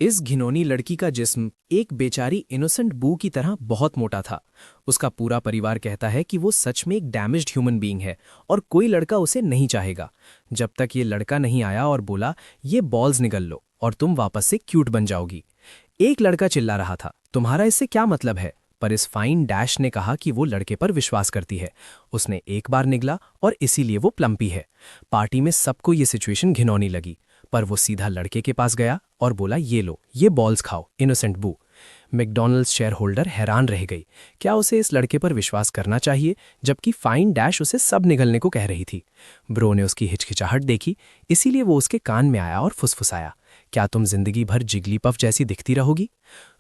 इस घिनौनी लड़की का जिस्म एक बेचारी इनोसेंट बू की तरह बहुत मोटा था। उसका पूरा परिवार कहता है कि वो सच में एक डैमेज्ड ह्यूमन बीइंग है और कोई लड़का उसे नहीं चाहेगा जब तक ये लड़का नहीं आया और बोला, ये बॉल्स निगल लो और तुम वापस से क्यूट बन जाओगी। एक लड़का चिल्ला रहा था, तुम्हारा इससे क्या मतलब है? पर इस फाइन डैश ने कहा कि वो लड़के पर विश्वास करती है। उसने एक बार निगला और इसीलिए वो प्लम्पी है। पार्टी में सबको ये सिचुएशन घिनौनी लगी, पर वो सीधा लड़के के पास गया और बोला, ये लो, ये बॉल्स खाओ इनोसेंट बू। मैकडॉनल्ड्स शेयर होल्डर हैरान रह गई। क्या उसे इस लड़के पर विश्वास करना चाहिए जबकि फाइन डैश उसे सब निगलने को कह रही थी? ब्रो ने उसकी हिचकिचाहट देखी, इसीलिए वो उसके कान में आया और फुसफुसाया, क्या तुम जिंदगी भर जिगलीपफ जैसी दिखती रहोगी?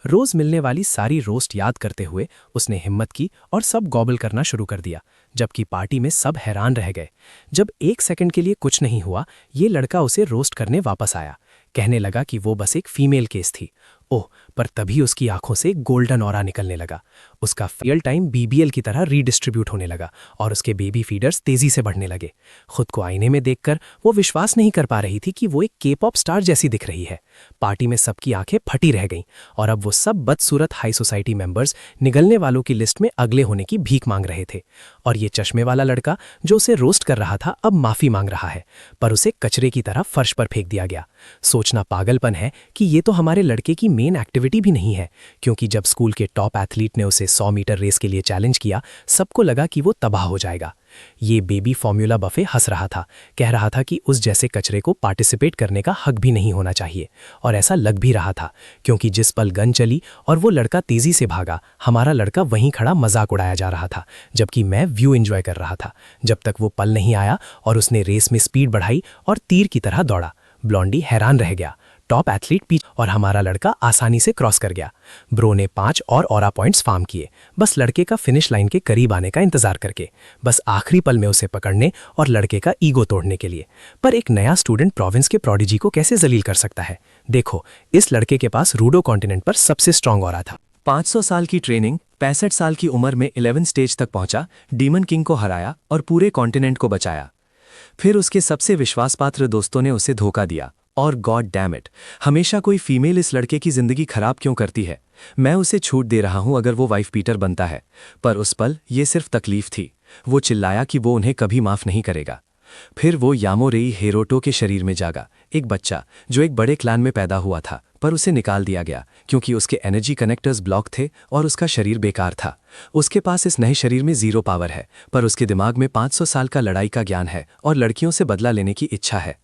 रोज मिलने वाली सारी रोस्ट याद करते हुए उसने हिम्मत की और सब गॉबल करना शुरू कर दिया, जबकि पार्टी में सब हैरान रह गए। जब एक सेकंड के लिए कुछ नहीं हुआ, ये लड़का उसे रोस्ट करने वापस आया। कहने लगा कि वो बस एक फीमेल केस थी। ओह, पर तभी उसकी आंखों से गोल्डन ऑरा निकलने लगा। उसका फेल टाइम बीबीएल की तरह रीडिस्ट्रीब्यूट होने लगा और उसके बेबी फीडर्स तेजी से बढ़ने लगे। खुद को आईने में देखकर वो विश्वास नहीं कर पा रही थी कि वो एक के-पॉप स्टार जैसी दिख रही है। पार्टी में सबकी आंखें फटी रह गईं और अब वो सब बदसूरत हाई सोसाइटी मेंबर्स निगलने वालों की लिस्ट में अगले होने की भीख मांग रहे थे। और ये चश्मे वाला लड़का जो उसे रोस्ट कर रहा था अब माफी मांग रहा है, पर उसे कचरे की तरह फर्श पर फेंक दिया गया। सोचना पागलपन है कि ये तो हमारे लड़के की मेन एक्टिविटी भी नहीं है, क्योंकि जब स्कूल के टॉप एथलीट ने उसे 100 मीटर रेस के लिए चैलेंज किया, सबको लगा कि वो तबाह हो जाएगा। ये बेबी फॉर्मूला बफे हंस रहा था, कह रहा था कि उस जैसे कचरे को पार्टिसिपेट करने का हक भी नहीं होना चाहिए। और ऐसा लग भी रहा था, क्योंकि जिस पल गन चली और वो लड़का तेजी से भागा, हमारा लड़का वहीं खड़ा मजाक उड़ाया जा रहा था, जबकि मैं व्यू एंजॉय कर रहा था। जब तक वो पल नहीं आया और उसने रेस में स्पीड बढ़ाई और तीर की तरह दौड़ा। ब्लॉन्डी हैरान रह गया। टॉप एथलीट पीछे और हमारा लड़का आसानी से क्रॉस कर गया। ब्रो ने 5 और ऑरा पॉइंट्स फार्म किए, बस लड़के का फिनिश लाइन के करीब आने का इंतजार करके, बस आखिरी पल में उसे पकड़ने और लड़के का ईगो तोड़ने के लिए। पर एक नया स्टूडेंट प्रोविंस के प्रोडिजी को कैसे जलील कर सकता है? देखो, इस लड़के के पास रूडो कॉन्टिनेंट पर सबसे स्ट्रांग ऑरा था। 500 साल की ट्रेनिंग, 65 साल की उम्र में 11 स्टेज तक पहुंचा, डीमन किंग को हराया और पूरे कॉन्टिनेंट को बचाया। फिर उसके सबसे विश्वासपात्र दोस्तों ने उसे धोखा दिया। और गॉड डैम इट, हमेशा कोई फीमेल इस लड़के की जिंदगी खराब क्यों करती है? मैं उसे छूट दे रहा हूं अगर वो वाइफ बीटर बनता है। पर उस पल ये सिर्फ तकलीफ थी। वो चिल्लाया कि वो उन्हें कभी माफ नहीं करेगा। फिर वो यामोरेई हेरोटो के शरीर में जागा, एक बच्चा जो एक बड़े क्लान में पैदा हुआ था, पर उसे निकाल दिया गया क्योंकि उसके एनर्जी कनेक्टर्स ब्लॉक थे और उसका शरीर बेकार था। उसके पास इस नए शरीर में 0 पावर है, पर उसके दिमाग में 500 साल का लड़ाई का ज्ञान है और लड़कियों से बदला लेने की इच्छा है।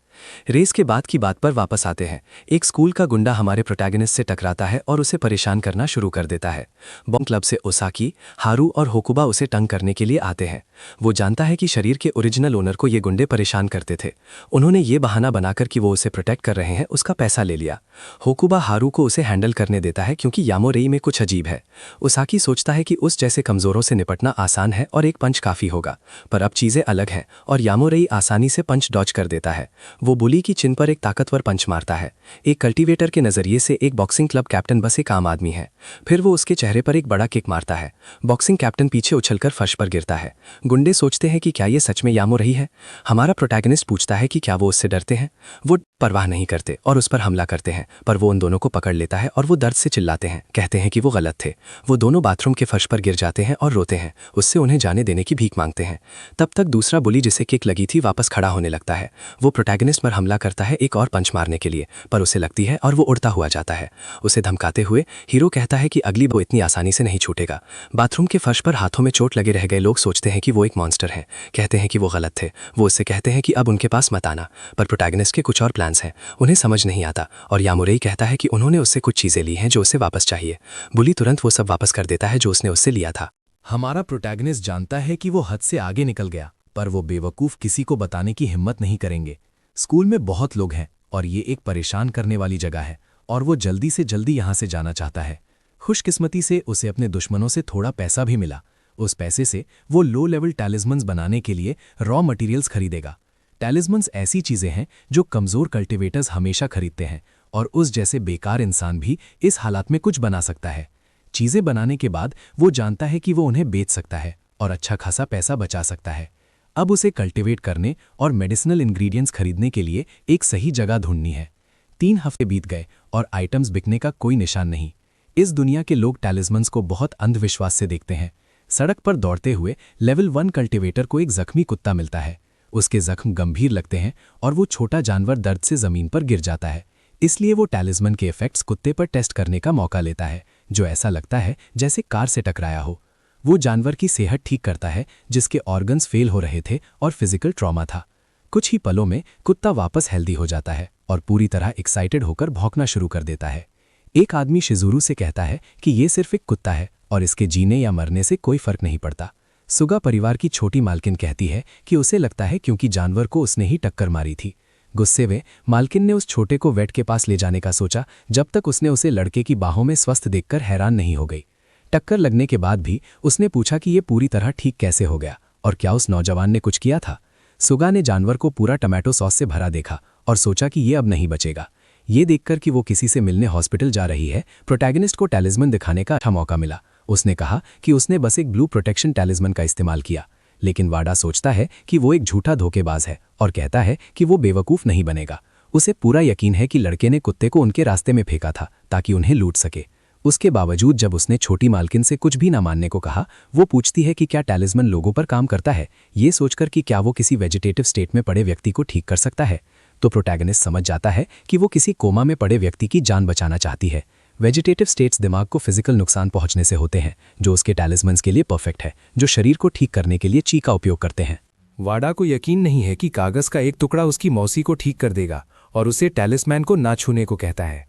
रेस के बाद की बात पर वापस आते हैं। एक स्कूल का गुंडा हमारे प्रोटैगनिस्ट से टकराता है और उसे परेशान करना शुरू कर देता है। बॉम्ब क्लब से ओसाकी, हारू और होकुबा उसे तंग करने के लिए आते हैं। वो जानता है कि शरीर के ओरिजिनल ओनर को ये गुंडे परेशान करते थे। उन्होंने ये बहाना बनाकर कि वो उसे प्रोटेक्ट कर रहे हैं, उसका पैसा ले लिया। होकुबा हारू को उसे हैंडल करने देता है क्योंकि यामोरेई में कुछ अजीब है। ओसाकी सोचता है कि उस जैसे कमजोरों से निपटना आसान है और एक पंच काफी होगा, पर अब चीजें अलग हैं और यामोरेई आसानी से पंच डॉज कर देता है। वो बुली की चिन पर एक ताकतवर पंच मारता है। एक कल्टीवेटर के नजरिए से एक बॉक्सिंग क्लब कैप्टन बस एक आम आदमी है। फिर वो उसके चेहरे पर एक बड़ा किक मारता है। बॉक्सिंग कैप्टन पीछे उछलकर फर्श पर गिरता है। गुंडे सोचते हैं कि क्या ये सच में यामोरेई है। हमारा प्रोटैगनिस्ट पूछता है कि क्या वो उससे डरते हैं। वो परवाह नहीं करते और उस पर हमला करते हैं, पर वो उन दोनों को पकड़ लेता है और वो दर्द से चिल्लाते हैं, कहते हैं कि वो गलत थे। वो दोनों बाथरूम के फर्श पर गिर जाते हैं और रोते हैं। उससे उन्हें जाने देने की भीख मांगते हैं। तब तक दूसरा बुली जिसे किक लगी थी वापस खड़ा होने लगता है। वो प्रोटैगनिस्ट पर हमला करता है एक और पंच मारने के लिए, पर उसे लगती है और वो उड़ता हुआ जाता है। उसे धमकाते हुए हीरो कहता है कि अगली वो इतनी आसानी से नहीं छूटेगा। बाथरूम के फर्श पर हाथों में चोट लगे रह गए लोग सोचते हैं कि वो एक मॉन्स्टर है, कहते हैं कि वो गलत थे। वो उससे कहते हैं कि अब उनके पास मत आना, पर प्रोटैगनिस्ट के कुछ और प्लान्स हैं, उन्हें समझ नहीं आता। और यामोरेई कहता है कि उन्होंने उससे कुछ चीजें ली हैं जो उसे वापस चाहिए। बुली तुरंत वो सब वापस कर देता है जो उसने उससे लिया था। हमारा प्रोटैगनिस्ट जानता है कि वो हद से आगे निकल गया, पर वो बेवकूफ किसी को बताने की हिम्मत नहीं करेंगे। स्कूल में बहुत लोग हैं और ये एक परेशान करने वाली जगह है और वो जल्दी से जल्दी यहाँ से जाना चाहता है। खुशकिस्मती से उसे अपने दुश्मनों से थोड़ा पैसा भी मिला। उस पैसे से वो लो लेवल टैलिस्मन्स बनाने के लिए रॉ मटेरियल्स खरीदेगा। टैलिस्मन्स ऐसी चीजें हैं जो कमजोर कल्टिवेटर्स हमेशा खरीदते हैं और उस जैसे बेकार इंसान भी इस हालात में कुछ बना सकता है। चीजें बनाने के बाद वो जानता है कि वो उन्हें बेच सकता है और अच्छा खासा पैसा बचा सकता है। अब उसे कल्टिवेट करने और मेडिसिनल इंग्रेडिएंट्स खरीदने के लिए एक सही जगह ढूंढनी है। 3 हफ्ते बीत गए और आइटम्स बिकने का कोई निशान नहीं। इस दुनिया के लोग टैलिस्मन्स को बहुत अंधविश्वास से देखते हैं। सड़क पर दौड़ते हुए लेवल 1 कल्टीवेटर को एक जख्मी कुत्ता मिलता है। उसके जख्म गंभीर लगते हैं और वो छोटा जानवर दर्द से जमीन पर गिर जाता है। इसलिए वो टैलिस्मन के इफेक्ट्स कुत्ते पर टेस्ट करने का मौका लेता है, जो ऐसा लगता है जैसे कार से टकराया हो। वो जानवर की सेहत ठीक करता है जिसके ऑर्गन्स फेल हो रहे थे और फिजिकल ट्रॉमा था। कुछ ही पलों में कुत्ता वापस हेल्दी हो जाता है और पूरी तरह एक्साइटेड होकर भौंकना शुरू कर देता है। एक आदमी शिजुरू से कहता है कि ये सिर्फ एक कुत्ता है और इसके जीने या मरने से कोई फर्क नहीं पड़ता। सुगा परिवार की छोटी मालकिन कहती है कि उसे लगता है क्योंकि जानवर को उसने ही टक्कर मारी थी। गुस्से में मालकिन ने उस छोटे को वेट के पास ले जाने का सोचा, जब तक उसने उसे लड़के की बाहों में स्वस्थ देखकर हैरान नहीं हो गई। टक्कर लगने के बाद भी उसने पूछा कि ये पूरी तरह ठीक कैसे हो गया और क्या उस नौजवान ने कुछ किया था। सुगा ने जानवर को पूरा टमाटो सॉस से भरा देखा और सोचा कि ये अब नहीं बचेगा। ये देखकर कि वो किसी से मिलने हॉस्पिटल जा रही है, प्रोटैगनिस्ट को टैलिस्मन दिखाने का अच्छा मौका मिला। उसने कहा कि उसने बस एक ब्लू प्रोटेक्शन टैलिस्मन का इस्तेमाल किया, लेकिन वाडा सोचता है कि वो एक झूठा धोखेबाज है और कहता है कि वो बेवकूफ़ नहीं बनेगा। उसे पूरा यकीन है कि लड़के ने कुत्ते को उनके रास्ते में फेंका था ताकि उन्हें लूट सके। उसके बावजूद जब उसने छोटी मालकिन से कुछ भी ना मानने को कहा, वो पूछती है कि क्या टैलिस्मन लोगों पर काम करता है, ये सोचकर कि क्या वो किसी वेजिटेटिव स्टेट में पड़े व्यक्ति को ठीक कर सकता है। तो प्रोटैगनिस्ट समझ जाता है कि वो किसी कोमा में पड़े व्यक्ति की जान बचाना चाहती है। वेजिटेटिव स्टेट्स दिमाग को फिजिकल नुकसान पहुंचने से होते हैं, जो उसके टैलिस्मन्स के लिए परफेक्ट है, जो शरीर को ठीक करने के लिए ची का उपयोग करते हैं। वाडा को यकीन नहीं है कि कागज का एक टुकड़ा उसकी मौसी को ठीक कर देगा और उसे टैलिस्मैन को ना छूने को कहता है।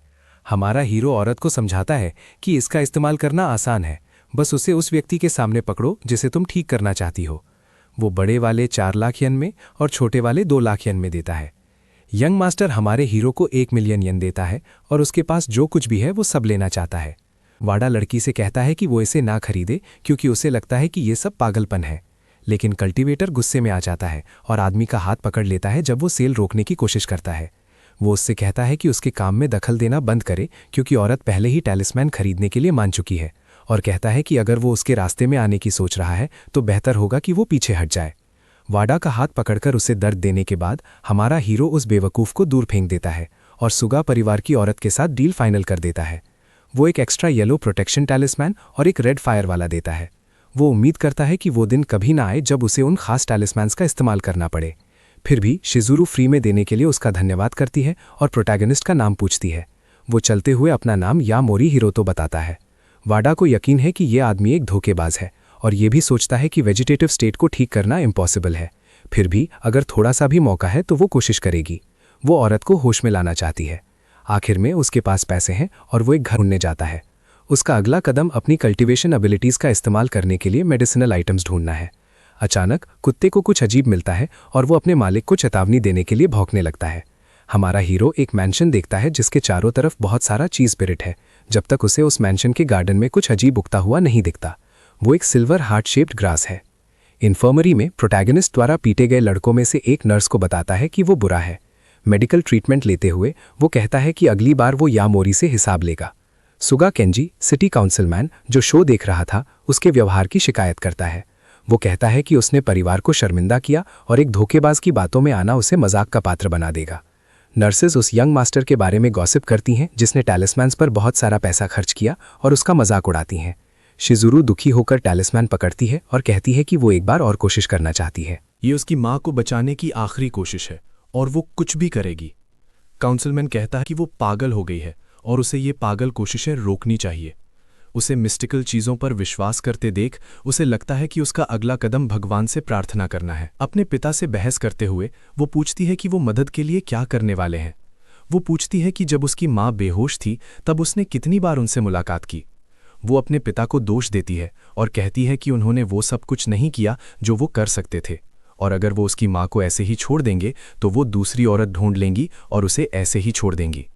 हमारा हीरो औरत को समझाता है कि इसका इस्तेमाल करना आसान है, बस उसे उस व्यक्ति के सामने पकड़ो जिसे तुम ठीक करना चाहती हो। वो बड़े वाले 4 लाख येन में और छोटे वाले 2 लाख येन में देता है। यंग मास्टर हमारे हीरो को 1 मिलियन येन देता है और उसके पास जो कुछ भी है वो सब लेना चाहता है। वाडा लड़की से कहता है कि वो इसे ना खरीदे क्योंकि उसे लगता है कि ये सब पागलपन है, लेकिन कल्टीवेटर गुस्से में आ जाता है और आदमी का हाथ पकड़ लेता है जब वो सेल रोकने की कोशिश करता है। वो उससे कहता है कि उसके काम में दखल देना बंद करे क्योंकि औरत पहले ही टैलिस्मैन खरीदने के लिए मान चुकी है, और कहता है कि अगर वो उसके रास्ते में आने की सोच रहा है तो बेहतर होगा कि वो पीछे हट जाए। वाडा का हाथ पकड़कर उसे दर्द देने के बाद हमारा हीरो उस बेवकूफ़ को दूर फेंक देता है और सुगा परिवार की औरत के साथ डील फाइनल कर देता है। वो एक एक्स्ट्रा येलो प्रोटेक्शन टैलिस्मैन और एक रेड फायर वाला देता है। वो उम्मीद करता है कि वो दिन कभी ना आए जब उसे उन खास टैलिस्मैन्स का इस्तेमाल करना पड़े। फिर भी शिजुरू फ्री में देने के लिए उसका धन्यवाद करती है और प्रोटैगनिस्ट का नाम पूछती है। वो चलते हुए अपना नाम यामोरी हिरोतो बताता है। वाडा को यकीन है कि ये आदमी एक धोखेबाज है और ये भी सोचता है कि वेजिटेटिव स्टेट को ठीक करना इम्पॉसिबल है। फिर भी अगर थोड़ा सा भी मौका है तो वो कोशिश करेगी। वो औरत को होश में लाना चाहती है। आखिर में उसके पास पैसे हैं और वो एक घर ढूंढने जाता है। उसका अगला कदम अपनी कल्टीवेशन एबिलिटीज़ का इस्तेमाल करने के लिए मेडिसिनल आइटम्स ढूंढना है। अचानक कुत्ते को कुछ अजीब मिलता है और वो अपने मालिक को चेतावनी देने के लिए भौंकने लगता है। हमारा हीरो एक मैंशन देखता है जिसके चारों तरफ बहुत सारा चीज़ स्पिरिट है, जब तक उसे उस मैंशन के गार्डन में कुछ अजीब उगता हुआ नहीं दिखता। वो एक सिल्वर हार्ट शेप्ड ग्रास है। इन्फर्मरी में प्रोटैगनिस्ट द्वारा पीटे गए लड़कों में से एक नर्स को बताता है कि वो बुरा है। मेडिकल ट्रीटमेंट लेते हुए वो कहता है कि अगली बार वो यामोरी से हिसाब लेगा। सुगा केंजी, सिटी काउंसिलमैन जो शो देख रहा था, उसके व्यवहार की शिकायत करता है। वो कहता है कि उसने परिवार को शर्मिंदा किया और एक धोखेबाज की बातों में आना उसे मजाक का पात्र बना देगा। नर्सेज उस यंग मास्टर के बारे में गॉसिप करती हैं जिसने टैलिस्मैन्स पर बहुत सारा पैसा खर्च किया और उसका मजाक उड़ाती हैं। शिजुरू दुखी होकर टैलिस्मैन पकड़ती है और कहती है कि वो एक बार और कोशिश करना चाहती है। ये उसकी माँ को बचाने की आखिरी कोशिश है और वो कुछ भी करेगी। काउंसिलमैन कहता है कि वो पागल हो गई है और उसे ये पागल कोशिशें रोकनी चाहिए। उसे मिस्टिकल चीज़ों पर विश्वास करते देख उसे लगता है कि उसका अगला कदम भगवान से प्रार्थना करना है। अपने पिता से बहस करते हुए वो पूछती है कि वो मदद के लिए क्या करने वाले हैं। वो पूछती है कि जब उसकी माँ बेहोश थी तब उसने कितनी बार उनसे मुलाकात की। वो अपने पिता को दोष देती है और कहती है कि उन्होंने वो सब कुछ नहीं किया जो वो कर सकते थे, और अगर वो उसकी माँ को ऐसे ही छोड़ देंगे तो वो दूसरी औरत ढूंढ लेंगी और उसे ऐसे ही छोड़ देंगी।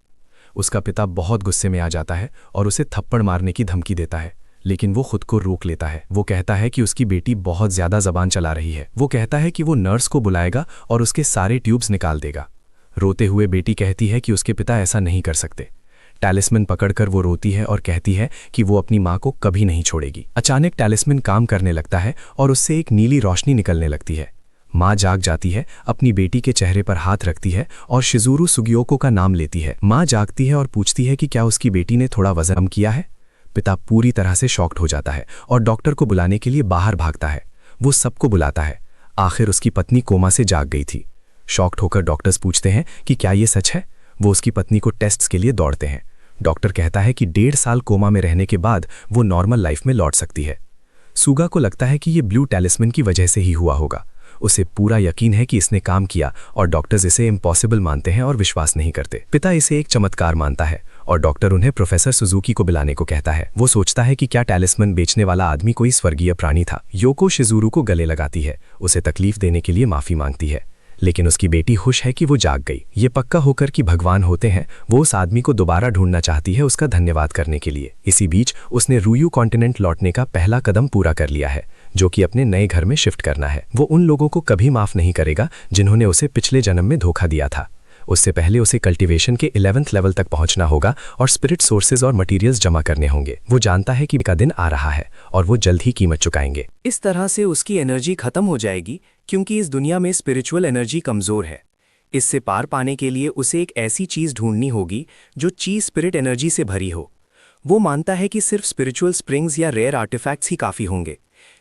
उसका पिता बहुत गुस्से में आ जाता है और उसे थप्पड़ मारने की धमकी देता है, लेकिन वो खुद को रोक लेता है। वो कहता है कि उसकी बेटी बहुत ज़्यादा ज़बान चला रही है। वो कहता है कि वो नर्स को बुलाएगा और उसके सारे ट्यूब्स निकाल देगा। रोते हुए बेटी कहती है कि उसके पिता ऐसा नहीं कर सकते। टैलिस्मैन पकड़कर वो रोती है और कहती है कि वो अपनी माँ को कभी नहीं छोड़ेगी। अचानक टैलिस्मैन काम करने लगता है और उससे एक नीली रोशनी निकलने लगती है। माँ जाग जाती है, अपनी बेटी के चेहरे पर हाथ रखती है और शिजुरू सुगियोको का नाम लेती है। माँ जागती है और पूछती है कि क्या उसकी बेटी ने थोड़ा वजन कम किया है। पिता पूरी तरह से शॉक्ड हो जाता है और डॉक्टर को बुलाने के लिए बाहर भागता है। वो सबको बुलाता है। आखिर उसकी पत्नी कोमा से जाग गई थी। शॉक्ड होकर डॉक्टर्स पूछते हैं कि क्या ये सच है। वो उसकी पत्नी को टेस्ट्स के लिए दौड़ते हैं। डॉक्टर कहता है कि 1.5 साल कोमा में रहने के बाद वो नॉर्मल लाइफ में लौट सकती है। सुगा को लगता है कि ये ब्लू टैलिस्मैन की वजह से ही हुआ होगा। उसे पूरा यकीन है कि इसने काम किया और डॉक्टर्स इसे इम्पॉसिबल मानते हैं और विश्वास नहीं करते। पिता इसे एक चमत्कार मानता है और डॉक्टर उन्हें प्रोफेसर सुजुकी को बुलाने को कहता है। वो सोचता है कि क्या टैलिस्मैन बेचने वाला आदमी कोई स्वर्गीय प्राणी था। योको शिजुरू को गले लगाती है, उसे तकलीफ देने के लिए माफी मांगती है, लेकिन उसकी बेटी खुश है कि वो जाग गई। ये पक्का होकर कि भगवान होते हैं, वो उस आदमी को दोबारा ढूंढना चाहती है उसका धन्यवाद करने के लिए। इसी बीच उसने रूयू कॉन्टिनेंट लौटने का पहला कदम पूरा कर लिया है, जो कि अपने नए घर में शिफ्ट करना है। वो उन लोगों को कभी माफ नहीं करेगा जिन्होंने उसे पिछले जन्म में धोखा दिया था। उससे पहले उसे कल्टीवेशन के 11th लेवल तक पहुंचना होगा और स्पिरिट सोर्सेज और मटेरियल्स जमा करने होंगे। वो जानता है कि का दिन आ रहा है और वो जल्द ही कीमत चुकाएंगे। इस तरह से उसकी एनर्जी खत्म हो जाएगी, क्योंकि इस दुनिया में स्पिरिचुअल एनर्जी कमजोर है। इससे पार पाने के लिए उसे एक ऐसी चीज ढूंढनी होगी जो चीज स्पिरिट एनर्जी से भरी हो। वो मानता है कि सिर्फ स्पिरिचुअल स्प्रिंग्स या रेयर आर्टिफैक्ट्स ही काफी होंगे,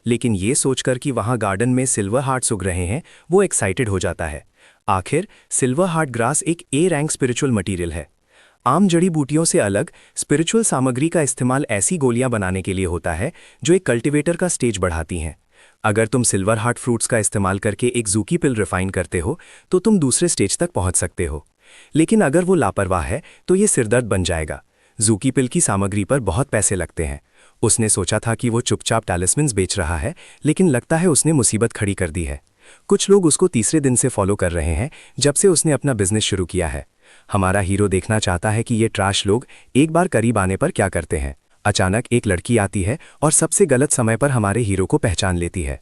लेकिन ये सोचकर कि वहां गार्डन में सिल्वर हार्ट्स उग रहे हैं, वो एक्साइटेड हो जाता है। आखिर सिल्वर हार्ट ग्रास एक ए रैंक स्पिरिचुअल मटेरियल है। आम जड़ी बूटियों से अलग स्पिरिचुअल सामग्री का इस्तेमाल ऐसी गोलियां बनाने के लिए होता है जो एक कल्टीवेटर का स्टेज बढ़ाती हैं। अगर तुम सिल्वर हार्ट फ्रूट्स का इस्तेमाल करके एक जूकी पिल रिफाइन करते हो तो तुम दूसरे स्टेज तक पहुंच सकते हो, लेकिन अगर वो लापरवाह है तो ये सिरदर्द बन जाएगा। जूकी पिल की सामग्री पर बहुत पैसे लगते हैं। उसने सोचा था कि वो चुपचाप टैलिस्मैन्स बेच रहा है, लेकिन लगता है उसने मुसीबत खड़ी कर दी है। कुछ लोग उसको तीसरे दिन से फॉलो कर रहे हैं जब से उसने अपना बिजनेस शुरू किया है। हमारा हीरो देखना चाहता है कि ये ट्रैश लोग एक बार करीब आने पर क्या करते हैं। अचानक एक लड़की आती है और सबसे गलत समय पर हमारे हीरो को पहचान लेती है।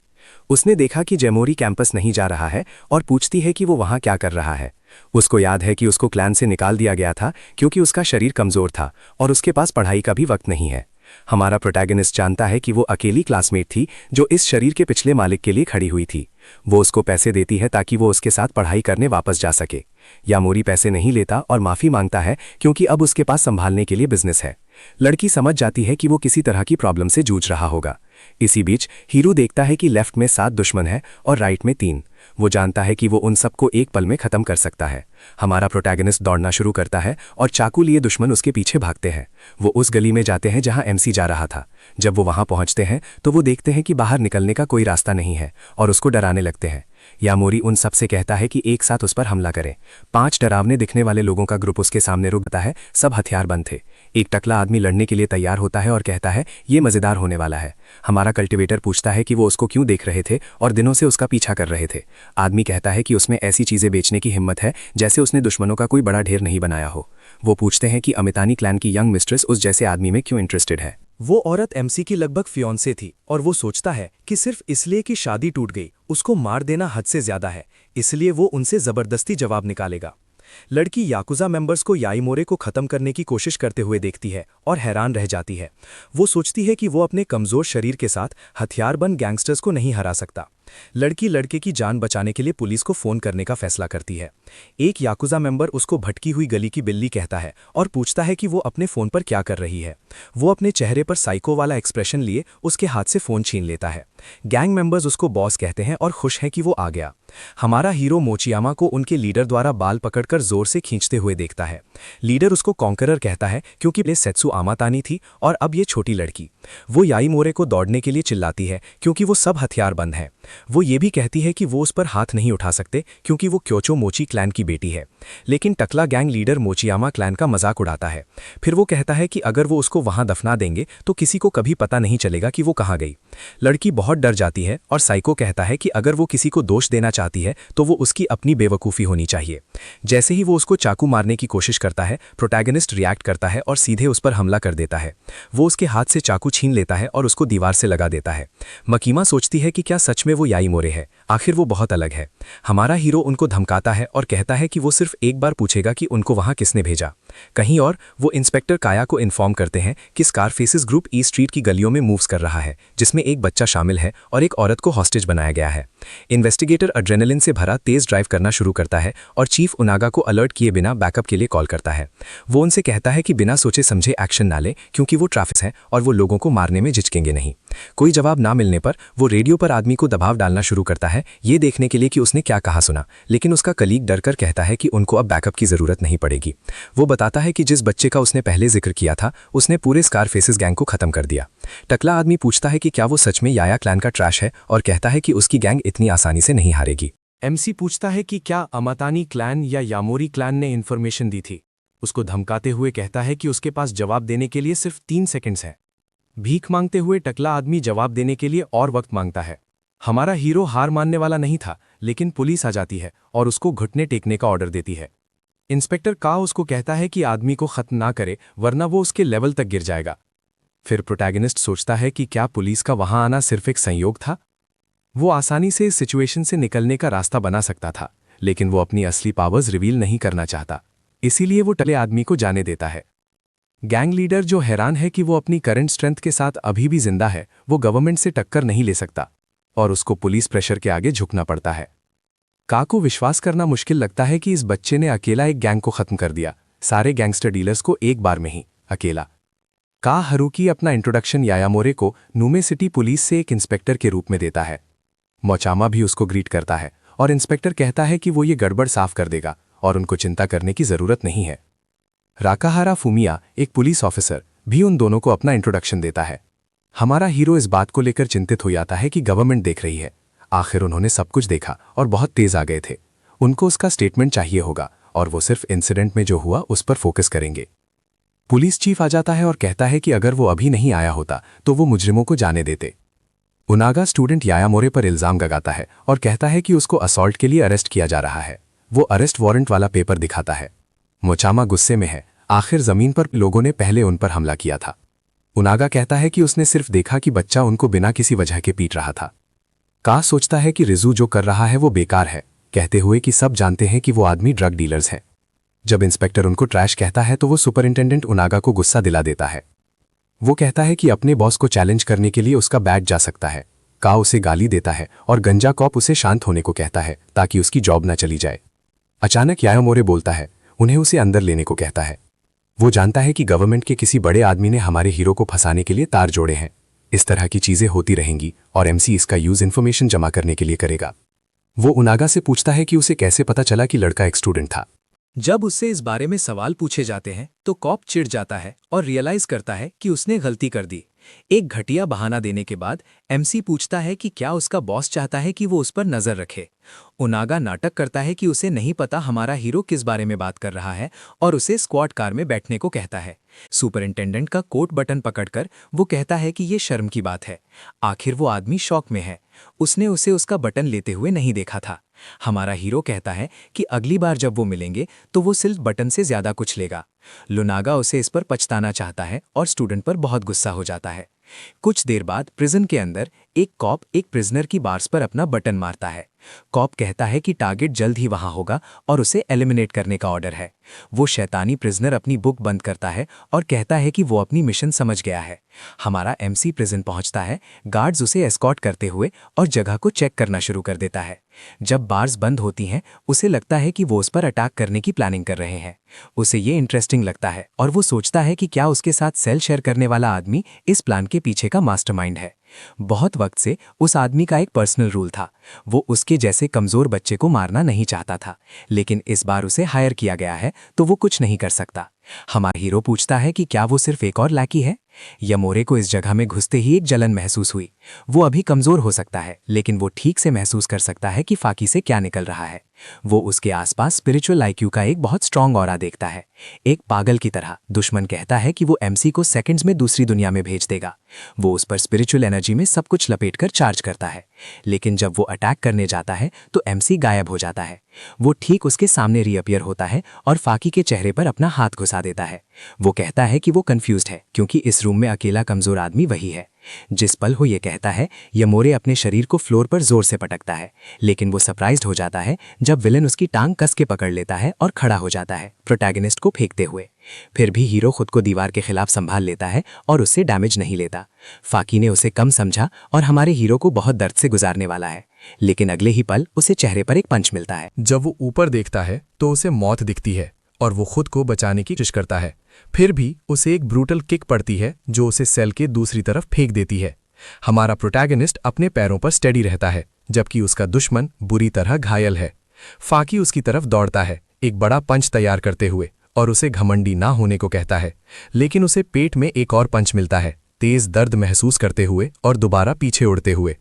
उसने देखा कि जेमोरी कैंपस नहीं जा रहा है और पूछती है कि वो वहाँ क्या कर रहा है। उसको याद है कि उसको क्लैन से निकाल दिया गया था क्योंकि उसका शरीर कमज़ोर था और उसके पास पढ़ाई का भी वक्त नहीं है। हमारा प्रोटैगनिस्ट जानता है कि वो अकेली क्लासमेट थी जो इस शरीर के पिछले मालिक के लिए खड़ी हुई थी। वो उसको पैसे देती है ताकि वो उसके साथ पढ़ाई करने वापस जा सके। यामोरी पैसे नहीं लेता और माफ़ी मांगता है क्योंकि अब उसके पास संभालने के लिए बिजनेस है। लड़की समझ जाती है कि वो किसी तरह की प्रॉब्लम से जूझ रहा होगा। इसी बीच हीरो देखता है कि लेफ्ट में 7 दुश्मन है और राइट में 3। वो जानता है कि वो उन सबको एक पल में ख़त्म कर सकता है। हमारा प्रोटैगनिस्ट दौड़ना शुरू करता है और चाकू लिए दुश्मन उसके पीछे भागते हैं। वो उस गली में जाते हैं जहां एमसी जा रहा था। जब वो वहां पहुंचते हैं तो वो देखते हैं कि बाहर निकलने का कोई रास्ता नहीं है और उसको डराने लगते हैं। यामोरी उन सबसे कहता है कि एक साथ उस पर हमला करें। 5 डरावने दिखने वाले लोगों का ग्रुप उसके सामने रुकता है। सब हथियार बंद थे। एक टकला आदमी लड़ने के लिए तैयार होता है और कहता है ये मज़ेदार होने वाला है। हमारा कल्टीवेटर पूछता है कि वो उसको क्यों देख रहे थे और दिनों से उसका पीछा कर रहे थे। आदमी कहता है कि उसमें ऐसी चीज़ें बेचने की हिम्मत है जैसे उसने दुश्मनों का कोई बड़ा ढेर नहीं बनाया हो। वो पूछते हैं कि अमितानी क्लैन की यंग मिस्ट्रेस उस जैसे आदमी में क्यों इंटरेस्टेड है। वो औरत एमसी की लगभग फियोंसे थी और वो सोचता है कि सिर्फ इसलिए कि शादी टूट गई उसको मार देना हद से ज्यादा है, इसलिए वो उनसे जबरदस्ती जवाब निकालेगा। लड़की याकुजा मेंबर्स को याईमोरे को खत्म करने की कोशिश करते हुए देखती है और हैरान रह जाती है। वो सोचती है कि वो अपने कमजोर शरीर के साथ हथियारबंद गैंगस्टर्स को नहीं हरा सकता। लड़की लड़के की जान बचाने के लिए पुलिस को फोन करने का फैसला करती है। एक याकुजा मेंबर उसको भटकी हुई गली की बिल्ली कहता है और पूछता है कि वो अपने फोन पर क्या कर रही है। वो अपने चेहरे पर साइको वाला एक्सप्रेशन लिए उसके हाथ से फोन छीन लेता है। गैंग मेंबर्स उसको बॉस कहते हैं और खुश हैं कि वो आ गया। हमारा हीरो मोचियामा को उनके लीडर द्वारा बाल पकड़कर जोर से खींचते हुए देखता है। लीडर उसको कॉन्करर कहता है क्योंकि पहले सेत्सु आमातानी थी और अब ये छोटी लड़की। वो याईमोरे को दौड़ने के लिए चिल्लाती है क्योंकि वो सब हथियार बंद हैं। वो ये भी कहती है कि वो उस पर हाथ नहीं उठा सकते क्योंकि वो क्योचो मोची क्लैन की बेटी है। लेकिन टकला गैंग लीडर मोचियामा क्लैन का मजाक उड़ाता है। फिर वो कहता है कि अगर वो उसको वहां दफना देंगे तो किसी को कभी पता नहीं चलेगा कि वो कहाँ गई। लड़की बहुत डर जाती है और साइको कहता है कि अगर वो किसी को दोष देना चाहती है तो वो उसकी अपनी बेवकूफ़ी होनी चाहिए। जैसे ही वो उसको चाकू मारने की कोशिश करता है, प्रोटैगनिस्ट रिएक्ट करता है और सीधे उस पर हमला कर देता है। वो उसके हाथ से चाकू छीन लेता है और उसको दीवार से लगा देता है। मकीमा सोचती है कि क्या सच में वो याईमोरे है, आखिर वो बहुत अलग है। हमारा हीरो उनको धमकाता है और कहता है कि वो सिर्फ एक बार पूछेगा कि उनको वहां किसने भेजा। कहीं और वो इंस्पेक्टर काया को इन्फॉर्म करते हैं कि स्कारफेसेस ग्रुप ई स्ट्रीट की गलियों में मूव्स कर रहा है, जिसमें एक बच्चा शामिल है और एक औरत को हॉस्टेज बनाया गया है। इन्वेस्टिगेटर एड्रेनलिन से भरा तेज ड्राइव करना शुरू करता है और चीफ उनागा को अलर्ट किए बिना बैकअप के लिए कॉल करता है। वो उनसे कहता है कि बिना सोचे समझे एक्शन ना ले, क्योंकि वो ट्रैफिक है और वो लोगों को मारने में झिझकेंगे नहीं। कोई जवाब ना मिलने पर वो रेडियो पर आदमी को दबाव डालना शुरू करता है, ये देखने के लिए कि उसने क्या कहा सुना, लेकिन उसका कलीग डरकर कहता है कि उनको अब बैकअप की जरूरत नहीं पड़ेगी। वो बताता है कि जिस बच्चे का उसने पहले जिक्र किया था उसने पूरे स्कारफेसेस गैंग को खत्म कर दिया। टकला आदमी पूछता है कि क्या वो सच में याया क्लैन का ट्रैश है और कहता है कि उसकी गैंग इतनी आसानी से नहीं हारेगी। एमसी पूछता है कि क्या अमातानी क्लैन या यामोरी क्लैन ने इन्फॉर्मेशन दी थी। उसको धमकाते हुए कहता है कि उसके पास जवाब देने के लिए सिर्फ 3 सेकंड्स हैं। भीख मांगते हुए टकला आदमी जवाब देने के लिए और वक्त मांगता है। हमारा हीरो हार मानने वाला नहीं था, लेकिन पुलिस आ जाती है और उसको घुटने टेकने का ऑर्डर देती है। इंस्पेक्टर का उसको कहता है कि आदमी को खत्म ना करे वरना वो उसके लेवल तक गिर जाएगा। फिर प्रोटैगनिस्ट सोचता है कि क्या पुलिस का वहां आना सिर्फ एक संयोग था। वो आसानी से इस सिचुएशन से निकलने का रास्ता बना सकता था, लेकिन वो अपनी असली पावर्स रिवील नहीं करना चाहता, इसीलिए वो टले आदमी को जाने देता है। गैंग लीडर जो हैरान है कि वो अपनी करंट स्ट्रेंथ के साथ अभी भी जिंदा है, वो गवर्नमेंट से टक्कर नहीं ले सकता और उसको पुलिस प्रेशर के आगे झुकना पड़ता है। का को विश्वास करना मुश्किल लगता है कि इस बच्चे ने अकेला एक गैंग को खत्म कर दिया, सारे गैंगस्टर डीलर्स को एक बार में ही, अकेला। का हरुकी अपना इंट्रोडक्शन यायामोरे को नूमे सिटी पुलिस से एक इंस्पेक्टर के रूप में देता है। मोचामा भी उसको ग्रीट करता है और इंस्पेक्टर कहता है कि वो ये गड़बड़ साफ कर देगा और उनको चिंता करने की जरूरत नहीं है। राकाहारा फुमिया, एक पुलिस ऑफिसर, भी उन दोनों को अपना इंट्रोडक्शन देता है। हमारा हीरो इस बात को लेकर चिंतित हो जाता है कि गवर्नमेंट देख रही है। आखिर उन्होंने सब कुछ देखा और बहुत तेज आ गए थे। उनको उसका स्टेटमेंट चाहिए होगा और वो सिर्फ इंसिडेंट में जो हुआ उस पर फोकस करेंगे। पुलिस चीफ आ जाता है और कहता है कि अगर वो अभी नहीं आया होता तो वो मुजरिमों को जाने देते। उनागा स्टूडेंट यायामोरे पर इल्जाम लगाता है और कहता है कि उसको असॉल्ट के लिए अरेस्ट किया जा रहा है। वो अरेस्ट वारंट वाला पेपर दिखाता है। मोचामा गुस्से में है, आखिर जमीन पर लोगों ने पहले उन पर हमला किया था। उनागा कहता है कि उसने सिर्फ देखा कि बच्चा उनको बिना किसी वजह के पीट रहा था। का सोचता है कि रिजू जो कर रहा है वो बेकार है, कहते हुए कि सब जानते हैं कि वो आदमी ड्रग डीलर्स हैं। जब इंस्पेक्टर उनको ट्रैश कहता है तो वो सुपरिंटेंडेंट उनागा को गुस्सा दिला देता है। वो कहता है कि अपने बॉस को चैलेंज करने के लिए उसका बैट जा सकता है। का उसे गाली देता है और गंजा कॉप उसे शांत होने को कहता है ताकि उसकी जॉब ना चली जाए। अचानक यायामोरे बोलता है, उन्हें उसे अंदर लेने को कहता है। वो जानता है कि गवर्नमेंट के किसी बड़े आदमी ने हमारे हीरो को फंसाने के लिए तार जोड़े हैं। इस तरह की चीजें होती रहेंगी और एमसी इसका यूज इन्फॉर्मेशन जमा करने के लिए करेगा। वो उनागा से पूछता है कि उसे कैसे पता चला कि लड़का एक स्टूडेंट था। जब उससे इस बारे में सवाल पूछे जाते हैं तो कॉप चिढ़ जाता है और रियलाइज करता है कि उसने गलती कर दी। एक घटिया बहाना देने के बाद एमसी पूछता है कि क्या उसका बॉस चाहता है कि वो उस पर नजर रखे। उनागा नाटक करता है कि उसे नहीं पता हमारा हीरो किस बारे में बात कर रहा है और उसे स्क्वाड कार में बैठने को कहता है। सुपरिंटेंडेंट का कोट बटन पकड़कर वो कहता है कि ये शर्म की बात है। आखिर वो आदमी शॉक में है, उसने उसे उसका बटन लेते हुए नहीं देखा था। हमारा हीरो कहता है कि अगली बार जब वो मिलेंगे तो वो सिर्फ बटन से ज्यादा कुछ लेगा। लुनागा उसे इस पर पछताना चाहता है और स्टूडेंट पर बहुत गुस्सा हो जाता है। कुछ देर बाद प्रिजन के अंदर एक कॉप एक प्रिजनर की बार्स पर अपना बटन मारता है। कॉप कहता है कि टारगेट जल्द ही वहां होगा और उसे एलिमिनेट करने का ऑर्डर है। वो शैतानी प्रिजनर अपनी बुक बंद करता है और कहता है कि वो अपनी मिशन समझ गया है। हमारा एमसी प्रिजन पहुंचता है, गार्ड्स उसे एस्कॉर्ट करते हुए और जगह को चेक करना शुरू कर देता है। जब बार्स बंद होती हैं, उसे लगता है कि वो उस पर अटैक करने की प्लानिंग कर रहे हैं। उसे ये इंटरेस्टिंग लगता है और वो सोचता है कि क्या उसके साथ सेल शेयर करने वाला आदमी इस प्लान के पीछे का मास्टरमाइंड है। बहुत वक्त से उस आदमी का एक पर्सनल रूल था, वो उसके जैसे कमजोर बच्चे को मारना नहीं चाहता था, लेकिन इस बार उसे हायर किया गया है तो वो कुछ नहीं कर सकता। हमारा हीरो पूछता है कि क्या वो सिर्फ एक और लैकी है। यामोरे को इस जगह में घुसते ही एक जलन महसूस हुई। वो अभी कमजोर हो सकता है, लेकिन वो ठीक से महसूस कर सकता है कि फाकी से क्या निकल रहा है। वो उसके आसपास स्पिरिचुअल आईक्यू का एक बहुत स्ट्रांग ऑरा देखता है। एक पागल की तरह दुश्मन कहता है कि वो एमसी को सेकंड्स में दूसरी दुनिया में भेज देगा। वो उस पर स्पिरिचुअल एनर्जी में सब कुछ लपेटकर चार्ज करता है, लेकिन जब वो अटैक करने जाता है तो एमसी गायब हो जाता है। वो ठीक उसके सामने रीअपियर होता है और फाकी के चेहरे पर अपना हाथ घुसा देता है। वो कहता है कि वो कंफ्यूज्ड है क्योंकि इस रूम में अकेला कमजोर आदमी वही है। जिस पल वो ये कहता है, यामोरे अपने शरीर को फ्लोर पर जोर से पटकता है, लेकिन वो सरप्राइज्ड हो जाता है जब विलन उसकी टांग कस के पकड़ लेता है और खड़ा हो जाता है, प्रोटैगनिस्ट को फेंकते हुए। फिर भी हीरो खुद को दीवार के खिलाफ संभाल लेता है और उससे डैमेज नहीं लेता। फाकी ने उसे कम समझा और हमारे हीरो को बहुत दर्द से गुजारने वाला है, लेकिन अगले ही पल उसे चेहरे पर एक पंच मिलता है। जब वो ऊपर देखता है तो उसे मौत दिखती है और वो खुद को बचाने की कोशिश करता है। फिर भी उसे एक ब्रूटल किक पड़ती है जो उसे सेल के दूसरी तरफ फेंक देती है। हमारा प्रोटैगनिस्ट अपने पैरों पर स्टेडी रहता है, जबकि उसका दुश्मन बुरी तरह घायल है। फाकी उसकी तरफ दौड़ता है, एक बड़ा पंच तैयार करते हुए, और उसे घमंडी ना होने को कहता है, लेकिन उसे पेट में एक और पंच मिलता है, तेज दर्द महसूस करते हुए और दोबारा पीछे उड़ते हुए।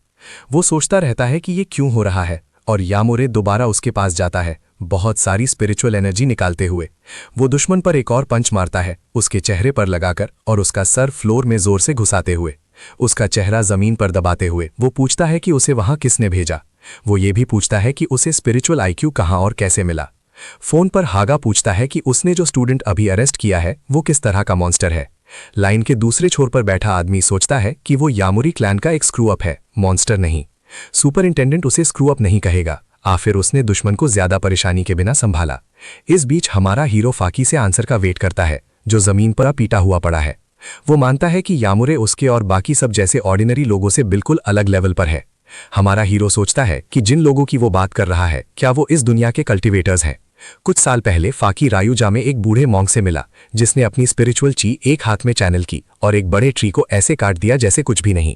वो सोचता रहता है कि ये क्यों हो रहा है, और यामोरे दोबारा उसके पास जाता है, बहुत सारी स्पिरिचुअल एनर्जी निकालते हुए। वो दुश्मन पर एक और पंच मारता है, उसके चेहरे पर लगाकर और उसका सर फ्लोर में जोर से घुसाते हुए, उसका चेहरा जमीन पर दबाते हुए। वो पूछता है कि उसे वहां किसने भेजा। वो ये भी पूछता है कि उसे स्पिरिचुअल आईक्यू कहाँ और कैसे मिला। फोन पर हागा पूछता है कि उसने जो स्टूडेंट अभी अरेस्ट किया है वो किस तरह का मॉन्स्टर है। लाइन के दूसरे छोर पर बैठा आदमी सोचता है कि वो यामुरी क्लैन का एक स्क्रू अप है, मॉन्स्टर नहीं। सुपरिंटेंडेंट उसे स्क्रू अप नहीं कहेगा, आखिर उसने दुश्मन को ज्यादा परेशानी के बिना संभाला। इस बीच हमारा हीरो फाकी से आंसर का वेट करता है, जो जमीन पर पीटा हुआ पड़ा है। वो मानता है कि यामुरे उसके और बाकी सब जैसे ऑर्डिनरी लोगों से बिल्कुल अलग लेवल पर है। हमारा हीरो सोचता है कि जिन लोगों की वो बात कर रहा है, क्या वो इस दुनिया के कल्टिवेटर्स हैं। कुछ साल पहले फाकी रायुजा में एक बूढ़े मॉन्क से मिला, जिसने अपनी स्पिरिचुअल ची एक हाथ में चैनल की और एक बड़े ट्री को ऐसे काट दिया जैसे कुछ भी नहीं।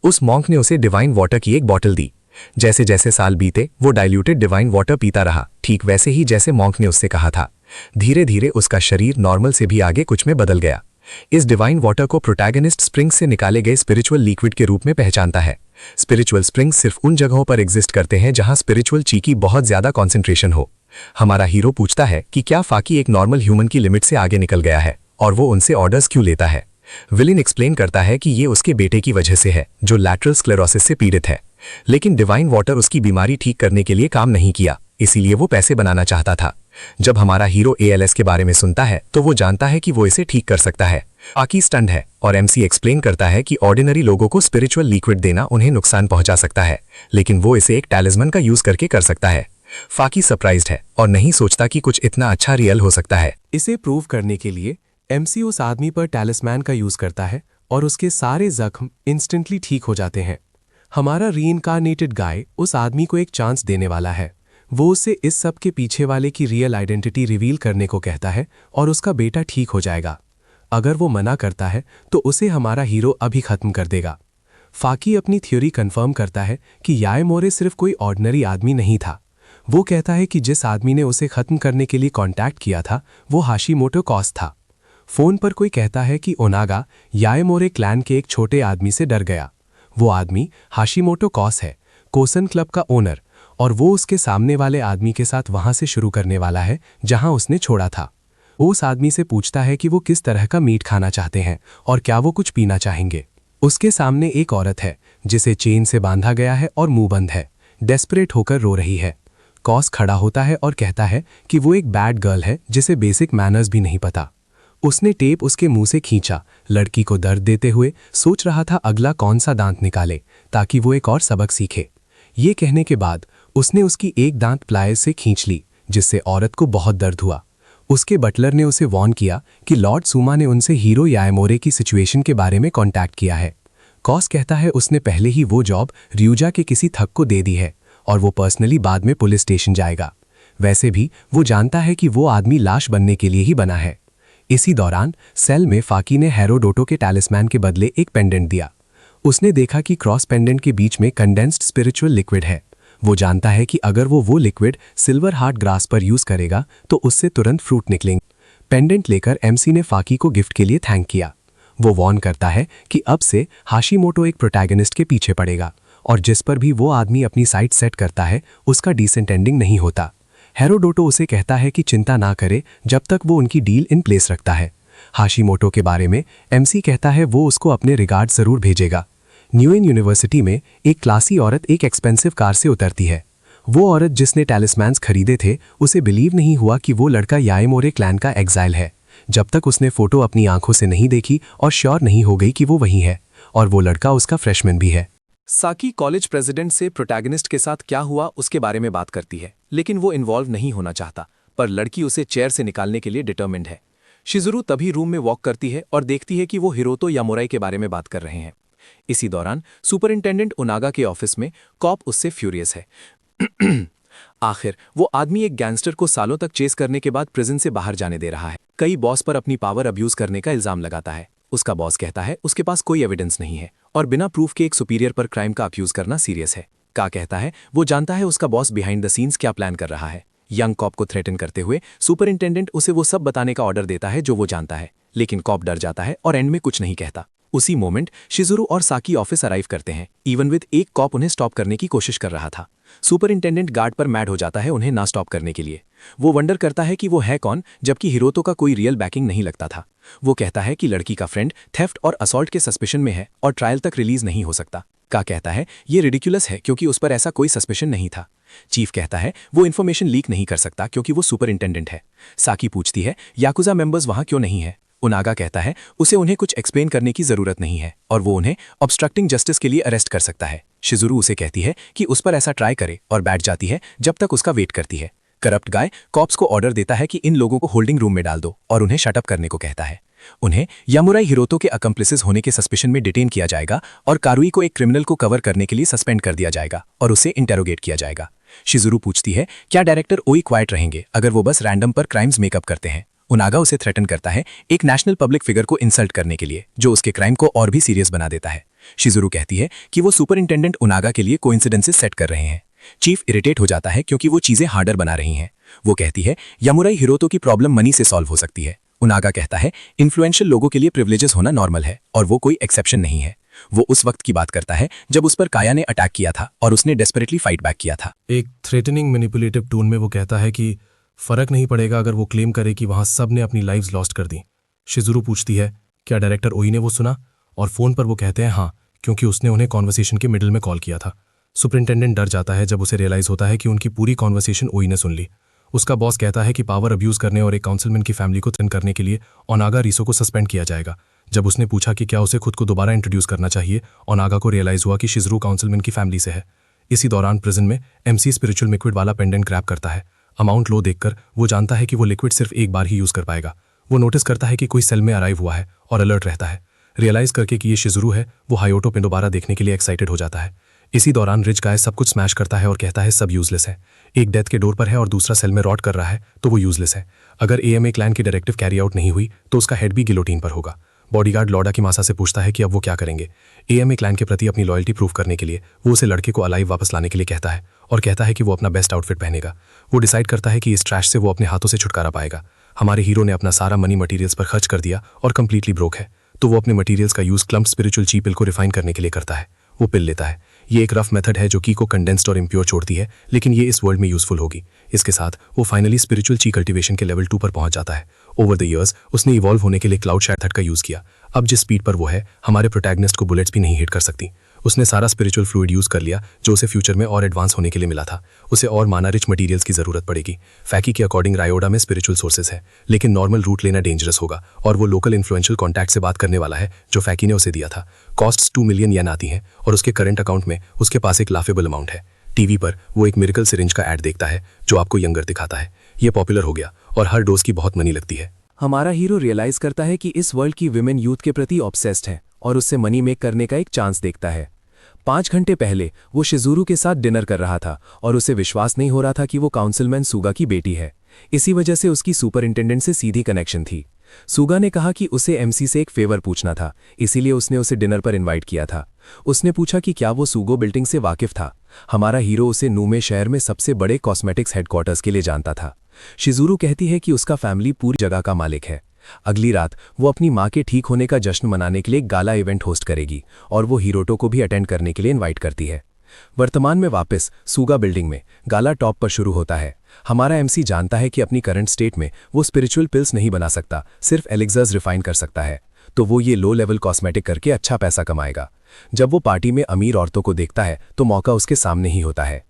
उस मॉन्क ने उसे डिवाइन वाटर की एक बॉटल दी। जैसे जैसे साल बीते वो डाइल्यूटेड डिवाइन वाटर पीता रहा, ठीक वैसे ही जैसे मॉन्क ने उससे कहा था। धीरे धीरे उसका शरीर नॉर्मल से भी आगे कुछ में बदल गया। इस डिवाइन वाटर को प्रोटैगनिस्ट स्प्रिंग्स से निकाले गए स्पिरिचुअल लिक्विड के रूप में पहचानता है। स्पिरिचुअल स्प्रिंग्स सिर्फ उन जगहों पर एग्जिस्ट करते हैं जहां स्पिरिचुअल ची की बहुत ज्यादा कॉन्सेंट्रेशन हो। हमारा हीरो पूछता है कि क्या फाकी एक नॉर्मल ह्यूमन की लिमिट से आगे निकल गया है और वो उनसे ऑर्डर्स क्यों लेता है। विलिन एक्सप्लेन करता है कि ये उसके बेटे की वजह से है, जो लैटरल स्क्लेरोसिस से पीड़ित है, लेकिन डिवाइन वाटर उसकी बीमारी ठीक करने के लिए काम नहीं किया, इसीलिए वो पैसे बनाना चाहता था। जब हमारा हीरो एएलएस के बारे में सुनता है तो वो जानता है कि वो इसे ठीक कर सकता है। फाकी स्टंड है और एमसी एक्सप्लेन करता है कि ऑर्डिनरी लोगों को स्पिरिचुअल लिक्विड देना उन्हें नुकसान पहुंचा सकता है, लेकिन वो इसे एक टैलिस्मन का यूज करके कर सकता है। फाकी सरप्राइज्ड है और नहीं सोचता कि कुछ इतना अच्छा रियल हो सकता है। इसे प्रूव करने के लिए एमसी उस आदमी पर टैलिस्मैन का यूज करता है और उसके सारे जख्म इंस्टेंटली ठीक हो जाते हैं। हमारा रीइंकार्नेटेड गाय उस आदमी को एक चांस देने वाला है। वो उसे इस सब के पीछे वाले की रियल आइडेंटिटी रिवील करने को कहता है और उसका बेटा ठीक हो जाएगा। अगर वो मना करता है तो उसे हमारा हीरो अभी खत्म कर देगा। फाकी अपनी थ्योरी कंफर्म करता है कि याएमोरे सिर्फ कोई ऑर्डिनरी आदमी नहीं था। वो कहता है कि जिस आदमी ने उसे खत्म करने के लिए कांटेक्ट किया था वो हाशिमोटो कॉस था। फोन पर कोई कहता है कि ओनागा याएमोरे क्लैन के एक छोटे आदमी से डर गया। वो आदमी हाशिमोटो कॉस है, कोसन क्लब का ओनर, और वो उसके सामने वाले आदमी के साथ वहां से शुरू करने वाला है जहां उसने छोड़ा था। वो उस आदमी से पूछता है कि वो किस तरह का मीट खाना चाहते हैं और क्या वो कुछ पीना चाहेंगे। उसके सामने एक औरत है जिसे चेन से बांधा गया है और मुंह बंद है, डेस्परेट होकर रो रही है। कॉस खड़ा होता है और कहता है कि वो एक बैड गर्ल है जिसे बेसिक मैनर्स भी नहीं पता। उसने टेप उसके मुंह से खींचा, लड़की को दर्द देते हुए सोच रहा था अगला कौन सा दांत निकाले ताकि वो एक और सबक सीखे। ये कहने के बाद उसने उसकी एक दांत प्लायर्स से खींच ली, जिससे औरत को बहुत दर्द हुआ। उसके बटलर ने उसे वार्न किया कि लॉर्ड सुमा ने उनसे हीरो याएमोरे की सिचुएशन के बारे में कांटेक्ट किया है। कॉस कहता है उसने पहले ही वो जॉब रियूजा के किसी थक को दे दी है और वो पर्सनली बाद में पुलिस स्टेशन जाएगा। वैसे भी वो जानता है कि वो आदमी लाश बनने के लिए ही बना है। इसी दौरान सेल में फाकी ने हेरोडोटो के टैलिस्मैन के बदले एक पेंडेंट दिया। उसने देखा कि क्रॉस पेंडेंट के बीच में कंडेंस्ड स्पिरिचुअल लिक्विड है। वो जानता है कि अगर वो लिक्विड सिल्वर हार्ट ग्रास पर यूज करेगा तो उससे तुरंत फ्रूट निकलेंगे। पेंडेंट लेकर एमसी ने फाकी को गिफ्ट के लिए थैंक किया। वो वार्न करता है कि अब से हाशिमोटो एक प्रोटैगनिस्ट के पीछे पड़ेगा और जिस पर भी वो आदमी अपनी साइट सेट करता है उसका डिसेंट एंडिंग नहीं होता। हेरोडोटो उसे कहता है कि चिंता ना करे जब तक वो उनकी डील इन प्लेस रखता है। हाशिमोटो के बारे में एमसी कहता है वो उसको अपने रिगार्ड जरूर भेजेगा। न्यूएन यूनिवर्सिटी में एक क्लासी औरत एक एक्सपेंसिव कार से उतरती है। वो औरत जिसने टैलिस्मैन्स खरीदे थे उसे बिलीव नहीं हुआ कि वो लड़का याएमोरे क्लैन का एग्जाइल है, जब तक उसने फोटो अपनी आंखों से नहीं देखी और श्योर नहीं हो गई कि वो वही है, और वो लड़का उसका फ्रेशमैन भी है। साकी कॉलेज प्रेसिडेंट से प्रोटैगनिस्ट के साथ क्या हुआ उसके बारे में बात करती है, लेकिन वो इन्वॉल्व नहीं होना चाहता, पर लड़की उसे चेयर से निकालने के लिए डिटर्मिन्ड है। शिजुरू तभी रूम में वॉक करती है और देखती है कि वो हिरोतो यामुराई के बारे में बात कर रहे हैं। इसी दौरान सुपरिंटेंडेंट ओनागा के ऑफिस में कॉप उससे फ्यूरियस है। आखिर वो आदमी एक गैंगस्टर को सालों तक चेस करने के बाद प्रिजन से बाहर जाने दे रहा है। कई बॉस पर अपनी पावर अब्यूज करने का इल्जाम लगाता है। उसका बॉस कहता है उसके पास कोई एविडेंस नहीं है और बिना प्रूफ के एक सुपीरियर पर क्राइम का अब्यूज करना सीरियस है। का कहता है वो जानता है उसका बॉस बिहाइंड द सीन्स क्या प्लान कर रहा है। यंग कॉप को थ्रेटन करते हुए सुपरिंटेंडेंट उसे वो सब बताने का ऑर्डर देता है जो वो जानता है, लेकिन कॉप डर जाता है और एंड में कुछ नहीं कहता। उसी मोमेंट शिजुरू और साकी ऑफिस अराइव करते हैं। इवन विद एक कॉप उन्हें स्टॉप करने की कोशिश कर रहा था। सुपरिंटेंडेंट गार्ड पर मैड हो जाता है उन्हें ना स्टॉप करने के लिए। वो वंडर करता है कि वो है कौन, जबकि हिरोतो का कोई रियल बैकिंग नहीं लगता था। वो कहता है कि लड़की का फ्रेंड थेफ्ट और असॉल्ट के सस्पेशन में है और ट्रायल तक रिलीज नहीं हो सकता। का कहता है ये रिडिकुलस है क्योंकि उस पर ऐसा कोई सस्पेशन नहीं था। चीफ कहता है वो इन्फॉर्मेशन लीक नहीं कर सकता क्योंकि वो सुपरिंटेंडेंट है। साकी पूछती है याकुजा मेंबर्स वहां क्यों नहीं है। ओनागा कहता है उसे उन्हें कुछ एक्सप्लेन करने की जरूरत नहीं है और वो उन्हें ऑब्स्ट्रक्टिंग जस्टिस के लिए अरेस्ट कर सकता है। शिजुरू उसे कहती है कि उस पर ऐसा ट्राई करे और बैठ जाती है जब तक उसका वेट करती है। करप्ट गाय कॉप्स को ऑर्डर देता है कि इन लोगों को होल्डिंग रूम में डाल दो और उन्हें शटअप करने को कहता है। उन्हें यामुराई हिरोतो के अकम्प्लिसेस होने के सस्पेशन में डिटेन किया जाएगा और कारुई को एक क्रिमिनल को कवर करने के लिए सस्पेंड कर दिया जाएगा और उसे इंटेरोगेट किया जाएगा। शिजुरू पूछती है क्या डायरेक्टर ओई क्वाइट रहेंगे अगर वो बस रैंडम पर क्राइम्स मेकअप करते हैं। ओनागा उसे थ्रेटन करता है एक नेशनल पब्लिक फिगर को इंसल्ट करने के लिए, जो उसके क्राइम को और भी सीरियस बना देता है। शिजुरू कहती है कि वो सुपरिंटेंडेंट ओनागा के लिए कोइंसिडेंसेस सेट कर रहे हैं। चीफ इरिटेट हो जाता है क्योंकि वो चीजें हार्डर बना रही हैं। वो कहती है यामुराई हिरोतो की प्रॉब्लम मनी से सॉल्व हो सकती है। ओनागा कहता है इन्फ्लुएंशियल लोगों के लिए प्रिविलेजेस होना नॉर्मल है और वो कोई एक्सेप्शन नहीं है। वो उस वक्त की बात करता है जब उस पर काया ने अटैक किया था और उसने डेस्परेटली फाइट बैक किया था। एक थ्रेटनिंग मैनिपुलेटिव टोन में वो कहता है कि फर्क नहीं पड़ेगा अगर वो क्लेम करे कि वहां सब ने अपनी लाइव्स लॉस्ट कर दी। शिजुरू पूछती है क्या डायरेक्टर ओई ने वो सुना, और फोन पर वो कहते हैं हाँ, क्योंकि उसने उन्हें कॉन्वर्सेशन के मिडिल में कॉल किया था। सुपरिंटेंडेंट डर जाता है जब उसे रियलाइज होता है कि उनकी पूरी कॉन्वर्सेशन ओई ने सुन ली। उसका बॉस कहता है कि पावर अब्यूज करने और एक काउंसिलमैन की फैमिली को थ्रेटन करने के लिए ओनागा रीसो को सस्पेंड किया जाएगा। जब उसने पूछा कि क्या उसे खुद को दोबारा इंट्रोड्यूस करना चाहिए, ओनागा को रियलाइज हुआ कि शिजुरू काउंसिलमैन की फैमिली से है। इसी दौरान प्रिजन में एमसी स्पिरिचुअल लिक्विड वाला पेंडेंट ग्रैब करता है। अमाउंट लो देखकर वो जानता है कि वो लिक्विड सिर्फ एक बार ही यूज कर पाएगा। वो नोटिस करता है कि कोई सेल में अराइव हुआ है और अलर्ट रहता है। रियलाइज करके कि ये शिजुरू है, वो हायोटो पे दोबारा देखने के लिए एक्साइटेड हो जाता है। इसी दौरान रिच गाय सब कुछ स्मैश करता है और कहता है सब यूजलेस है। एक डेथ के डोर पर है और दूसरा सेल में रॉट कर रहा है तो वो यूजलेस है। अगर एएमए क्लैन की डायरेक्टिव कैरी आउट नहीं हुई तो उसका हेड भी गिलोटीन पर होगा। बॉडीगार्ड लॉडा की मासा से पूछता है कि अब वो क्या करेंगे। एएमए क्लैन के प्रति अपनी लॉयल्टी प्रूव करने के लिए वो उसे लड़के को अलाइव वापस लाने के लिए कहता है और कहता है कि वो अपना बेस्ट आउटफिट पहनेगा। वो डिसाइड करता है कि इस ट्रैश से वो अपने हाथों से छुटकारा पाएगा। हमारे हीरो ने अपना सारा मनी मटीरियल्स पर खर्च कर दिया और कंप्लीटली ब्रोक है, तो वो अपने मटीरियल्स का यूज क्लम्प स्पिरिचुअल ची पिल को रिफाइन करने के लिए करता है। वो पिल लेता है। ये एक रफ मेथड है जो की को कंडेंस्ड और इम्प्योर छोड़ती है, लेकिन ये इस वर्ल्ड में यूजफुल होगी। इसके साथ वो फाइनली स्पिरिचुअल ची कल्टिवेशन के लेवल 2 पर पहुंच जाता है। ओवर द ईयर्स उसने इवॉल्व होने के लिए क्लाउड शैथड का यूज किया। अब जिस स्पीड पर वो है, हमारे प्रोटैगनिस्ट को बुलेट्स भी नहीं हिट कर सकती। उसने सारा स्पिरिचुअल फ्लूइड यूज कर लिया जो उसे फ्यूचर में और एडवांस होने के लिए मिला था। उसे और माना रिच मटीरियल्स की जरूरत पड़ेगी। फैकी के अकॉर्डिंग रायोडा में स्पिरिचुअल सोर्सेज है, लेकिन नॉर्मल रूट लेना डेंजरस होगा और वो लोकल इन्फ्लुएंशियल कॉन्टैक्ट से बात करने वाला है जो फैकी ने उसे दिया था। कॉस्ट्स 2 मिलियन येन आती हैं और उसके करंट अकाउंट में उसके पास एक लाफेबल अमाउंट है। टीवी पर वो एक मिरेकल सिरिंज का ऐड देखता है जो आपको यंगर दिखाता है। ये पॉपुलर हो गया और हर डोज की बहुत मनी लगती है। हमारा हीरो रियलाइज करता है कि इस वर्ल्ड की विमेन यूथ के प्रति ऑब्सेस्ड है और उससे मनी मेक करने का एक चांस देखता है। 5 घंटे पहले वो शिजुरू के साथ डिनर कर रहा था और उसे विश्वास नहीं हो रहा था कि वो काउंसिलमैन सुगा की बेटी है। इसी वजह से उसकी सुपरिंटेंडेंट से सीधी कनेक्शन थी। सुगा ने कहा कि उसे एमसी से एक फेवर पूछना था, इसीलिए उसने उसे डिनर पर इनवाइट किया था। उसने पूछा कि क्या वो सुगो बिल्डिंग से वाकिफ था। हमारा हीरो उसे नूमे शहर में सबसे बड़े कॉस्मेटिक्स हेडक्वार्टर्स के लिए जानता था। शिजुरू कहती है कि उसका फैमिली पूरी जगह का मालिक है। अगली रात वो अपनी माँ के ठीक होने का जश्न मनाने के लिए एक गाला इवेंट होस्ट करेगी और वो हिरोटो को भी अटेंड करने के लिए इनवाइट करती है। वर्तमान में वापस सुगा बिल्डिंग में गाला टॉप पर शुरू होता है। हमारा एमसी जानता है कि अपनी करंट स्टेट में वो स्पिरिचुअल पिल्स नहीं बना सकता, सिर्फ एलिक्सर्स रिफाइन कर सकता है, तो वो ये लो लेवल कॉस्मेटिक करके अच्छा पैसा कमाएगा। जब वो पार्टी में अमीर औरतों को देखता है तो मौका उसके सामने ही होता है।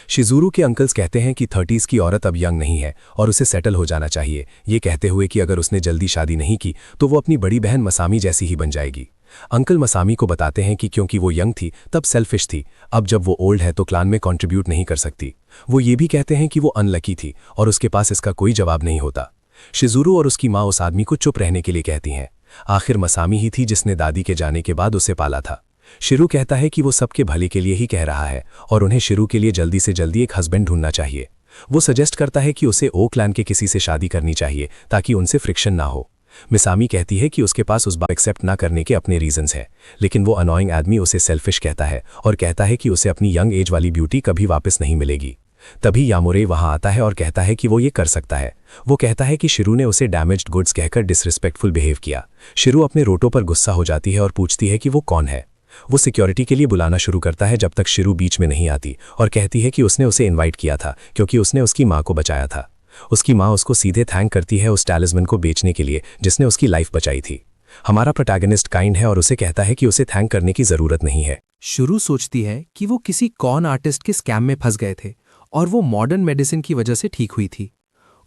शिजुरू के अंकल्स कहते हैं कि 30s की औरत अब यंग नहीं है और उसे सेटल हो जाना चाहिए, ये कहते हुए कि अगर उसने जल्दी शादी नहीं की तो वो अपनी बड़ी बहन मसामी जैसी ही बन जाएगी। अंकल मसामी को बताते हैं कि क्योंकि वो यंग थी तब सेल्फिश थी, अब जब वो ओल्ड है तो क्लान में कंट्रीब्यूट नहीं कर सकती। वो ये भी कहते हैं कि वो अनलकी थी और उसके पास इसका कोई जवाब नहीं होता। शिजुरू और उसकी माँ उस आदमी को चुप रहने के लिए कहती हैं। आखिर मसामी ही थी जिसने दादी के जाने के बाद उसे पाला था। शिरू कहता है कि वो सबके भले के लिए ही कह रहा है और उन्हें शिरू के लिए जल्दी से जल्दी एक हस्बैंड ढूंढना चाहिए। वो सजेस्ट करता है कि उसे ओ क्लैन के किसी से शादी करनी चाहिए ताकि उनसे फ्रिक्शन ना हो। मिसामी कहती है कि उसके पास उस बात एक्सेप्ट ना करने के अपने रीजंस हैं, लेकिन वो अनोइंग आदमी उसे सेल्फिश कहता है और कहता है कि उसे अपनी यंग एज वाली ब्यूटी कभी वापस नहीं मिलेगी। तभी यामुरे वहां आता है और कहता है कि वो ये कर सकता है। वो कहता है कि शिरू ने उसे डैमेज्ड गुड्स कहकर डिसरिस्पेक्टफुल बिहेव किया। शिरू अपने रोटो पर गुस्सा हो जाती है और पूछती है कि वो कौन है। वो सिक्योरिटी के लिए बुलाना शुरू करता है जब तक शिरू बीच में नहीं आती और कहती है कि उसने उसे इनवाइट किया था क्योंकि उसने उसकी माँ को बचाया था। उसकी माँ उसको सीधे थैंक करती है उस टैलिस्मैन को बेचने के लिए जिसने उसकी लाइफ बचाई थी। हमारा प्रोटैगनिस्ट काइंड है और उसे कहता है कि उसे थैंक करने की जरूरत नहीं है। शुरू सोचती है कि वो किसी कॉन आर्टिस्ट के स्कैम में फंस गए थे और वो मॉडर्न मेडिसिन की वजह से ठीक हुई थी।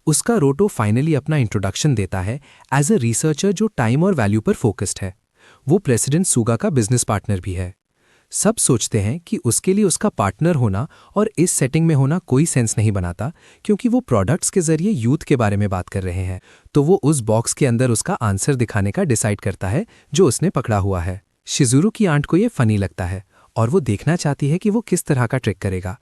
उसका रोटो फाइनली अपना इंट्रोडक्शन देता है एज अ रिसर्चर जो टाइम और वैल्यू पर फोकस्ड है। वो प्रेसिडेंट सुगा का बिजनेस पार्टनर भी है। सब सोचते हैं कि उसके लिए उसका पार्टनर होना और इस सेटिंग में होना कोई सेंस नहीं बनाता क्योंकि वो प्रोडक्ट्स के जरिए यूथ के बारे में बात कर रहे हैं। तो वो उस बॉक्स के अंदर उसका आंसर दिखाने का डिसाइड करता है जो उसने पकड़ा हुआ है। शिजुरू की आंट को ये फनी लगता है और वो देखना चाहती है कि वो किस तरह का ट्रिक करेगा।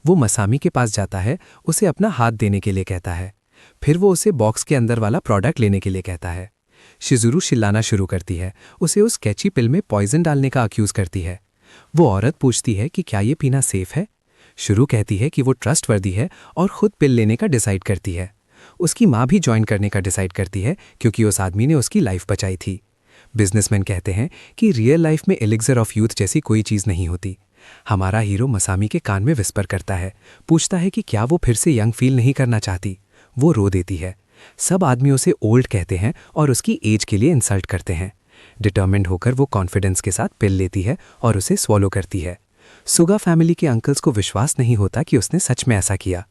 वो मसामी के पास जाता है, उसे अपना हाथ देने के लिए कहता है। फिर वो उसे बॉक्स के अंदर वाला प्रोडक्ट लेने के लिए कहता है। शिजुरू चिल्लाना शुरू करती है, उसे उस कैची पिल में पॉइजन डालने का अक्यूज करती है। वो औरत पूछती है कि क्या ये पीना सेफ है। शुरू कहती है कि वो ट्रस्टवर्दी है और खुद पिल लेने का डिसाइड करती है। उसकी माँ भी ज्वाइन करने का डिसाइड करती है क्योंकि उस आदमी ने उसकी लाइफ बचाई थी। बिजनेसमैन कहते हैं कि रियल लाइफ में एलिक्सर ऑफ यूथ जैसी कोई चीज़ नहीं होती। हमारा हीरो मसामी के कान में विस्पर करता है, पूछता है कि क्या वो फिर से यंग फील नहीं करना चाहती। वो रो देती है। सब आदमी उसे ओल्ड कहते हैं और उसकी एज के लिए इंसल्ट करते हैं। डिटर्मिन्ड होकर वो कॉन्फिडेंस के साथ पिल लेती है और उसे स्वॉलो करती है। सुगा फैमिली के अंकल्स को विश्वास नहीं होता कि उसने सच में ऐसा किया।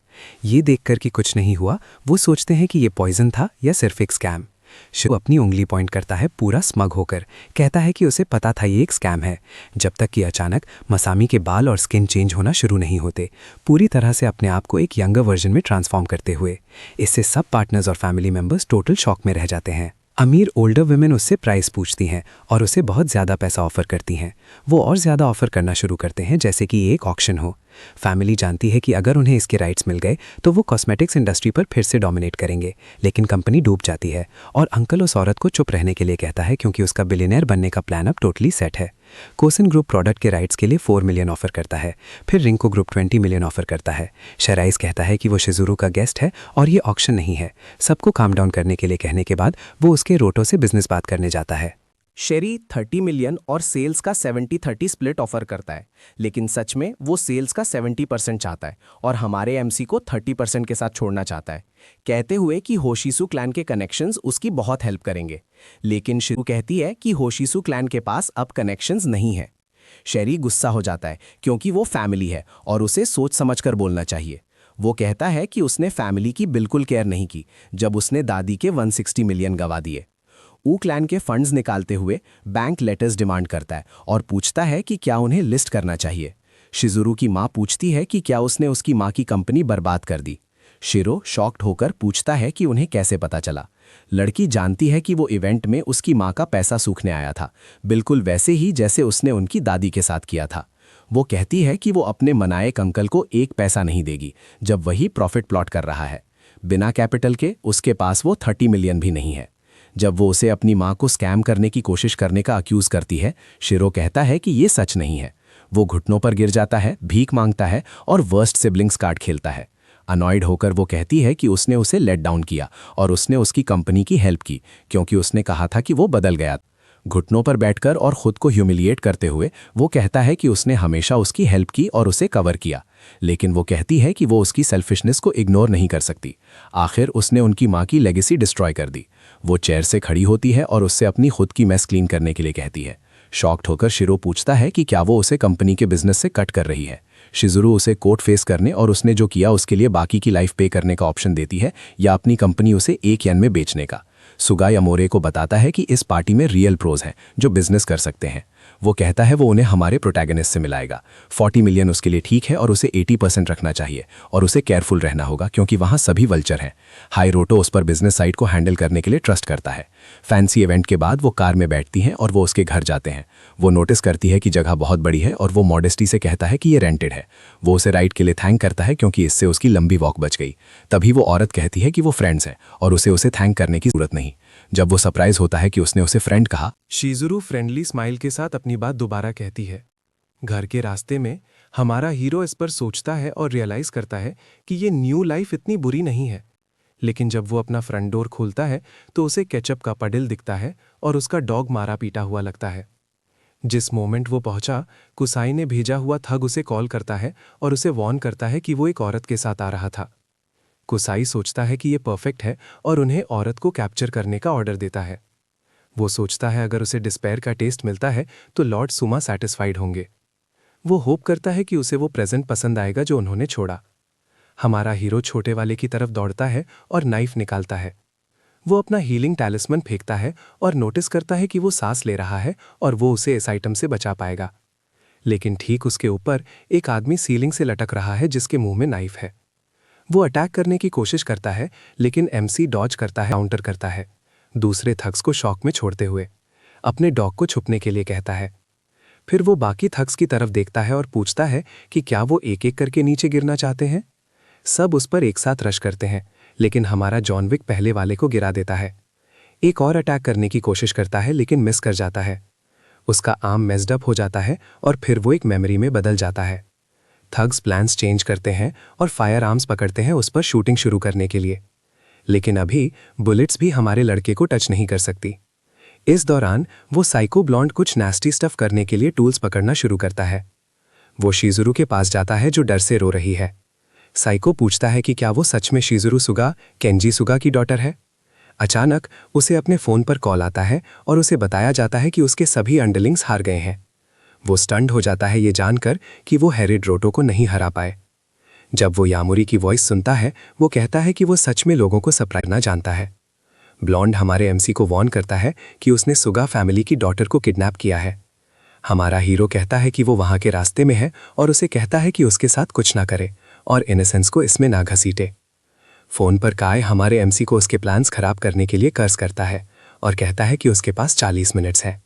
ये देखकर कि कुछ नहीं हुआ, वो सोचते हैं कि ये पॉइजन था या सिर्फ एक स्कैम। शिव अपनी उंगली पॉइंट करता है पूरा स्मग होकर, कहता है कि उसे पता था ये एक स्कैम है, जब तक कि अचानक मसामी के बाल और स्किन चेंज होना शुरू नहीं होते, पूरी तरह से अपने आप को एक यंगर वर्जन में ट्रांसफॉर्म करते हुए। इससे सब पार्टनर्स और फैमिली मेंबर्स टोटल शॉक में रह जाते हैं। अमीर ओल्डर वुमेन उससे प्राइस पूछती हैं और उसे बहुत ज़्यादा पैसा ऑफर करती हैं। वो और ज़्यादा ऑफर करना शुरू करते हैं जैसे कि ये एक ऑक्शन हो। फैमिली जानती है कि अगर उन्हें इसके राइट्स मिल गए तो वो कॉस्मेटिक्स इंडस्ट्री पर फिर से डोमिनेट करेंगे, लेकिन कंपनी डूब जाती है और अंकल उस औरत को चुप रहने के लिए कहता है क्योंकि उसका बिलियनर बनने का प्लान अब टोटली सेट है। कोसन ग्रुप प्रोडक्ट के राइट्स के लिए 4 मिलियन ऑफर करता है, फिर रिंको ग्रुप 20 मिलियन ऑफर करता है। शराइस कहता है कि वो शिजुरू का गेस्ट है और ये ऑक्शन नहीं है। सबको काम डाउन करने के लिए कहने के बाद वो उसके रोटो से बिजनेस बात करने जाता है। शेरी 30 मिलियन और सेल्स का 70-30 स्प्लिट ऑफर करता है, लेकिन सच में वो सेल्स का 70% चाहता है और हमारे एमसी को 30% के साथ छोड़ना चाहता है, कहते हुए कि होशिसु क्लैन के कनेक्शंस उसकी बहुत हेल्प करेंगे। लेकिन शिरू कहती है कि होशिसु क्लैन के पास अब कनेक्शंस नहीं है। शेरी गुस्सा हो जाता है क्योंकि वो फैमिली है और उसे सोच समझकर बोलना चाहिए। वो कहता है कि उसने फैमिली की बिल्कुल केयर नहीं की जब उसने दादी के 160 मिलियन गंवा दिए। ऊ क्लैन के फंड्स निकालते हुए बैंक लेटर्स डिमांड करता है और पूछता है कि क्या उन्हें लिस्ट करना चाहिए। शिजुरू की माँ पूछती है कि क्या उसने उसकी माँ की कंपनी बर्बाद कर दी। शिरो शॉक्ड होकर पूछता है कि उन्हें कैसे पता चला। लड़की जानती है कि वो इवेंट में उसकी माँ का पैसा सूखने आया था, बिल्कुल वैसे ही जैसे उसने उनकी दादी के साथ किया था। वो कहती है कि वो अपने मनाएक अंकल को 1 पैसा नहीं देगी जब वही प्रॉफिट प्लॉट कर रहा है। बिना कैपिटल के उसके पास वो 30 मिलियन भी नहीं है। जब वो उसे अपनी माँ को स्कैम करने की कोशिश करने का अक्यूज करती है, शिरो कहता है कि ये सच नहीं है। वो घुटनों पर गिर जाता है, भीख मांगता है और वर्स्ट सिबलिंग्स कार्ड खेलता है। अनॉयड होकर वो कहती है कि उसने उसे लेट डाउन किया और उसने उसकी कंपनी की हेल्प की क्योंकि उसने कहा था कि वो बदल गया। घुटनों पर बैठकर और खुद को ह्यूमिलिएट करते हुए वो कहता है कि उसने हमेशा उसकी हेल्प की और उसे कवर किया, लेकिन वो कहती है कि वो उसकी सेल्फिशनेस को इग्नोर नहीं कर सकती। आखिर उसने उनकी माँ की लेगेसी डिस्ट्रॉय कर दी। वो चेयर से खड़ी होती है और उससे अपनी खुद की मेस क्लीन करने के लिए कहती है। शॉक्ड होकर शिरो पूछता है कि क्या वो उसे कंपनी के बिजनेस से कट कर रही है। शिजुरू उसे कोर्ट फेस करने और उसने जो किया उसके लिए बाकी की लाइफ पे करने का ऑप्शन देती है या अपनी कंपनी उसे 1 येन में बेचने का। सुगा यामोरे को बताता है कि इस पार्टी में रियल प्रोज हैं जो बिजनेस कर सकते हैं। वो कहता है वो उन्हें हमारे प्रोटैगनिस्ट से मिलाएगा। 40 मिलियन उसके लिए ठीक है और उसे 80% रखना चाहिए और उसे केयरफुल रहना होगा क्योंकि वहाँ सभी वल्चर हैं। हाइरोटो उस पर बिजनेस साइड को हैंडल करने के लिए ट्रस्ट करता है। फैंसी इवेंट के बाद वो कार में बैठती हैं और वो उसके घर जाते हैं। वो नोटिस करती है कि जगह बहुत बड़ी है और वो मॉडेस्टी से कहता है कि ये रेंटेड है। वो उसे राइड के लिए थैंक करता है क्योंकि इससे उसकी लंबी वॉक बच गई। तभी वो औरत कहती है कि वो फ्रेंड्स हैं और उसे थैंक करने की जरूरत नहीं। जब वो सरप्राइज होता है कि उसने उसे फ्रेंड कहा, शीजुरू फ्रेंडली स्माइल के साथ अपनी बात दोबारा कहती है। घर के रास्ते में हमारा हीरो इस पर सोचता है और रियलाइज करता है कि ये न्यू लाइफ इतनी बुरी नहीं है। लेकिन जब वो अपना फ्रंट डोर खोलता है तो उसे केचप का पडिल दिखता है और उसका डॉग मारा पीटा हुआ लगता है। जिस मोमेंट वो पहुंचा, कुसाई ने भेजा हुआ थग उसे कॉल करता है और उसे वॉर्न करता है कि वो एक औरत के साथ आ रहा था। कुसाई सोचता है कि ये परफेक्ट है और उन्हें औरत को कैप्चर करने का ऑर्डर देता है। वो सोचता है अगर उसे डिस्पेयर का टेस्ट मिलता है तो लॉर्ड सुमा सैटिस्फाइड होंगे। वो होप करता है कि उसे वो प्रेजेंट पसंद आएगा जो उन्होंने छोड़ा। हमारा हीरो छोटे वाले की तरफ दौड़ता है और नाइफ निकालता है। वो अपना हीलिंग टैलिस्मन फेंकता है और नोटिस करता है कि वो सांस ले रहा है और वो उसे इस आइटम से बचा पाएगा। लेकिन ठीक उसके ऊपर एक आदमी सीलिंग से लटक रहा है जिसके मुंह में नाइफ है। वो अटैक करने की कोशिश करता है लेकिन एमसी डॉज करता है, काउंटर करता है, दूसरे थग्स को शॉक में छोड़ते हुए अपने डॉग को छुपने के लिए कहता है। फिर वो बाकी थग्स की तरफ देखता है और पूछता है कि क्या वो एक एक करके नीचे गिरना चाहते हैं। सब उस पर एक साथ रश करते हैं लेकिन हमारा जॉन विक पहले वाले को गिरा देता है। एक और अटैक करने की कोशिश करता है लेकिन मिस कर जाता है। उसका आर्म मेस्ड अप हो जाता है और फिर वो एक मेमोरी में बदल जाता है। थग्स प्लान्स चेंज करते हैं और फायर आर्म्स पकड़ते हैं उस पर शूटिंग शुरू करने के लिए। लेकिन अभी बुलेट्स भी हमारे लड़के को टच नहीं कर सकती। इस दौरान वो साइको ब्लॉन्ड कुछ नास्टी स्टफ करने के लिए टूल्स पकड़ना शुरू करता है। वो शीजुरू के पास जाता है जो डर से रो रही है। साइको पूछता है कि क्या वो सच में शीजुरू सुगा, केंजी सुगा की डॉटर है। अचानक उसे अपने फ़ोन पर कॉल आता है और उसे बताया जाता है कि उसके सभी अंडरलिंग्स हार गए हैं। वो स्टंड हो जाता है ये जानकर कि वो हेरिड्रोटो को नहीं हरा पाए। जब वो यामुरी की वॉइस सुनता है वो कहता है कि वो सच में लोगों को सरप्राइज करना जानता है। ब्लॉन्ड हमारे एमसी को वॉर्न करता है कि उसने सुगा फैमिली की डॉटर को किडनैप किया है। हमारा हीरो कहता है कि वो वहाँ के रास्ते में है और उसे कहता है कि उसके साथ कुछ ना करे और इनोसेंस को इसमें ना घसीटे। फ़ोन पर काय हमारे एमसी को उसके प्लान्स खराब करने के लिए कर्ज करता है और कहता है कि उसके पास 40 मिनट्स है।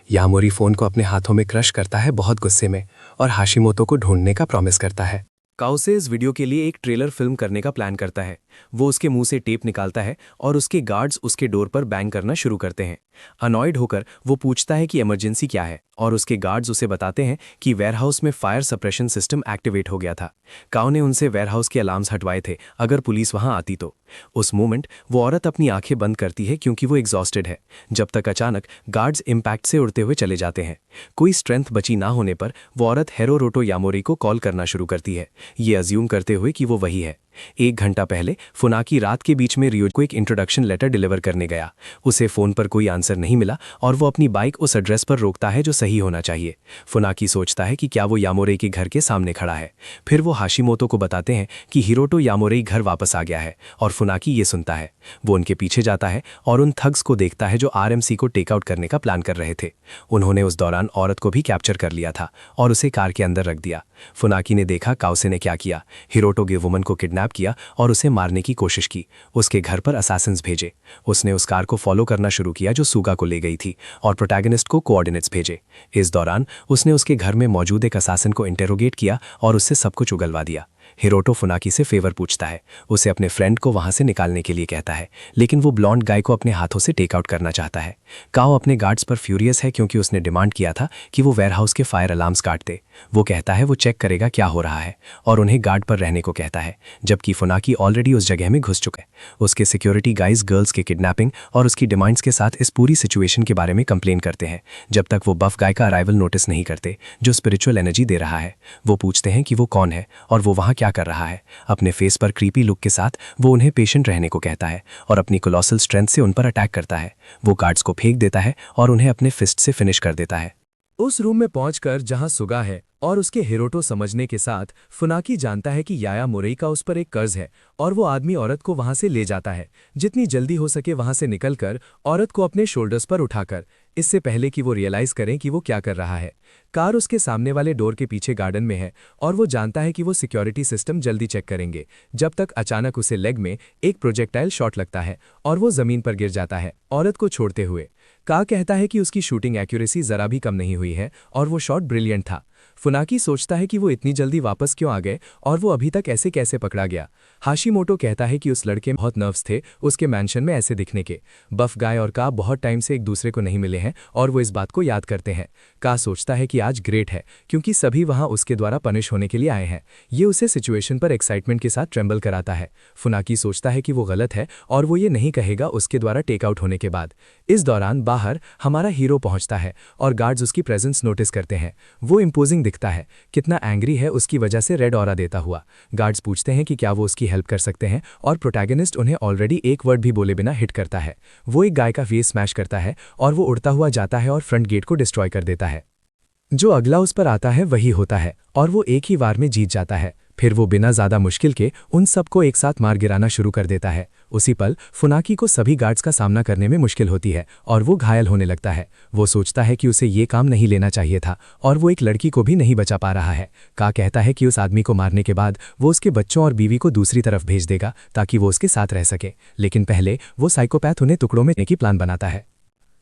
यामुरी फ़ोन को अपने हाथों में क्रश करता है बहुत गुस्से में और हाशिमोतो को ढूंढने का प्रॉमिस करता है। काउसे इस वीडियो के लिए एक ट्रेलर फिल्म करने का प्लान करता है। वो उसके मुंह से टेप निकालता है और उसके गार्ड्स उसके डोर पर बैंग करना शुरू करते हैं। अनॉयड होकर वो पूछता है कि इमरजेंसी क्या है और उसके गार्ड्स उसे बताते हैं कि वेयरहाउस में फायर सप्रेशन सिस्टम एक्टिवेट हो गया था। काउ ने उनसे वेयरहाउस के अलार्म्स हटवाए थे अगर पुलिस वहां आती तो। उस मोमेंट वो औरत अपनी आंखें बंद करती है क्योंकि वो एग्जॉस्टेड है, जब तक अचानक गार्ड्स इम्पैक्ट से उड़ते हुए चले जाते हैं। कोई स्ट्रेंथ बची ना होने पर वो औरत हेरोरोटो यामोरी को कॉल करना शुरू करती है, ये अज्यूम करते हुए कि वो वही है। 1 घंटा पहले फुनाकी रात के बीच में रियो को एक इंट्रोडक्शन लेटर डिलीवर करने गया। उसे फ़ोन पर कोई आंसर नहीं मिला और वो अपनी बाइक उस एड्रेस पर रोकता है जो सही होना चाहिए। फुनाकी सोचता है कि क्या वो यामोरे के घर के सामने खड़ा है। फिर वो हाशिमोतो को बताते हैं कि हिरोटो यामोरे घर वापस आ गया है और फुनाकी ये सुनता है। वो उनके पीछे जाता है और उन थग्स को देखता है जो आरएमसी को टेकआउट करने का प्लान कर रहे थे। उन्होंने उस दौरान औरत को भी कैप्चर कर लिया था और उसे कार के अंदर रख दिया। फुनाकी ने देखा काउसे ने क्या किया। हिरोटो गे वुमन को किडनैप किया और उसे मारने की कोशिश की। उसके घर पर असासिन्स भेजे। उसने उस कार को फॉलो करना शुरू किया जो सुगा को ले गई थी और प्रोटैगनिस्ट को कोऑर्डिनेट्स भेजे। इस दौरान उसने उसके घर में मौजूद एक असासिन को इंटेरोगेट किया और उससे सब कुछ उगलवा दिया। हिरोटो फुनाकी से फेवर पूछता है, उसे अपने फ्रेंड को वहां से निकालने के लिए कहता है, लेकिन वो ब्लॉन्ड गाय को अपने हाथों से टेकआउट करना चाहता है। काओ अपने गार्ड्स पर फ्यूरियस है क्योंकि उसने डिमांड किया था कि वो वेयरहाउस के फायर अलार्म्स काट दे। वो कहता है वो चेक करेगा क्या हो रहा है और उन्हें गार्ड पर रहने को कहता है, जबकि फुनाकी ऑलरेडी उस जगह में घुस चुका है। उसके सिक्योरिटी गाइज गर्ल्स के किडनैपिंग और उसकी डिमांड्स के साथ इस पूरी सिचुएशन के बारे में कंप्लेन करते हैं जब तक वो बफ गाय का अराइवल नोटिस नहीं करते जो स्पिरिचुअल एनर्जी दे रहा है। वो पूछते हैं कि वो कौन है और वो वहाँ क्या कर रहा है। अपने फेस पर क्रीपी लुक के साथ वो उन्हें पेशेंट रहने को कहता है और अपनी कोलोसल स्ट्रेंथ से उन पर अटैक करता है। वो गार्ड्स को फेंक देता है और उन्हें अपने फिस्ट से फिनिश कर देता है। उस रूम में पहुंचकर जहां सुगा है और उसके हिरोटो समझने के साथ फुनाकी जानता है कि याया मुरई का उस पर एक कर्ज है और वो आदमी औरत को वहां से ले जाता है। जितनी जल्दी हो सके वहां से निकलकर औरत को अपने शोल्डर्स पर उठाकर इससे पहले कि वो रियलाइज करें कि वो क्या कर रहा है। कार उसके सामने वाले डोर के पीछे गार्डन में है और वो जानता है कि वो सिक्योरिटी सिस्टम जल्दी चेक करेंगे, जब तक अचानक उसे लेग में एक प्रोजेक्टाइल शॉट लगता है और वो जमीन पर गिर जाता है, औरत को छोड़ते हुए। का कहता है कि उसकी शूटिंग एक्यूरेसी जरा भी कम नहीं हुई है और वो शॉट ब्रिलियंट था। फुनाकी सोचता है कि वो इतनी जल्दी वापस क्यों आ गए और वो अभी तक ऐसे कैसे पकड़ा गया। हाशिमोटो कहता है कि उस लड़के में बहुत नर्व्स थे उसके मैंशन में ऐसे दिखने के। बफ गाय और का बहुत टाइम से एक दूसरे को नहीं मिले हैं और वो इस बात को याद करते हैं। का सोचता है कि आज ग्रेट है क्योंकि सभी वहां उसके द्वारा पनिश होने के लिए आए हैं। ये उसे सिचुएशन पर एक्साइटमेंट के साथ ट्रेम्बल कराता है। फुनाकी सोचता है कि वो गलत है और वो ये नहीं कहेगा उसके द्वारा टेकआउट होने के बाद। इस दौरान बाहर हमारा हीरो पहुंचता है और गार्ड्स उसकी प्रेजेंस नोटिस करते हैं। वो इंपोजिंग दिखता है, कितना एंग्री है उसकी वजह से रेड ऑरा देता हुआ। गार्ड्स पूछते हैं कि क्या वो उसकी हेल्प कर सकते हैं और प्रोटैगनिस्ट उन्हें ऑलरेडी एक वर्ड भी बोले बिना हिट करता है। वो एक गाय का फेस स्मैश करता है और वो उड़ता हुआ जाता है और फ्रंट गेट को डिस्ट्रॉय कर देता है। जो अगला उस पर आता है वही होता है और वो एक ही वार में जीत जाता है। फिर वो बिना ज्यादा मुश्किल के उन सबको एक साथ मार गिराना शुरू कर देता है। उसी पल फुनाकी को सभी गार्ड्स का सामना करने में मुश्किल होती है और वो घायल होने लगता है। वो सोचता है कि उसे ये काम नहीं लेना चाहिए था और वो एक लड़की को भी नहीं बचा पा रहा है। का कहता है कि उस आदमी को मारने के बाद वो उसके बच्चों और बीवी को दूसरी तरफ भेज देगा ताकि वो उसके साथ रह सके, लेकिन पहले वो साइकोपैथ उन्हें टुकड़ों में की प्लान बनाता है।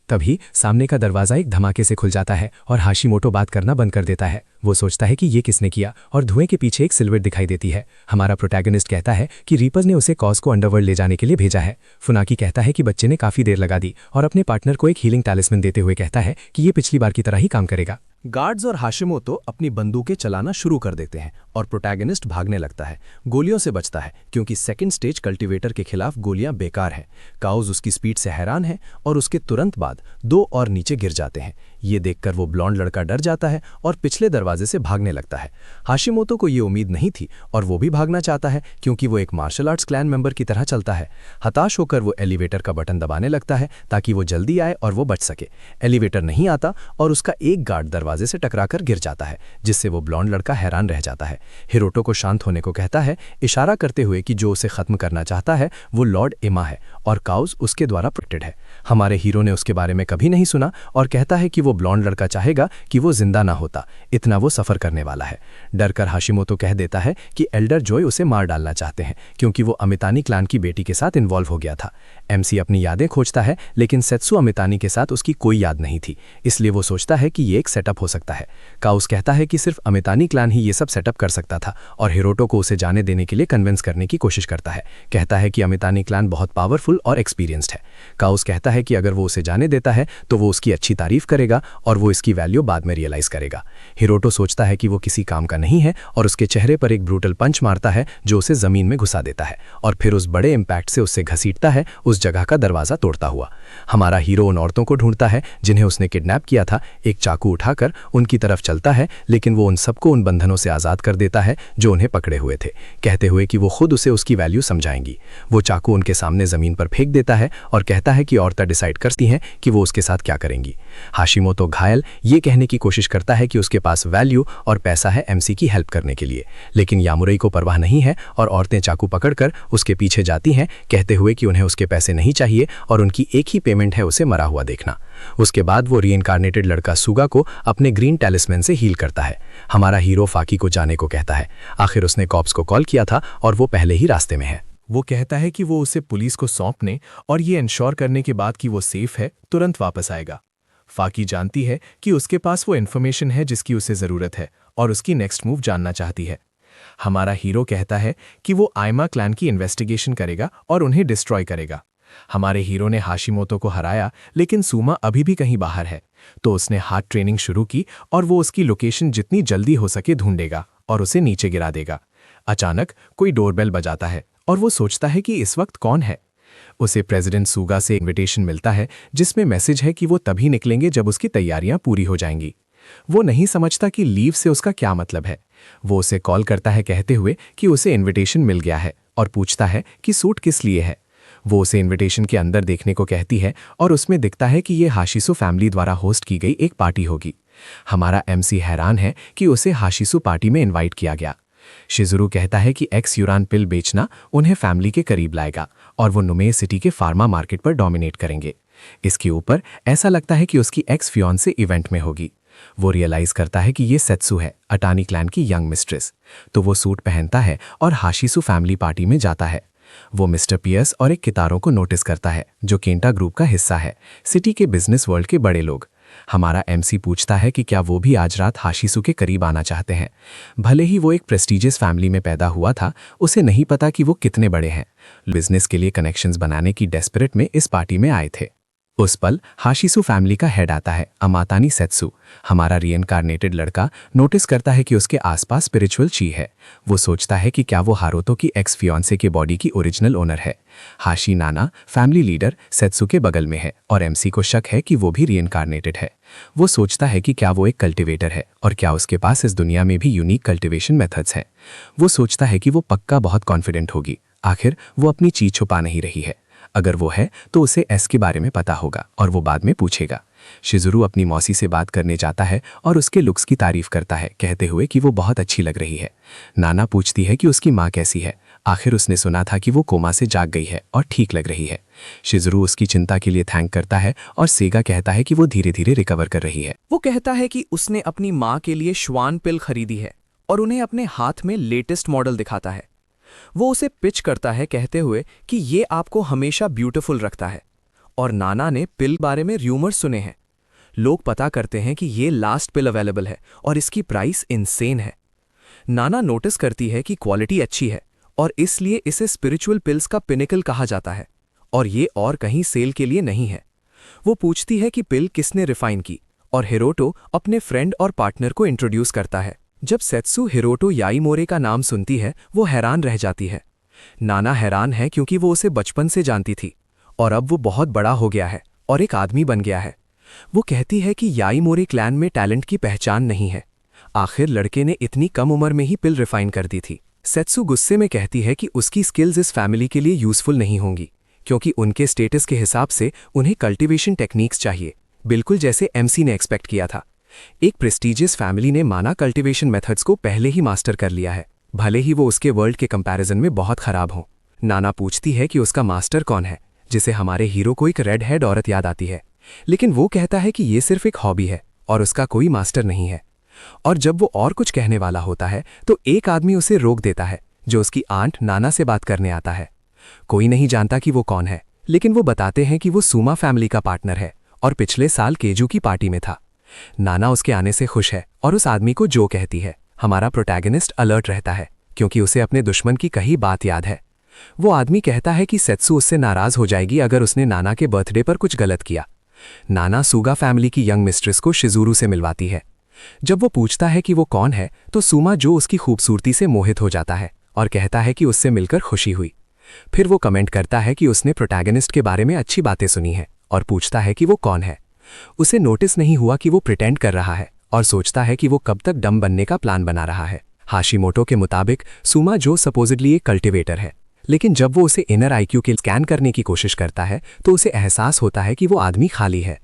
तभी सामने का दरवाजा एक धमाके से खुल जाता है और हाशिमोटो बात करना बंद कर देता है। वो सोचता है कि ये किसने किया और धुएं के पीछे एक सिल्हूट दिखाई देती है। हमारा प्रोटैगनिस्ट कहता है कि रीपर ने उसे कॉज को अंडरवर्ल्ड ले जाने के लिए भेजा है। फुनाकी कहता है कि बच्चे ने काफी देर लगा दी और अपने पार्टनर को एक हीलिंग टैलिस्मैन देते हुए कहता है कि ये पिछली बार की तरह ही काम करेगा। गार्ड्स और हाशिमोतो अपनी बंदूकें चलाना शुरू कर देते हैं और प्रोटैगनिस्ट भागने लगता है। गोलियों से बचता है क्योंकि सेकंड स्टेज कल्टीवेटर के खिलाफ गोलियां बेकार हैं। काउज उसकी स्पीड से हैरान है और उसके तुरंत बाद 2 और नीचे गिर जाते हैं। ये देखकर वो ब्लॉन्ड लड़का डर जाता है और पिछले दरवाजे से भागने लगता है। हाशिमोतो को ये उम्मीद नहीं थी और वो भी भागना चाहता है क्योंकि वो एक मार्शल आर्ट्स क्लैन मेंबर की तरह चलता है। हताश होकर वो एलिवेटर का बटन दबाने लगता है ताकि वो जल्दी आए और वो बच सके। एलिवेटर नहीं आता और उसका एक गार्ड दरवाजे से टकराकर गिर जाता है, जिससे वो ब्लॉन्ड लड़का हैरान रह जाता है। हिरोटो को शांत होने को कहता है, इशारा करते हुए कि जो उसे खत्म करना चाहता है वो लॉर्ड एमा है और काउज उसके द्वारा प्रोटेक्टेड है। हमारे हीरो ने उसके बारे में कभी नहीं सुना और कहता है कि वो ब्लॉन्ड लड़का चाहेगा कि वो जिंदा ना होता, इतना वो सफर करने वाला है। डरकर हाशिमोतो कह देता है कि एल्डर जॉय उसे मार डालना चाहते हैं क्योंकि वो अमितानी क्लान की बेटी के साथ इन्वॉल्व हो गया था। एमसी अपनी यादें खोजता है लेकिन सेत्सु अमितानी के साथ उसकी कोई याद नहीं थी, इसलिए वो सोचता है कि ये एक सेटअप हो सकता है। काउस कहता है कि सिर्फ अमितानी क्लान ही ये सब सेटअप कर सकता था और हिरोटो को उसे जाने देने के लिए कन्विंस करने की कोशिश करता है। कहता है कि अमितानी क्लान बहुत पावरफुल और एक्सपीरियंस्ड है। काउस कहता है कि अगर वो उसे जाने देता है तो वो उसकी अच्छी तारीफ करेगा और वो इसकी वैल्यू बाद में रियलाइज करेगा। हिरोटो सोचता है कि वो किसी काम का नहीं है और उसके चेहरे पर एक ब्रूटल पंच मारता है जो उसे जमीन में घुसा देता है और फिर उस बड़े इंपैक्ट से उससे घसीटता है उस जगह का दरवाजा तोड़ता हुआ। हमारा हीरो उन औरतों को ढूंढता है जिन्हें उसने किडनैप किया था। एक चाकू उठाकर उनकी तरफ चलता है लेकिन वो उन सबको उन बंधनों से आज़ाद कर देता है जो उन्हें पकड़े हुए थे, कहते हुए कि वो खुद उसे उसकी वैल्यू समझाएंगी। वो चाकू उनके सामने ज़मीन पर फेंक देता है और कहता है कि औरतें डिसाइड करती हैं कि वो उसके साथ क्या करेंगी। हाशिमोतो घायल ये कहने की कोशिश करता है कि उसके पास वैल्यू और पैसा है एमसी की हेल्प करने के लिए, लेकिन यामुरई को परवाह नहीं है और औरतें चाकू पकड़कर उसके पीछे जाती हैं, कहते हुए कि उन्हें उसके पैसे नहीं चाहिए और उनकी एक ही पेमेंट है उसे मरा हुआ देखना। उसके बाद वो रीइंकार्नेटेड लड़का सुगा को अपने ग्रीन टैलिस्मैन से हील करता है। हमारा हीरो फाकी को जाने को कहता है। आखिर उसने कॉप्स को कॉल किया था और वो पहले ही रास्ते में है। वो कहता है कि वो उसे पुलिस को सौंपने और ये इंश्योर करने के बाद कि वो सेफ है तुरंत वापस आएगा। फाकी जानती है कि उसके पास वो इन्फॉर्मेशन है जिसकी उसे ज़रूरत है और उसकी नेक्स्ट मूव जानना चाहती है। हमारा हीरो कहता है कि वो आयमा क्लैन की इन्वेस्टिगेशन करेगा और उन्हें डिस्ट्रॉय करेगा। हमारे हीरो ने हाशिमोतो को हराया लेकिन सूमा अभी भी कहीं बाहर है, तो उसने हार्ट ट्रेनिंग शुरू की और वो उसकी लोकेशन जितनी जल्दी हो सके ढूंढेगा और उसे नीचे गिरा देगा। अचानक कोई डोरबेल बजाता है और वो सोचता है कि इस वक्त कौन है। उसे प्रेसिडेंट सुगा से इन्विटेशन मिलता है जिसमें मैसेज है कि वो तभी निकलेंगे जब उसकी तैयारियां पूरी हो जाएंगी। वो नहीं समझता कि लीव से उसका क्या मतलब है। वो उसे कॉल करता है कहते हुए कि उसे इन्विटेशन मिल गया है और पूछता है कि सूट किस लिए है। वो उसे इन्विटेशन के अंदर देखने को कहती है और उसमें दिखता है कि ये हाशिसु फैमिली द्वारा होस्ट की गई एक पार्टी होगी। हमारा एमसी हैरान है कि उसे हाशिसु पार्टी में इनवाइट किया गया। शिजुरु कहता है कि एक्स यूरान पिल बेचना उन्हें फैमिली के करीब लाएगा और वो नुमे सिटी के फार्मा मार्केट पर डोमिनेट करेंगे। इसके ऊपर ऐसा लगता है कि उसकी एक्स फियोंसे इवेंट में होगी। वो रियलाइज करता है कि ये सेत्सु है, अटानी क्लैन की यंग मिस्ट्रेस। तो वो सूट पहनता है और हाशिसु फैमिली पार्टी में जाता है। वो मिस्टर पियर्स और एक कितारो को नोटिस करता है, जो केंटा ग्रुप का हिस्सा है, सिटी के बिजनेस वर्ल्ड के बड़े लोग। हमारा एमसी पूछता है कि क्या वो भी आज रात हाशिसु के करीब आना चाहते हैं। भले ही वो एक प्रेस्टीजियस फैमिली में पैदा हुआ था, उसे नहीं पता कि वो कितने बड़े हैं। बिजनेस के लिए कनेक्शंस बनाने की डेस्परेट में इस पार्टी में आए थे। उस पल हाशिसु फैमिली का हेड आता है, अमातानी सेत्सु। हमारा रीइनकार्नेटेड लड़का नोटिस करता है कि उसके आसपास स्पिरिचुअल ची है। वो सोचता है कि क्या वो हारोतो की एक्स फियोंसे के बॉडी की ओरिजिनल ओनर है। हाशी नाना, फैमिली लीडर, सेत्सु के बगल में है और एमसी को शक है कि वो भी रीइनकार्नेटेड है। वो सोचता है कि क्या वो एक कल्टिवेटर है और क्या उसके पास इस दुनिया में भी यूनिक कल्टिवेशन मेथड्स हैं। वो सोचता है कि वो पक्का बहुत कॉन्फिडेंट होगी। आखिर वो अपनी चीज छुपा नहीं रही है। अगर वो है तो उसे एस के बारे में पता होगा और वो बाद में पूछेगा। शिजुरू अपनी मौसी से बात करने जाता है और उसके लुक्स की तारीफ करता है, कहते हुए कि वो बहुत अच्छी लग रही है। नाना पूछती है कि उसकी माँ कैसी है। आखिर उसने सुना था कि वो कोमा से जाग गई है और ठीक लग रही है। शिजुरू उसकी चिंता के लिए थैंक करता है और सेगा कहता है कि वो धीरे धीरे रिकवर कर रही है। वो कहता है कि उसने अपनी माँ के लिए श्वान पिल खरीदी है और उन्हें अपने हाथ में लेटेस्ट मॉडल दिखाता है। वो उसे पिच करता है, कहते हुए कि ये आपको हमेशा ब्यूटीफुल रखता है। और नाना ने पिल बारे में र्यूमर्स सुने हैं। लोग पता करते हैं कि ये लास्ट पिल अवेलेबल है और इसकी प्राइस इनसेन है। नाना नोटिस करती है कि क्वालिटी अच्छी है और इसलिए इसे स्पिरिचुअल पिल्स का पिनिकल कहा जाता है और ये और कहीं सेल के लिए नहीं है। वो पूछती है कि पिल किसने रिफाइन की और हिरोटो अपने फ्रेंड और पार्टनर को इंट्रोड्यूस करता है। जब सेत्सु हिरोटो याईमोरे का नाम सुनती है, वो हैरान रह जाती है। नाना हैरान है क्योंकि वो उसे बचपन से जानती थी और अब वो बहुत बड़ा हो गया है और एक आदमी बन गया है। वो कहती है कि याईमोरे क्लैन में टैलेंट की पहचान नहीं है। आखिर लड़के ने इतनी कम उम्र में ही पिल रिफाइन कर दी थी। सेत्सु गुस्से में कहती है कि उसकी स्किल्स इस फैमिली के लिए यूजफुल नहीं होंगी क्योंकि उनके स्टेटस के हिसाब से उन्हें कल्टीवेशन टेक्निक्स चाहिए, बिल्कुल जैसे एमसी ने एक्सपेक्ट किया था। एक प्रेस्टीजियस फैमिली ने माना कल्टीवेशन मेथड्स को पहले ही मास्टर कर लिया है, भले ही वो उसके वर्ल्ड के कंपैरिजन में बहुत खराब हो। नाना पूछती है कि उसका मास्टर कौन है, जिसे हमारे हीरो को एक रेड हेड औरत याद आती है, लेकिन वो कहता है कि ये सिर्फ एक हॉबी है और उसका कोई मास्टर नहीं है। और जब वो और कुछ कहने वाला होता है तो एक आदमी उसे रोक देता है, जो उसकी आंट नाना से बात करने आता है। कोई नहीं जानता कि वो कौन है, लेकिन वो बताते हैं कि वो सूमा फैमिली का पार्टनर है और पिछले साल केजू की पार्टी में था। नाना उसके आने से खुश है और उस आदमी को जो कहती है। हमारा प्रोटैगनिस्ट अलर्ट रहता है क्योंकि उसे अपने दुश्मन की कही बात याद है। वो आदमी कहता है कि सेत्सु उससे नाराज हो जाएगी अगर उसने नाना के बर्थडे पर कुछ गलत किया। नाना सूगा फैमिली की यंग मिस्ट्रेस को शिजुरू से मिलवाती है। जब वो पूछता है कि वो कौन है तो सूमा जो उसकी खूबसूरती से मोहित हो जाता है और कहता है कि उससे मिलकर खुशी हुई। फिर वो कमेंट करता है कि उसने प्रोटैगनिस्ट के बारे में अच्छी बातें सुनी हैं और पूछता है कि वो कौन है। उसे नोटिस नहीं हुआ कि वो प्रिटेंड कर रहा है और सोचता है कि वो कब तक डम बनने का प्लान बना रहा है। हाशिमोटो के मुताबिक सूमा जो सपोजिडली एक कल्टिवेटर है, लेकिन जब वो उसे इनर आईक्यू के स्कैन करने की कोशिश करता है तो उसे एहसास होता है कि वो आदमी खाली है।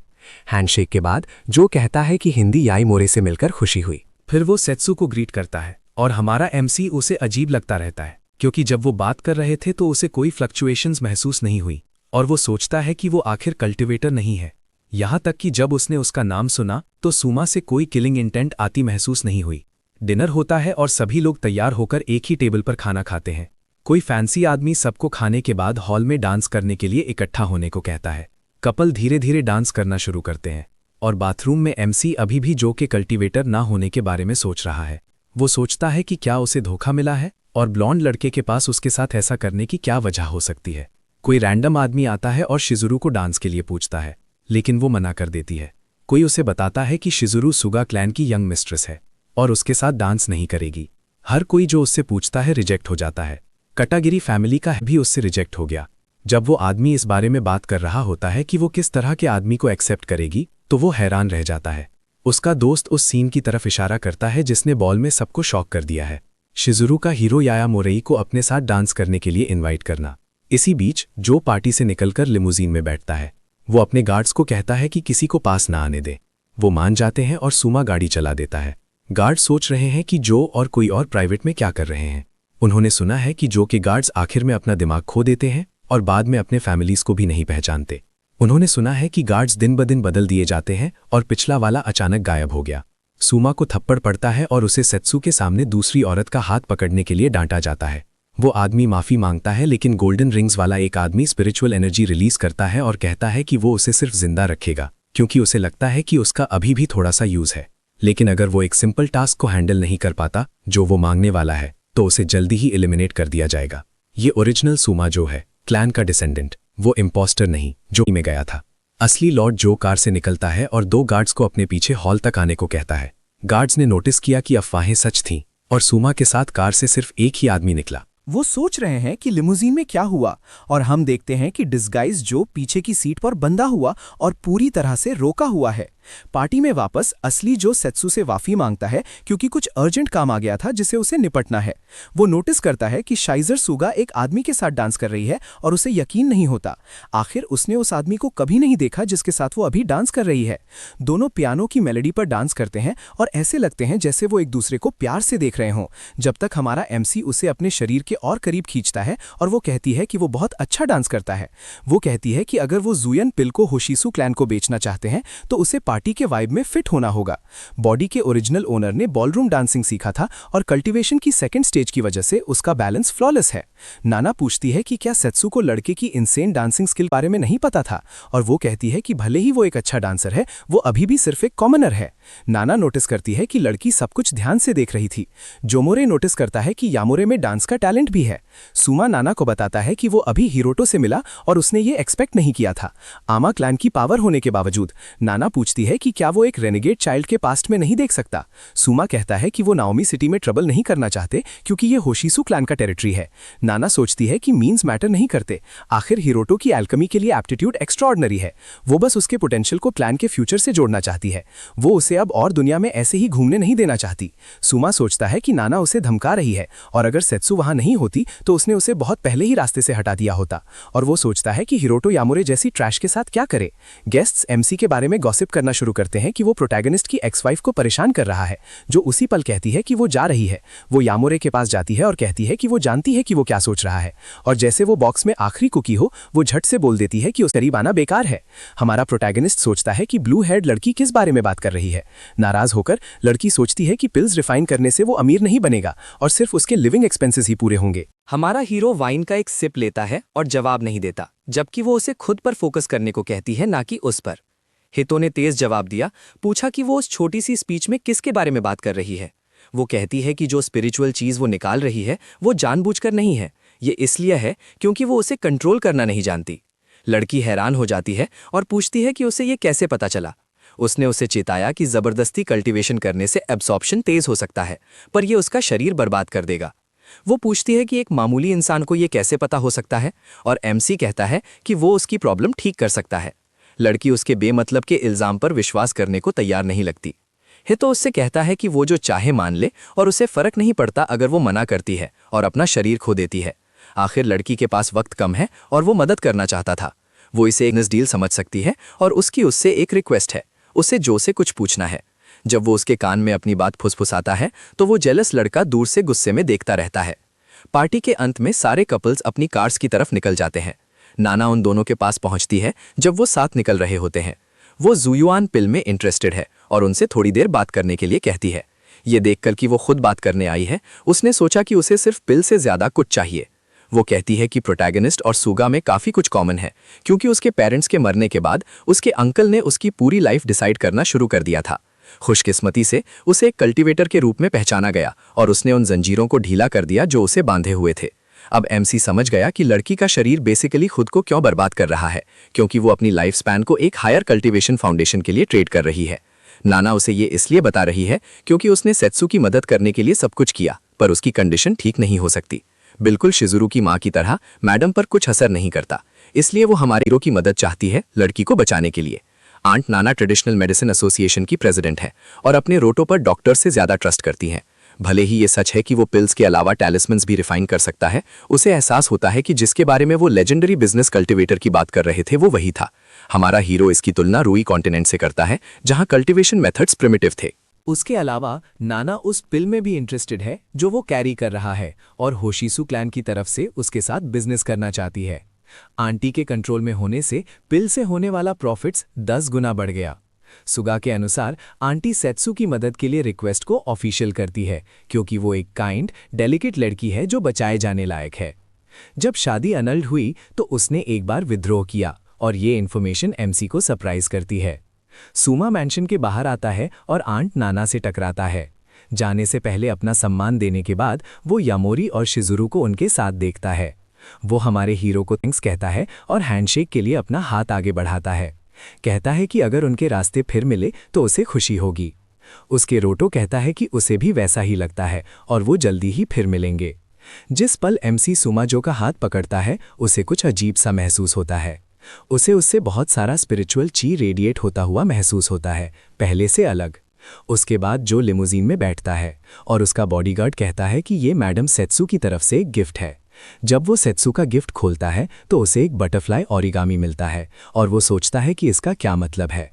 हैंडशेक के बाद जो कहता है कि हिंदी याईमोरे से मिलकर खुशी हुई। फिर वो सेत्सु को ग्रीट करता है और हमारा एमसी उसे अजीब लगता रहता है क्योंकि जब वो बात कर रहे थे तो उसे कोई फ्लक्चुएशंस महसूस नहीं हुई और वो सोचता है कि वो आखिर कल्टिवेटर नहीं है। यहाँ तक कि जब उसने उसका नाम सुना तो सूमा से कोई किलिंग इंटेंट आती महसूस नहीं हुई। डिनर होता है और सभी लोग तैयार होकर एक ही टेबल पर खाना खाते हैं। कोई फैंसी आदमी सबको खाने के बाद हॉल में डांस करने के लिए इकट्ठा होने को कहता है। कपल धीरे धीरे डांस करना शुरू करते हैं और बाथरूम में एमसी अभी भी जो के कल्टीवेटर ना होने के बारे में सोच रहा है। वो सोचता है कि क्या उसे धोखा मिला है और ब्लॉन्ड लड़के के पास उसके साथ ऐसा करने की क्या वजह हो सकती है। कोई रैंडम आदमी आता है और शिजुरू को डांस के लिए पूछता है, लेकिन वो मना कर देती है। कोई उसे बताता है कि शिजुरू सुगा क्लैन की यंग मिस्ट्रेस है और उसके साथ डांस नहीं करेगी। हर कोई जो उससे पूछता है रिजेक्ट हो जाता है। कटागिरी फैमिली का भी उससे रिजेक्ट हो गया। जब वो आदमी इस बारे में बात कर रहा होता है कि वो किस तरह के आदमी को एक्सेप्ट करेगी तो वो हैरान रह जाता है। उसका दोस्त उस सीन की तरफ इशारा करता है जिसने बॉल में सबको शॉक कर दिया है, शिजुरू का हीरो यायामोरे को अपने साथ डांस करने के लिए इनवाइट करना। इसी बीच जो पार्टी से निकलकर लिमोजीन में बैठता है। वो अपने गार्ड्स को कहता है कि किसी को पास ना आने दे। वो मान जाते हैं और सूमा गाड़ी चला देता है। गार्ड सोच रहे हैं कि जो और कोई और प्राइवेट में क्या कर रहे हैं। उन्होंने सुना है कि जो के गार्ड्स आखिर में अपना दिमाग खो देते हैं और बाद में अपने फैमिलीज को भी नहीं पहचानते। उन्होंने सुना है कि गार्ड्स दिन ब दिन बदल दिए जाते हैं और पिछला वाला अचानक गायब हो गया। सूमा को थप्पड़ पड़ता है और उसे सेत्सु के सामने दूसरी औरत का हाथ पकड़ने के लिए डांटा जाता है। वो आदमी माफी मांगता है, लेकिन गोल्डन रिंग्स वाला एक आदमी स्पिरिचुअल एनर्जी रिलीज करता है और कहता है कि वो उसे सिर्फ जिंदा रखेगा, क्योंकि उसे लगता है कि उसका अभी भी थोड़ा सा यूज है। लेकिन अगर वो एक सिंपल टास्क को हैंडल नहीं कर पाता जो वो मांगने वाला है, तो उसे जल्दी ही एलिमिनेट कर दिया जाएगा। ये ओरिजिनल सूमा जो है, क्लैन का डिसेंडेंट, वो इम्पोस्टर नहीं जो में गया था। असली लॉर्ड जो कार से निकलता है और 2 गार्ड्स को अपने पीछे हॉल तक आने को कहता है। गार्ड्स ने नोटिस किया कि अफवाहें सच थीं और सूमा के साथ कार से सिर्फ एक ही आदमी निकला। वो सोच रहे हैं कि लिमुजीन में क्या हुआ, और हम देखते हैं कि डिस्गाइज जो पीछे की सीट पर बंधा हुआ और पूरी तरह से रोका हुआ है। पार्टी में वापस असली जो सेत्सु से माफी मांगता है क्योंकि कुछ अर्जेंट काम आ गया था जिसे उसे निपटना है। वो नोटिस करता है कि शाइजर सुगा एक आदमी के साथ डांस कर रही है और उसे यकीन नहीं होता। आखिर उसने उस आदमी को कभी नहीं देखा जिसके साथ वो अभी डांस कर रही है। दोनों पियानो की मेलोडी पर डांस करते हैं और ऐसे लगते हैं जैसे वो एक दूसरे को प्यार से देख रहे हों, जब तक हमारा एमसी उसे अपने शरीर के और करीब खींचता है और वो कहती है कि वो बहुत अच्छा डांस करता है। वो कहती है कि अगर वो जुयन पिल को होशिसु क्लैन को बेचना चाहते हैं तो उसे पार्टी के वाइब में फिट होना होगा। बॉडी के ओरिजिनल ओनर ने बॉलरूम डांसिंग सीखा था और कल्टीवेशन की सेकंड स्टेज की वजह से उसका बैलेंस फ्लॉलेस है। नाना पूछती है कि क्या सेत्सु को लड़के की इनसेन डांसिंग स्किल बारे में नहीं पता था, और वो कहती है कि भले ही वो एक अच्छा डांसर है, वो अभी भी सिर्फ एक कॉमनर है। नाना नोटिस करती है कि लड़की सब कुछ ध्यान से देख रही थी। जोमोरे नोटिस करता है कि यामोरे में डांस का टैलेंट भी है। सुमा नाना को बताता है कि वो अभी हिरोटो से मिला और उसने ये एक्सपेक्ट नहीं किया था। आमा क्लैन की पावर होने के बावजूद नाना पूछती है कि क्या वो एक रेनेगेड चाइल्ड के पास्ट में नहीं देख सकता। सुमा कहता है कि वो नाओमी सिटी में ट्रबल नहीं करना चाहते क्योंकि ये होशिसु क्लैन का टेरिटरी है। नाना सोचती है कि मीन्स मैटर नहीं करते, आखिर हिरोटो की एल्केमी के लिए एप्टीट्यूड एक्स्ट्राऑर्डिनरी है। वो बस उसके पोटेंशियल को प्लान के फ्यूचर से जोड़ना चाहती है। वो उसे अब और दुनिया में ऐसे ही घूमने नहीं देना चाहती। सुमा सोचता है कि नाना उसे धमका रही है और अगर सेत्सु वहां नहीं होती तो उसने उसे बहुत पहले ही रास्ते से हटा दिया होता। और वो सोचता है कि हिरोटो यामोरे जैसी ट्रैश के साथ क्या करे। गेस्ट्स एमसी के बारे में गॉसिप करना शुरू करते हैं कि वो प्रोटैगनिस्ट की एक्स वाइफ को परेशान कर रहा है, जो उसी पल कहती है कि वो जा रही है। वो यामोरे के पास जाती है और कहती है कि वो जानती है कि वो क्या सोच रहा है, और जैसे वो बॉक्स में आखिरी कुकी हो, वो झट से बोल देती है कि उस करीब आना बेकार है। हमारा प्रोटैगनिस्ट सोचता है कि ब्लू हेड लड़की किस बारे में बात कर रही है। नाराज होकर लड़की सोचती है कि पिल्स रिफाइन करने से वो अमीर नहीं बनेगा और सिर्फ उसके लिविंग एक्सपेंसेस ही पूरे होंगे। हमारा हीरो वाइन का एक सिप लेता है और जवाब नहीं देता, जबकि वो उसे खुद पर फोकस करने को कहती है, ना कि उस पर। हितो ने तेज जवाब दिया, पूछा कि वो उस छोटी सी स्पीच में किसके बारे में बात कर रही है। वो कहती है कि जो स्पिरिचुअल चीज वो निकाल रही है वो जानबूझकर नहीं है, ये इसलिए है क्योंकि वो उसे कंट्रोल करना नहीं जानती। लड़की हैरान हो जाती है और पूछती है कि उसे ये कैसे पता चला। उसने उसे चेताया कि जबरदस्ती कल्टीवेशन करने से एब्सॉर्प्शन तेज हो सकता है, पर यह उसका शरीर बर्बाद कर देगा। वो पूछती है कि एक मामूली इंसान को यह कैसे पता हो सकता है, और एमसी कहता है कि वो उसकी प्रॉब्लम ठीक कर सकता है। लड़की उसके बेमतलब के इल्जाम पर विश्वास करने को तैयार नहीं लगती। हितो उससे कहता है कि वो जो चाहे मान ले और उसे फर्क नहीं पड़ता अगर वो मना करती है और अपना शरीर खो देती है। आखिर लड़की के पास वक्त कम है और वो मदद करना चाहता था। वो इसे एक डील समझ सकती है और उसकी उससे एक रिक्वेस्ट है, उसे जो से कुछ पूछना है। जब वो उसके कान में अपनी बात फुसफुसाता है तो वो जेलस लड़का दूर से गुस्से में देखता रहता है। पार्टी के अंत में सारे कपल्स अपनी कार्स की तरफ निकल जाते हैं। नाना उन दोनों के पास पहुंचती है जब वो साथ निकल रहे होते हैं। वो जुयुआन पिल में इंटरेस्टेड है और उनसे थोड़ी देर बात करने के लिए कहती है। ये देखकर कि वो खुद बात करने आई है, उसने सोचा कि उसे सिर्फ पिल से ज्यादा कुछ चाहिए। वो कहती है कि प्रोटैगनिस्ट और सुगा में काफी कुछ कॉमन है, क्योंकि उसके पेरेंट्स के मरने के बाद उसके अंकल ने उसकी पूरी लाइफ डिसाइड करना शुरू कर दिया था। खुशकिस्मती से उसे एक कल्टीवेटर के रूप में पहचाना गया और उसने उन जंजीरों को ढीला कर दिया जो उसे बांधे हुए थे। अब एमसी समझ गया कि लड़की का शरीर बेसिकली खुद को क्यों बर्बाद कर रहा है, क्योंकि वो अपनी लाइफ स्पैन को एक हायर कल्टीवेशन फाउंडेशन के लिए ट्रेड कर रही है। नाना उसे ये इसलिए बता रही है क्योंकि उसने सेत्सु की मदद करने के लिए सब कुछ किया, पर उसकी कंडीशन ठीक नहीं हो सकती। बिल्कुल शिजुरू की माँ की तरह मैडम पर कुछ असर नहीं करता, इसलिए वो हमारे हीरो की मदद चाहती है लड़की को बचाने के लिए। आंट नाना ट्रेडिशनल मेडिसिन एसोसिएशन की प्रेसिडेंट है और अपने रोटो पर डॉक्टर से ज्यादा ट्रस्ट करती हैं। भले ही ये सच है कि वो पिल्स के अलावा टैलिस्मन्स भी रिफाइन कर सकता है, उसे एहसास होता है कि जिसके बारे में वो लेजेंडरी बिजनेस कल्टीवेटर की बात कर रहे थे वो वही था। हमारा हीरो इसकी तुलना रूई कॉन्टिनेंट से करता है, जहां कल्टीवेशन मेथड्स प्रिमिटिव थे। उसके अलावा नाना उस पिल में भी इंटरेस्टेड है जो वो कैरी कर रहा है और होशिसु क्लैन की तरफ से उसके साथ बिजनेस करना चाहती है। आंटी के कंट्रोल में होने से पिल से होने वाला प्रॉफिट्स 10 गुना बढ़ गया। सुगा के अनुसार आंटी सेत्सु की मदद के लिए रिक्वेस्ट को ऑफिशियल करती है क्योंकि वो एक काइंड, डेलिकेट लड़की है जो बचाए जाने लायक है। जब शादी अनल्ड हुई तो उसने एक बार विद्रोह किया और ये इन्फॉर्मेशन एमसी को सरप्राइज करती है। सूमा मैंशन के बाहर आता है और आंट नाना से टकराता है। जाने से पहले अपना सम्मान देने के बाद वो यामोरी और शिजुरू को उनके साथ देखता है। वो हमारे हीरो को थैंक्स कहता है और हैंडशेक के लिए अपना हाथ आगे बढ़ाता है। कहता है कि अगर उनके रास्ते फिर मिले तो उसे खुशी होगी। उसके रोटो कहता है कि उसे भी वैसा ही लगता है और वो जल्दी ही फिर मिलेंगे। जिस पल एमसी सुमाजो का हाथ पकड़ता है उसे कुछ अजीब सा महसूस होता है। उसे उससे बहुत सारा स्पिरिचुअल ची रेडिएट होता हुआ महसूस होता है, पहले से अलग। उसके बाद जो लिमोजीन में बैठता है और उसका बॉडीगार्ड कहता है कि ये मैडम सेत्सु की तरफ से एक गिफ्ट है। जब वो सेत्सु का गिफ्ट खोलता है तो उसे एक बटरफ्लाई ओरिगामी मिलता है और वो सोचता है कि इसका क्या मतलब है।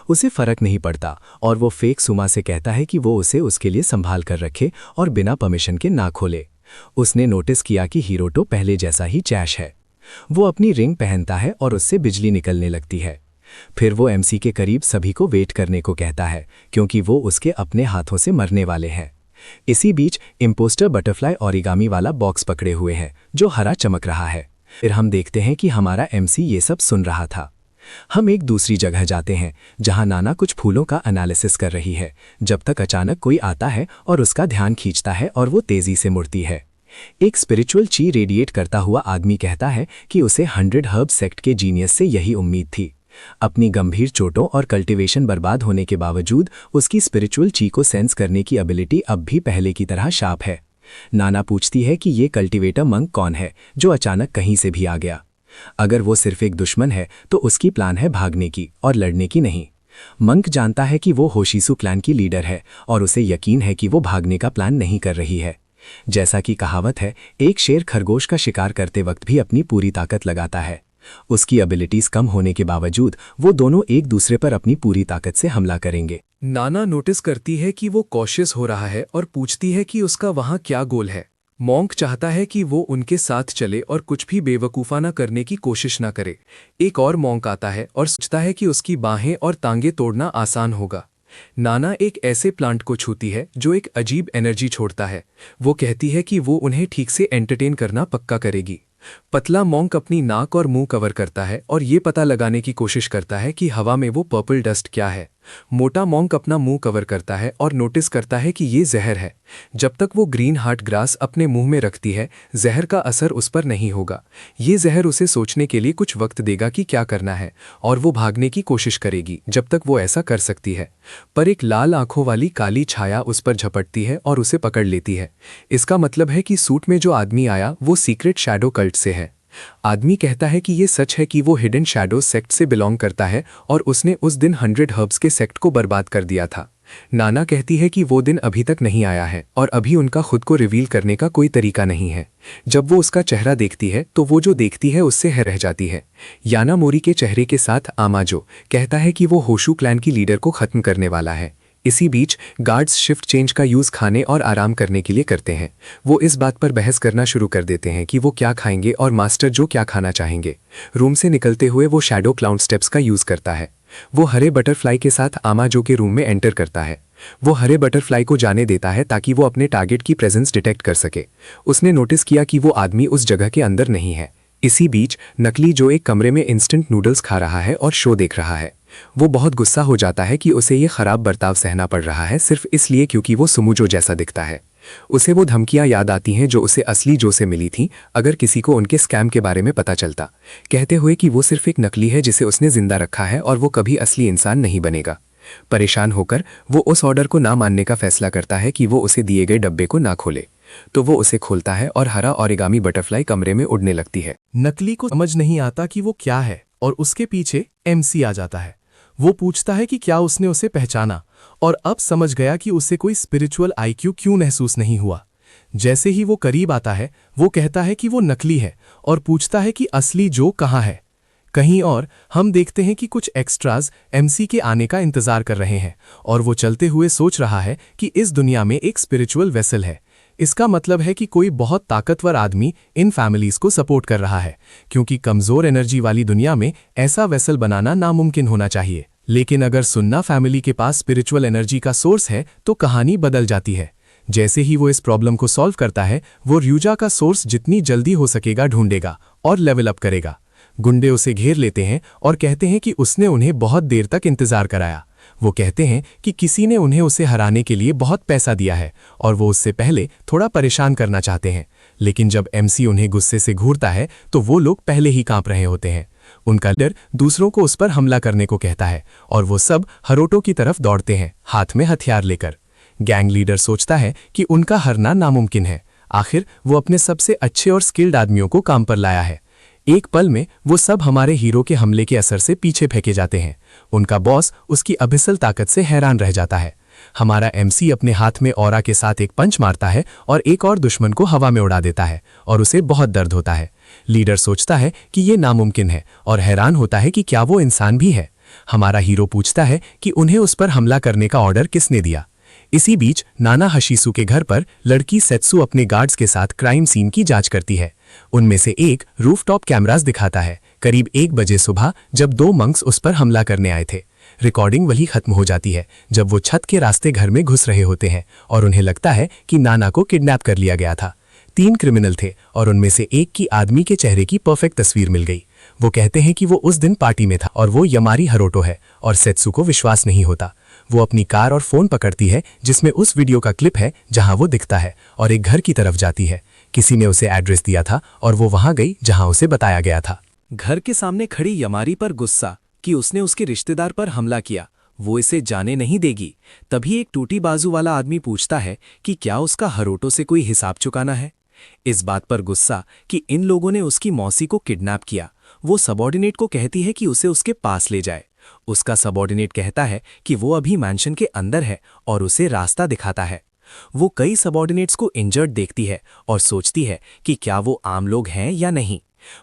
उसे फर्क नहीं पड़ता और वो फेक सुमा से कहता है कि वो उसे उसके लिए संभाल कर रखे और बिना परमिशन के ना खोले। उसने नोटिस किया कि हिरोटो पहले जैसा ही चैश है। वो अपनी रिंग पहनता है और उससे बिजली निकलने लगती है। फिर वो एमसी के करीब सभी को वेट करने को कहता है क्योंकि वो उसके अपने हाथों से मरने वाले हैं। इसी बीच इम्पोस्टर बटरफ्लाई ओरिगामी वाला बॉक्स पकड़े हुए है जो हरा चमक रहा है। फिर हम देखते हैं कि हमारा एमसी ये सब सुन रहा था। हम एक दूसरी जगह जाते हैं जहां नाना कुछ फूलों का एनालिसिस कर रही है, जब तक अचानक कोई आता है और उसका ध्यान खींचता है और वो तेजी से मुड़ती है। एक स्पिरिचुअल ची रेडिएट करता हुआ आदमी कहता है कि उसे 100 हर्ब सेक्ट के जीनियस से यही उम्मीद थी। अपनी गंभीर चोटों और कल्टीवेशन बर्बाद होने के बावजूद उसकी स्पिरिचुअल ची को सेंस करने की एबिलिटी अब भी पहले की तरह शार्प है। नाना पूछती है कि ये कल्टीवेटर मंक कौन है जो अचानक कहीं से भी आ गया। अगर वो सिर्फ एक दुश्मन है तो उसकी प्लान है भागने की और लड़ने की नहीं। मंक जानता है कि वो होशिसु क्लैन की लीडर है और उसे यकीन है कि वो भागने का प्लान नहीं कर रही है। जैसा कि कहावत है, एक शेर खरगोश का शिकार करते वक्त भी अपनी पूरी ताकत लगाता है। उसकी एबिलिटीज कम होने के बावजूद वो दोनों एक दूसरे पर अपनी पूरी ताकत से हमला करेंगे। नाना नोटिस करती है कि वो कॉशियस हो रहा है और पूछती है कि उसका वहाँ क्या गोल है। मॉन्क चाहता है कि वो उनके साथ चले और कुछ भी बेवकूफ़ाना करने की कोशिश ना करे। एक और मॉन्क आता है और सोचता है कि उसकी बाहें और टांगे तोड़ना आसान होगा। नाना एक ऐसे प्लांट को छूती है जो एक अजीब एनर्जी छोड़ता है। वो कहती है कि वो उन्हें ठीक से एंटरटेन करना पक्का करेगी। पतला मॉन्क अपनी नाक और मुंह कवर करता है और ये पता लगाने की कोशिश करता है कि हवा में वो पर्पल डस्ट क्या है। मोटा मॉन्क अपना मुंह कवर करता है और नोटिस करता है कि ये जहर है। जब तक वो ग्रीन हार्ट ग्रास अपने मुंह में रखती है, जहर का असर उस पर नहीं होगा। ये जहर उसे सोचने के लिए कुछ वक्त देगा कि क्या करना है और वो भागने की कोशिश करेगी जब तक वो ऐसा कर सकती है। पर एक लाल आंखों वाली काली छाया उस पर झपटती है और उसे पकड़ लेती है। इसका मतलब है कि सूट में जो आदमी आया वो सीक्रेट शैडो कल्ट से है। आदमी कहता है कि ये सच है कि वो हिडन शैडो सेक्ट से बिलोंग करता है और उसने उस दिन 100 हर्ब्स के सेक्ट को बर्बाद कर दिया था। नाना कहती है कि वो दिन अभी तक नहीं आया है और अभी उनका खुद को रिवील करने का कोई तरीका नहीं है। जब वो उसका चेहरा देखती है तो वो जो देखती है उससे रह जाती है। याना मोरी के चेहरे के साथ आमाजो कहता है कि वो होशु क्लैन की लीडर को खत्म करने वाला है। इसी बीच गार्ड्स शिफ्ट चेंज का यूज़ खाने और आराम करने के लिए करते हैं। वो इस बात पर बहस करना शुरू कर देते हैं कि वो क्या खाएंगे और मास्टर जो क्या खाना चाहेंगे। रूम से निकलते हुए वो शैडो क्लाउड स्टेप्स का यूज़ करता है। वो हरे बटरफ्लाई के साथ आमाजो के रूम में एंटर करता है। वो हरे बटरफ्लाई को जाने देता है ताकि वो अपने टारगेट की प्रेजेंस डिटेक्ट कर सके। उसने नोटिस किया कि वो आदमी उस जगह के अंदर नहीं है। इसी बीच नकली जो एक कमरे में इंस्टेंट नूडल्स खा रहा है और शो देख रहा है, वो बहुत गुस्सा हो जाता है कि उसे ये खराब बर्ताव सहना पड़ रहा है सिर्फ इसलिए क्योंकि वो सुमुजो जैसा दिखता है। उसे वो धमकियां याद आती हैं जो उसे असली जो से मिली थीं अगर किसी को उनके स्कैम के बारे में पता चलता, कहते हुए कि वो सिर्फ एक नकली है जिसे उसने जिंदा रखा है और वो कभी असली इंसान नहीं बनेगा। परेशान होकर वो उस ऑर्डर को ना मानने का फैसला करता है कि वो उसे दिए गए डब्बे को ना खोले। तो वो उसे खोलता है और हरा ओरिगामी बटरफ्लाई कमरे में उड़ने लगती है। नकली को समझ नहीं आता कि वो क्या है और उसके पीछे एमसी आ जाता है। वो पूछता है कि क्या उसने उसे पहचाना और अब समझ गया कि उसे कोई स्पिरिचुअल आईक्यू क्यों महसूस नहीं हुआ। जैसे ही वो करीब आता है वो कहता है कि वो नकली है और पूछता है कि असली जो कहाँ है। कहीं और हम देखते हैं कि कुछ एक्स्ट्राज एमसी के आने का इंतजार कर रहे हैं और वो चलते हुए सोच रहा है कि इस दुनिया में एक स्पिरिचुअल वेसल है इसका मतलब है कि कोई बहुत ताकतवर आदमी इन फैमिलीज को सपोर्ट कर रहा है, क्योंकि कमजोर एनर्जी वाली दुनिया में ऐसा वेसल बनाना नामुमकिन होना चाहिए। लेकिन अगर सुन्ना फैमिली के पास स्पिरिचुअल एनर्जी का सोर्स है तो कहानी बदल जाती है। जैसे ही वो इस प्रॉब्लम को सॉल्व करता है, वो र्यूजा का सोर्स जितनी जल्दी हो सकेगा ढूंढेगा और लेवल अप करेगा। गुंडे उसे घेर लेते हैं और कहते हैं कि उसने उन्हें बहुत देर तक इंतजार कराया। वो कहते हैं कि किसी ने उन्हें उसे हराने के लिए बहुत पैसा दिया है और वो उससे पहले थोड़ा परेशान करना चाहते हैं। लेकिन जब एमसी उन्हें गुस्से से घूरता है तो वो लोग पहले ही कांप रहे होते हैं। उनका लीडर दूसरों को उस पर हमला करने को कहता है और वो सब हरोटो की तरफ दौड़ते हैं, हाथ में हथियार लेकर। गैंग लीडर सोचता है कि उनका हरना नामुमकिन है। आखिर वो अपने सबसे अच्छे और स्किल्ड आदमियों को काम पर लाया है। एक पल में वो सब हमारे हीरो के हमले के असर से पीछे फेंके जाते हैं। उनका बॉस उसकी अभिसल ताकत से हैरान रह जाता है। हमारा एमसी अपने हाथ में ऑरा के साथ एक पंच मारता है और एक और दुश्मन को हवा में उड़ा देता है और उसे बहुत दर्द होता है। लीडर सोचता है कि ये नामुमकिन है और हैरान होता है कि क्या वो इंसान भी है। हमारा हीरो पूछता है कि उन्हें उस पर हमला करने का ऑर्डर किसने दिया। इसी बीच नाना हशीसू के घर पर लड़की सेत्सु अपने गार्ड्स के साथ क्राइम सीन की जांच करती है। उनमें से एक रूफटॉप कैमरास दिखाता है करीब 1 बजे सुबह, जब 2 मंक्स उस पर हमला करने आए थे। रिकॉर्डिंग वही खत्म हो जाती है जब वो छत के रास्ते घर में घुस रहे होते हैं और उन्हें लगता है कि नाना को किडनैप कर लिया गया था। 3 क्रिमिनल थे और उनमें से एक की आदमी के चेहरे की परफेक्ट तस्वीर मिल गई। वो कहते हैं कि वो उस दिन पार्टी में था और वो यमारी हरोटो है और सेत्सु को विश्वास नहीं होता। वो अपनी कार और फोन पकड़ती है जिसमें उस वीडियो का क्लिप है जहां वो दिखता है और एक घर की तरफ जाती है। किसी ने उसे एड्रेस दिया था और वो वहां गई जहां उसे बताया गया था। घर के सामने खड़ी यमारी पर गुस्सा कि उसने उसके रिश्तेदार पर हमला किया, वो इसे जाने नहीं देगी। तभी एक टूटी बाजू वाला आदमी पूछता है कि क्या उसका हरोटो से कोई हिसाब चुकाना है। इस बात पर गुस्सा कि इन लोगों ने उसकी मौसी को किडनैप किया, वो सबॉर्डिनेट को कहती है कि उसे उसके पास ले जाए। उसका सबॉर्डिनेट कहता है कि वो अभी मैंशन के अंदर है और उसे रास्ता दिखाता है। वो कई सबॉर्डिनेट्स को इंजर्ड देखती है और सोचती है कि क्या वो आम लोग हैं या नहीं।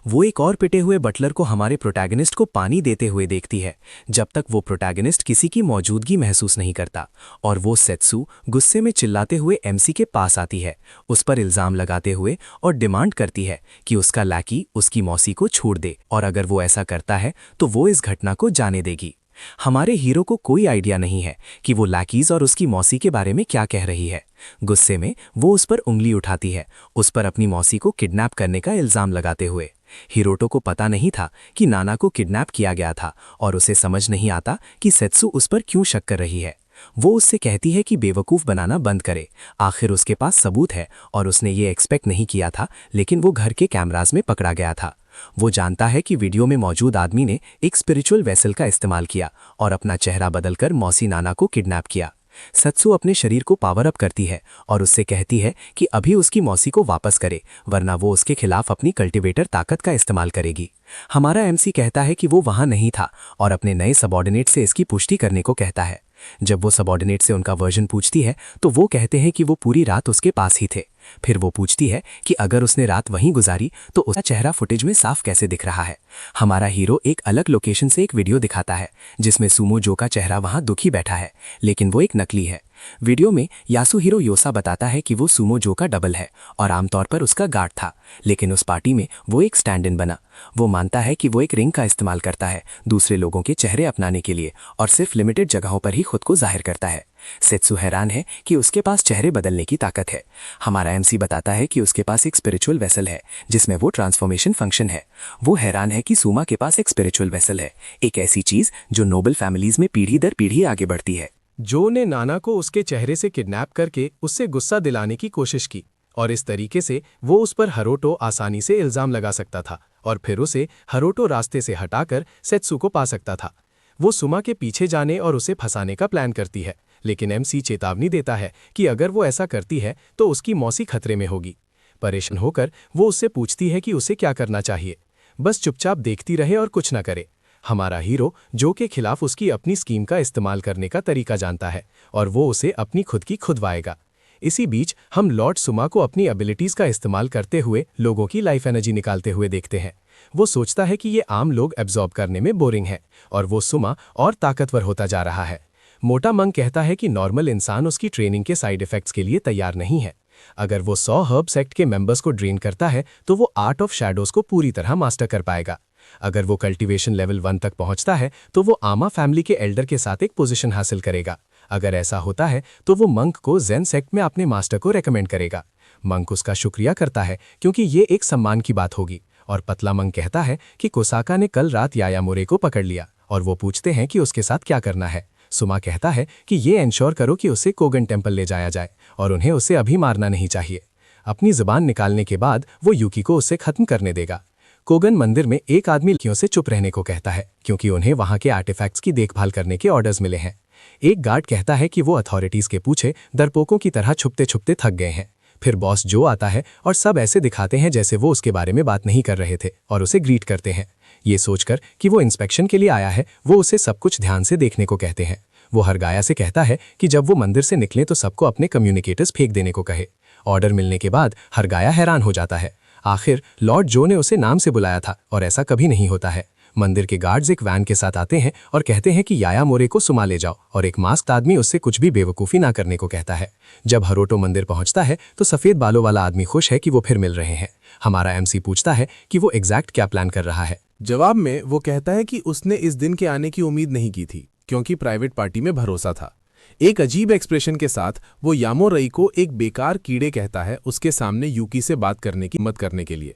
वो एक और पिटे हुए बटलर को हमारे प्रोटैगनिस्ट को पानी देते हुए देखती है जब तक वो प्रोटैगनिस्ट किसी की मौजूदगी महसूस नहीं करता। और वो सेत्सु गुस्से में चिल्लाते हुए एमसी के पास आती है, उस पर इल्जाम लगाते हुए और डिमांड करती है कि उसका लैकी उसकी मौसी को छोड़ दे और अगर वो ऐसा करता है तो वो इस घटना को जाने देगी। हमारे हीरो को कोई आइडिया नहीं है कि वो लैकीज और उसकी मौसी के बारे में क्या कह रही है। गुस्से में वो उस पर उंगली उठाती है, उस पर अपनी मौसी को किडनैप करने का इल्जाम लगाते हुए। हिरोटो को पता नहीं था कि नाना को किडनैप किया गया था और उसे समझ नहीं आता कि सेत्सु उस पर क्यों शक कर रही है। वो उससे कहती है कि बेवकूफ़ बनाना बंद करे, आखिर उसके पास सबूत है और उसने ये एक्सपेक्ट नहीं किया था, लेकिन वो घर के कैमरास में पकड़ा गया था। वो जानता है कि वीडियो में मौजूद आदमी ने एक स्पिरिचुअल वेसल का इस्तेमाल किया और अपना चेहरा बदलकर मौसी नाना को किडनैप किया। सेत्सु अपने शरीर को पावर अप करती है और उससे कहती है कि अभी उसकी मौसी को वापस करे, वरना वो उसके खिलाफ अपनी कल्टिवेटर ताकत का इस्तेमाल करेगी। हमारा एमसी कहता है कि वो वहां नहीं था और अपने नए सबॉर्डिनेट से इसकी पुष्टि करने को कहता है। जब वो सबॉर्डिनेट से उनका वर्जन पूछती है तो वो कहते हैं कि वो पूरी रात उसके पास ही थे। फिर वो पूछती है कि अगर उसने रात वहीं गुजारी तो उसका चेहरा फुटेज में साफ कैसे दिख रहा है। हमारा हीरो एक अलग लोकेशन से एक वीडियो दिखाता है जिसमें सुमो जो का चेहरा वहां दुखी बैठा है, लेकिन वो एक नकली है। वीडियो में यासुहिरो योसा बताता है कि वो सुमो जो का डबल है और आमतौर पर उसका गार्ड था, लेकिन उस पार्टी में वो एक स्टैंड इन बना। वो मानता है कि वो एक रिंग का इस्तेमाल करता है दूसरे लोगों के चेहरे अपनाने के लिए और सिर्फ लिमिटेड जगहों पर ही खुद को जाहिर करता है। सेत्सु हैरान है कि उसके पास चेहरे बदलने की ताकत है। हमारा एमसी बताता है कि उसके पास एक स्पिरिचुअल वेसल है जिसमें वो ट्रांसफॉर्मेशन फंक्शन है। वो हैरान है कि सुमा के पास एक स्पिरिचुअल वेसल है, एक ऐसी चीज जो नोबल फैमिलीज में पीढ़ी दर पीढ़ी आगे बढ़ती है। जो ने नाना को उसके चेहरे से किडनैप करके उससे गुस्सा दिलाने की कोशिश की और इस तरीके से वो उस पर हरोटो आसानी से इल्जाम लगा सकता था और फिर उसे हरोटो रास्ते से हटाकर सेत्सु को पा सकता था। वो सुमा के पीछे जाने और उसे फंसाने का प्लान करती है, लेकिन एमसी चेतावनी देता है कि अगर वो ऐसा करती है तो उसकी मौसी खतरे में होगी। परेशान होकर वो उससे पूछती है कि उसे क्या करना चाहिए। बस चुपचाप देखती रहे और कुछ न करे। हमारा हीरो जो के खिलाफ उसकी अपनी स्कीम का इस्तेमाल करने का तरीका जानता है और वो उसे अपनी खुद की खुदवाएगा। इसी बीच हम लॉर्ड सुमा को अपनी एबिलिटीज का इस्तेमाल करते हुए लोगों की लाइफ एनर्जी निकालते हुए देखते हैं। वो सोचता है कि ये आम लोग एब्जॉर्ब करने में बोरिंग है और वो सुमा और ताकतवर होता जा रहा है। मोटा मंग कहता है कि नॉर्मल इंसान उसकी ट्रेनिंग के साइड इफेक्ट्स के लिए तैयार नहीं है। अगर वो 100 हर्ब सेक्ट के मेंबर्स को ड्रेन करता है तो वो आर्ट ऑफ शैडोज को पूरी तरह मास्टर कर पाएगा। अगर वो कल्टीवेशन लेवल 1 तक पहुंचता है तो वो आमा फैमिली के एल्डर के साथ एक पोजीशन हासिल करेगा। अगर ऐसा होता है तो वो मंक को जेन सेक्ट में अपने मास्टर को रेकमेंड करेगा। मंक उसका शुक्रिया करता है क्योंकि ये एक सम्मान की बात होगी। और पतला मंक कहता है कि कोसाका ने कल रात यायामोरे को पकड़ लिया और वो पूछते हैं कि उसके साथ क्या करना है। सुमा कहता है कि ये इंश्योर करो कि उसे कोगन टेम्पल ले जाया जाए और उन्हें उसे अभी मारना नहीं चाहिए। अपनी जुबान निकालने के बाद वो यूकी को उससे खत्म करने देगा। कोगन मंदिर में एक आदमी लड़कियों से चुप रहने को कहता है क्योंकि उन्हें वहां के आर्टिफैक्ट्स की देखभाल करने के ऑर्डर्स मिले हैं। एक गार्ड कहता है कि वो अथॉरिटीज के पूछे डरपोकों की तरह छुपते छुपते थक गए हैं। फिर बॉस जो आता है और सब ऐसे दिखाते हैं जैसे वो उसके बारे में बात नहीं कर रहे थे और उसे ग्रीट करते हैं। ये सोचकर कि वो इंस्पेक्शन के लिए आया है, वो उसे सब कुछ ध्यान से देखने को कहते हैं। वो हरगाया से कहता है कि जब वो मंदिर से निकले तो सबको अपने कम्युनिकेटर्स फेंक देने को कहे। ऑर्डर मिलने के बाद हरगाया हैरान हो जाता है। आखिर लॉर्ड जो ने उसे नाम से बुलाया था और ऐसा कभी नहीं होता है। मंदिर के गार्ड्स एक वैन के साथ आते हैं और कहते हैं कि यायामोरे को सुमा ले जाओ और एक मास्क आदमी उससे कुछ भी बेवकूफ़ी ना करने को कहता है। जब हरोटो मंदिर पहुंचता है तो सफ़ेद बालों वाला आदमी खुश है कि वो फिर मिल रहे हैं। हमारा एमसी पूछता है कि वो एग्जैक्ट क्या प्लान कर रहा है। जवाब में वो कहता है कि उसने इस दिन के आने की उम्मीद नहीं की थी क्योंकि प्राइवेट पार्टी में भरोसा था। एक अजीब एक्सप्रेशन के साथ वो यामोरई को एक बेकार कीड़े कहता है उसके सामने यूकी से बात करने की हिम्मत करने के लिए,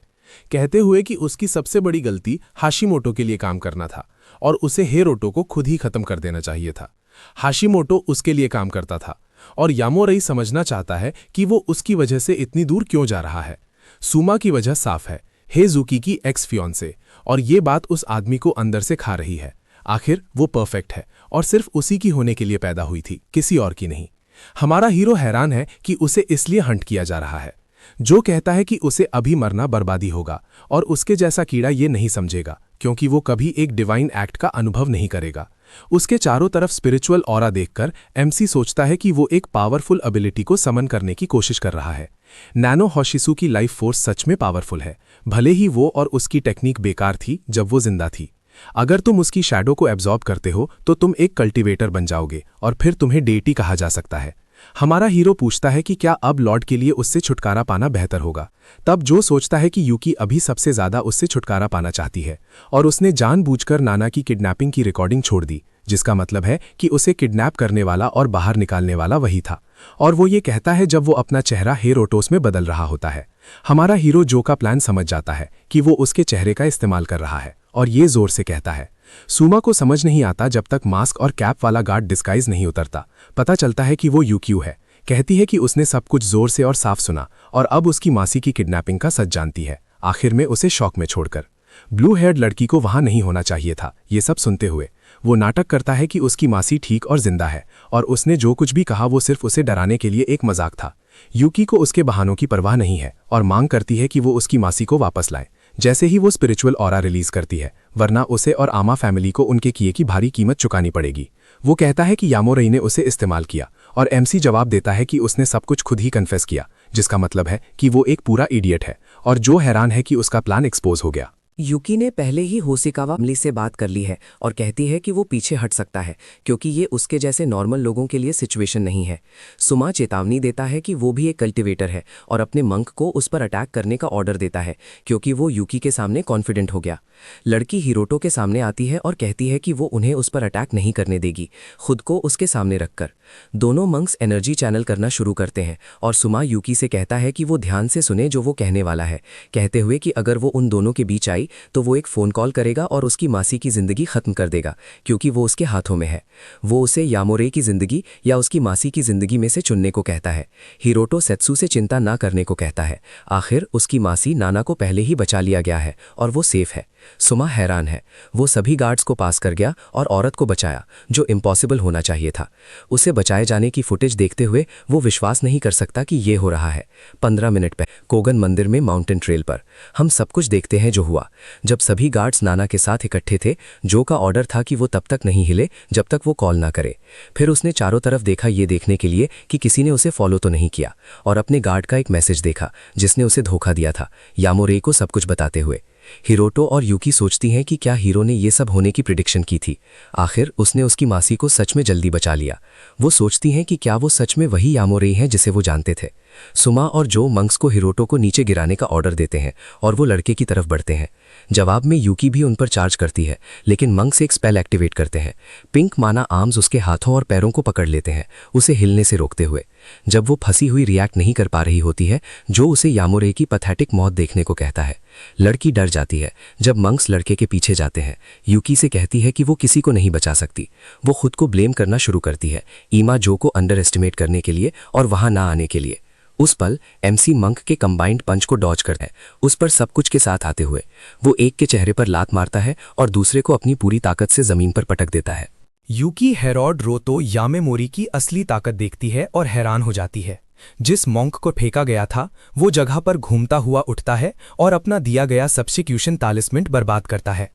कहते हुए कि उसकी सबसे बड़ी गलती हाशिमोटो के लिए काम करना था और उसे हेरोटो को खुद ही खत्म कर देना चाहिए था। हाशिमोटो उसके लिए काम करता था और यामोरई समझना चाहता है कि वो उसकी वजह से इतनी दूर क्यों जा रहा है। सुमा की वजह साफ है, हेजुकी की एक्स फियोंसे, और ये बात उस आदमी को अंदर से खा रही है। आखिर वो परफेक्ट है और सिर्फ उसी की होने के लिए पैदा हुई थी, किसी और की नहीं। हमारा हीरो हैरान है कि उसे इसलिए हंट किया जा रहा है। जो कहता है कि उसे अभी मरना बर्बादी होगा और उसके जैसा कीड़ा ये नहीं समझेगा क्योंकि वो कभी एक डिवाइन एक्ट का अनुभव नहीं करेगा। उसके चारों तरफ स्पिरिचुअल ऑरा देखकर एमसी सोचता है कि वो एक पावरफुल एबिलिटी को समन करने की कोशिश कर रहा है। नैनो होशिसु की लाइफ फोर्स सच में पावरफुल है, भले ही वो और उसकी टेक्निक बेकार थी जब वो जिंदा थी। अगर तुम उसकी शैडो को एब्जॉर्ब करते हो तो तुम एक कल्टीवेटर बन जाओगे और फिर तुम्हें डेटी कहा जा सकता है। हमारा हीरो पूछता है कि क्या अब लॉर्ड के लिए उससे छुटकारा पाना बेहतर होगा। तब जो सोचता है कि यूकी अभी सबसे ज्यादा उससे छुटकारा पाना चाहती है और उसने जानबूझकर नाना की किडनैपिंग की रिकॉर्डिंग छोड़ दी, जिसका मतलब है कि उसे किडनैप करने वाला और बाहर निकालने वाला वही था। और वो ये कहता है जब वो अपना चेहरा हेरोटोस में बदल रहा होता है। हमारा हीरो जो का प्लान समझ जाता है कि वो उसके चेहरे का इस्तेमाल कर रहा है और ये जोर से कहता है। सुमा को समझ नहीं आता जब तक मास्क और कैप वाला गार्ड डिस्गाइज नहीं उतरता। पता चलता है कि वो यूक्यू है। कहती है कि उसने सब कुछ जोर से और साफ सुना और अब उसकी मासी की किडनैपिंग का सच जानती है। आखिर में उसे शॉक में छोड़कर ब्लू हेयर्ड लड़की को वहां नहीं होना चाहिए था। ये सब सुनते हुए वो नाटक करता है कि उसकी मासी ठीक और जिंदा है और उसने जो कुछ भी कहा वो सिर्फ उसे डराने के लिए एक मजाक था। यूकी को उसके बहानों की परवाह नहीं है और मांग करती है कि वो उसकी मासी को वापस लाए जैसे ही वो स्पिरिचुअल ऑरा रिलीज करती है, वरना उसे और आमा फैमिली को उनके किए की भारी कीमत चुकानी पड़ेगी। वो कहता है कि यामोरई ने उसे इस्तेमाल किया और एमसी जवाब देता है कि उसने सब कुछ खुद ही कन्फेस किया, जिसका मतलब है कि वो एक पूरा इडियट है और जो हैरान है कि उसका प्लान एक्सपोज हो गया। यूकी ने पहले ही होशिकावा फैमिली से बात कर ली है और कहती है कि वो पीछे हट सकता है क्योंकि ये उसके जैसे नॉर्मल लोगों के लिए सिचुएशन नहीं है। सुमा चेतावनी देता है कि वो भी एक कल्टीवेटर है और अपने मंक को उस पर अटैक करने का ऑर्डर देता है क्योंकि वो यूकी के सामने कॉन्फिडेंट हो गया। लड़की हिरोटो के सामने आती है और कहती है कि वो उन्हें उस पर अटैक नहीं करने देगी, खुद को उसके सामने रखकर। दोनों मंक्स एनर्जी चैनल करना शुरू करते हैं और सुमा यूकी से कहता है कि वो ध्यान से सुने जो वो कहने वाला है, कहते हुए कि अगर वो उन दोनों के बीच आई तो वो एक फ़ोन कॉल करेगा और उसकी मासी की ज़िंदगी ख़त्म कर देगा क्योंकि वो उसके हाथों में है। वो उसे यामोरे की ज़िंदगी या उसकी मासी की ज़िंदगी में से चुनने को कहता है। हिरोटो सेत्सु से चिंता ना करने को कहता है। आखिर उसकी मासी नाना को पहले ही बचा लिया गया है और वो सेफ है। सुमा हैरान है। वो सभी गार्ड्स को पास कर गया और औरत को बचाया, जो इम्पॉसिबल होना चाहिए था। उसे बचाए जाने की फुटेज देखते हुए वो विश्वास नहीं कर सकता कि ये हो रहा है। 15 मिनट पहले कोगन मंदिर में माउंटेन ट्रेल पर हम सब कुछ देखते हैं जो हुआ। जब सभी गार्ड्स नाना के साथ इकट्ठे थे, जो का ऑर्डर था कि वो तब तक नहीं हिले जब तक वो कॉल ना करे। फिर उसने चारों तरफ देखा ये देखने के लिए कि किसी ने उसे फॉलो तो नहीं किया और अपने गार्ड का एक मैसेज देखा जिसने उसे धोखा दिया था, यामोरे को सब कुछ बताते हुए। हिरोटो और यूकी सोचती हैं कि क्या हीरो ने ये सब होने की प्रिडिक्शन की थी। आखिर उसने उसकी मासी को सच में जल्दी बचा लिया। वो सोचती हैं कि क्या वो सच में वही यामोरे हैं जिसे वो जानते थे। सुमा और जो मंक्स को हिरोटो को नीचे गिराने का ऑर्डर देते हैं और वो लड़के की तरफ बढ़ते हैं। जवाब में यूकी भी उन पर चार्ज करती है, लेकिन मंक्स एक स्पेल एक्टिवेट करते हैं। पिंक माना आर्म्स उसके हाथों और पैरों को पकड़ लेते हैं, उसे हिलने से रोकते हुए। जब वो फंसी हुई रिएक्ट नहीं कर पा रही होती है, जो उसे यामोरे की पैथेटिक मौत देखने को कहता है। लड़की डर जाती है जब मंक्स लड़के के पीछे जाते हैं। यूकी से कहती है कि वो किसी को नहीं बचा सकती। वो खुद को ब्लेम करना शुरू करती है, ईमा जो को अंडर एस्टिमेट करने के लिए और वहां ना आने के लिए। उस पल एमसी मंक के कंबाइंड पंच को डॉज करता है, उस पर सब कुछ के साथ आते हुए। वो एक के चेहरे पर लात मारता है और दूसरे को अपनी पूरी ताकत से जमीन पर पटक देता है। यूकी हेरोड रोतो यामेमोरी की असली ताकत देखती है और हैरान हो जाती है। जिस मॉन्क को फेंका गया था वो जगह पर घूमता हुआ उठता है और अपना दिया गया सब्स्टिट्यूशन तालिस्मेंट बर्बाद करता है।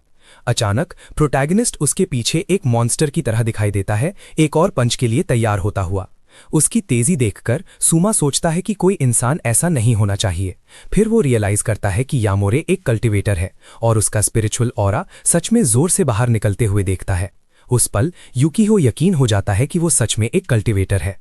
अचानक प्रोटैगनिस्ट उसके पीछे एक मॉन्स्टर की तरह दिखाई देता है, एक और पंच के लिए तैयार होता हुआ। उसकी तेजी देखकर सुमा सोचता है कि कोई इंसान ऐसा नहीं होना चाहिए। फिर वो रियलाइज करता है कि यामोरे एक कल्टिवेटर है और उसका स्पिरिचुअल ऑरा सच में जोर से बाहर निकलते हुए देखता है। उस पल यूकीहो यकीन हो जाता है कि वो सच में एक कल्टिवेटर है।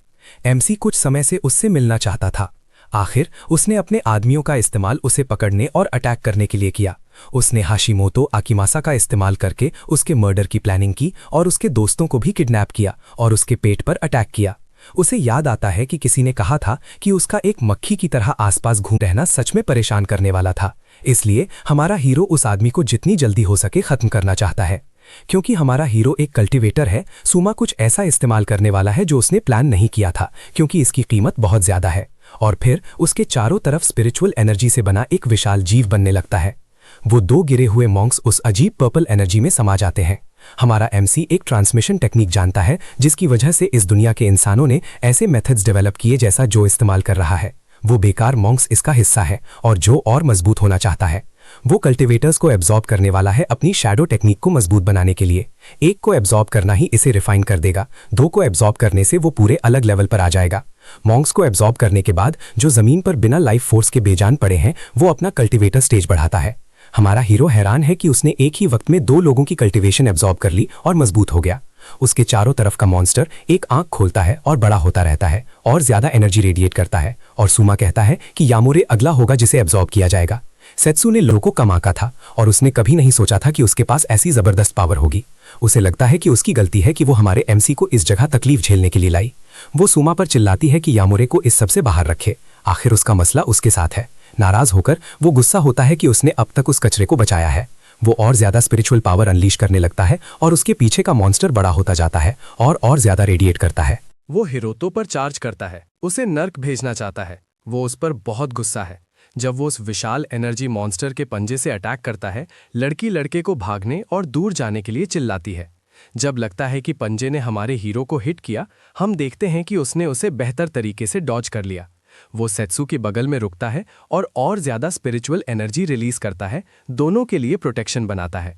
एमसी कुछ समय से उससे मिलना चाहता था। आखिर उसने अपने आदमियों का इस्तेमाल उसे पकड़ने और अटैक करने के लिए किया। उसने हाशिमोतो आकिमासा का इस्तेमाल करके उसके मर्डर की प्लानिंग की और उसके दोस्तों को भी किडनैप किया और उसके पेट पर अटैक किया। उसे याद आता है कि किसी ने कहा था कि उसका एक मक्खी की तरह आसपास घूम रहना सच में परेशान करने वाला था। इसलिए हमारा हीरो उस आदमी को जितनी जल्दी हो सके खत्म करना चाहता है। क्योंकि हमारा हीरो एक कल्टिवेटर है, सुमा कुछ ऐसा इस्तेमाल करने वाला है जो उसने प्लान नहीं किया था, क्योंकि इसकी कीमत बहुत ज्यादा है। और फिर उसके चारों तरफ स्पिरिचुअल एनर्जी से बना एक विशाल जीव बनने लगता है। वो दो गिरे हुए मॉन्क्स उस अजीब पर्पल एनर्जी में समा जाते हैं। हमारा एमसी एक ट्रांसमिशन टेक्निक जानता है जिसकी वजह से इस दुनिया के इंसानों ने ऐसे मेथड्स डेवलप किए जैसा जो इस्तेमाल कर रहा है। वो बेकार मॉन्क्स इसका हिस्सा है और जो और मजबूत होना चाहता है। वो कल्टिवेटर्स को एब्जॉर्ब करने वाला है अपनी शैडो टेक्निक को मजबूत बनाने के लिए। एक को एब्जॉर्ब करना ही इसे रिफाइन कर देगा, दो को एब्जॉर्ब करने से वो पूरे अलग लेवल पर आ जाएगा। मॉन्क्स को एब्जॉर्ब करने के बाद जो जमीन पर बिना लाइफ फोर्स के बेजान पड़े हैं वो अपना कल्टिवेटर स्टेज बढ़ाता है। हमारा हीरो हैरान है कि उसने एक ही वक्त में दो लोगों की कल्टिवेशन एब्जॉर्ब कर ली और मजबूत हो गया। उसके चारों तरफ का मॉन्स्टर एक आंख खोलता है और बड़ा होता रहता है और ज्यादा एनर्जी रेडिएट करता है। और सुमा कहता है कि यामोरे अगला होगा जिसे एब्जॉर्ब किया जाएगा। सेत्सु ने लोको कम आंका था और उसने कभी नहीं सोचा था कि उसके पास ऐसी जबरदस्त पावर होगी। उसे लगता है कि उसकी गलती है कि वो हमारे एमसी को इस जगह तकलीफ झेलने के लिए लाई। वो सुमा पर चिल्लाती है कि यामोरे को इस सब से बाहर रखे, आखिर उसका मसला उसके साथ है। नाराज होकर वो गुस्सा होता है कि उसने अब तक उस कचरे को बचाया है। वो और ज्यादा स्पिरिचुअल पावर अनलीश करने लगता है और उसके पीछे का मॉन्स्टर बड़ा होता जाता है और ज्यादा रेडिएट करता है। वो हिरोतो पर चार्ज करता है, उसे नर्क भेजना चाहता है। वो उस पर बहुत गुस्सा है। जब वो उस विशाल एनर्जी मॉन्स्टर के पंजे से अटैक करता है, लड़की लड़के को भागने और दूर जाने के लिए चिल्लाती है। जब लगता है कि पंजे ने हमारे हीरो को हिट किया, हम देखते हैं कि उसने उसे बेहतर तरीके से डॉज कर लिया। वो सेत्सु के बगल में रुकता है और ज्यादा स्पिरिचुअल एनर्जी रिलीज करता है, दोनों के लिए प्रोटेक्शन बनाता है।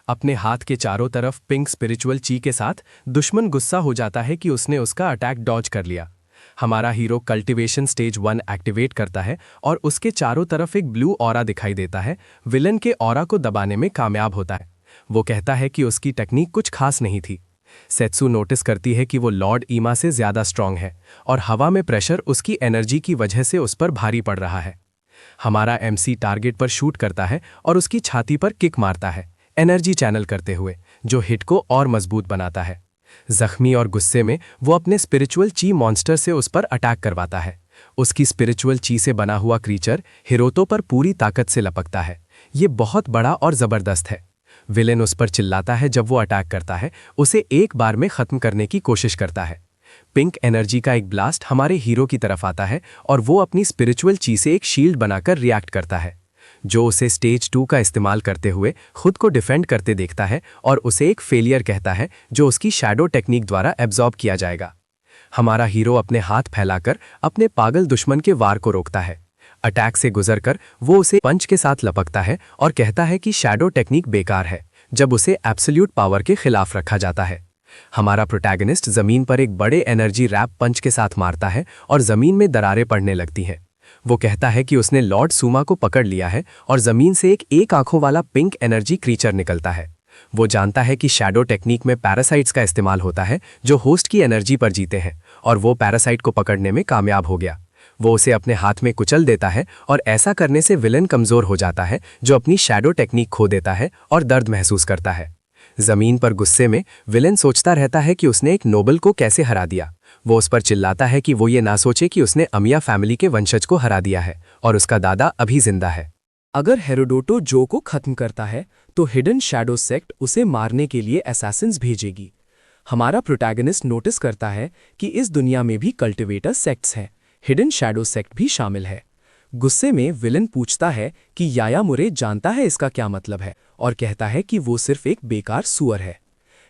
अपने हाथ के चारों तरफ पिंक स्पिरिचुअल ची के साथ दुश्मन गुस्सा हो जाता है कि उसने उसका अटैक डॉज कर लिया। हमारा हीरो कल्टिवेशन स्टेज 1 एक्टिवेट करता है और उसके चारों तरफ एक ब्लू ऑरा दिखाई देता है। विलन के ऑरा को दबाने में कामयाब होता है। वो कहता है कि उसकी टेक्निक कुछ खास नहीं थी। सेत्सु नोटिस करती है कि वो लॉर्ड ईमा से ज्यादा स्ट्रांग है और हवा में प्रेशर उसकी एनर्जी की वजह से उस पर भारी पड़ रहा है। हमारा एमसी टारगेट पर शूट करता है और उसकी छाती पर किक मारता है, एनर्जी चैनल करते हुए, जो हिट को और मजबूत बनाता है। जख्मी और गुस्से में वो अपने स्पिरिचुअल ची मॉन्स्टर से उस पर अटैक करवाता है। उसकी स्पिरिचुअल ची से बना हुआ क्रीचर हिरोतो पर पूरी ताकत से लपकता है। ये बहुत बड़ा और जबरदस्त है। विलेन उस पर चिल्लाता है जब वो अटैक करता है, उसे एक बार में खत्म करने की कोशिश करता है। पिंक एनर्जी का एक ब्लास्ट हमारे हीरो की तरफ आता है और वो अपनी स्पिरिचुअल ची से एक शील्ड बनाकर रिएक्ट करता है, जो उसे स्टेज 2 का इस्तेमाल करते हुए खुद को डिफेंड करते देखता है और उसे एक फेलियर कहता है जो उसकी शैडो टेक्निक द्वारा एब्जॉर्ब किया जाएगा। हमारा हीरो अपने हाथ फैलाकर अपने पागल दुश्मन के वार को रोकता है। अटैक से गुजरकर वो उसे पंच के साथ लपकता है और कहता है कि शैडो टेक्निक बेकार है जब उसे एब्सोल्यूट पावर के खिलाफ रखा जाता है। हमारा प्रोटैगनिस्ट जमीन पर एक बड़े एनर्जी रैप पंच के साथ मारता है और जमीन में दरारें पड़ने लगती हैं। वो कहता है कि उसने लॉर्ड सुमा को पकड़ लिया है और जमीन से एक आंखों वाला पिंक एनर्जी क्रीचर निकलता है। वो जानता है कि शैडो टेक्निक में पैरासाइट्स का इस्तेमाल होता है जो होस्ट की एनर्जी पर जीते हैं, और वो पैरासाइट को पकड़ने में कामयाब हो गया। वो उसे अपने हाथ में कुचल देता है और ऐसा करने से विलन कमजोर हो जाता है, जो अपनी शैडो टेक्निक खो देता है और दर्द महसूस करता है। जमीन पर गुस्से में विलन सोचता रहता है कि उसने एक नोबल को कैसे हरा दिया। वो उस पर चिल्लाता है कि वो ये ना सोचे कि उसने अमिया फैमिली के वंशज को हरा दिया है और उसका दादा अभी जिंदा है। अगर हेरोडोटो जो को खत्म करता है तो हिडन शैडो सेक्ट उसे मारने के लिए असैसिन्स भेजेगी। हमारा प्रोटैगनिस्ट नोटिस करता है कि इस दुनिया में भी कल्टिवेटर सेक्ट्स हैं, हिडन शैडो सेक्ट भी शामिल है। गुस्से में विलन पूछता है कि यायामुरे जानता है इसका क्या मतलब है और कहता है कि वो सिर्फ एक बेकार सुअर है।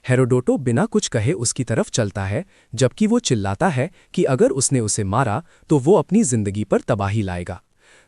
हेरोडोटो बिना कुछ कहे उसकी तरफ चलता है, जबकि वो चिल्लाता है कि अगर उसने उसे मारा तो वो अपनी जिंदगी पर तबाही लाएगा।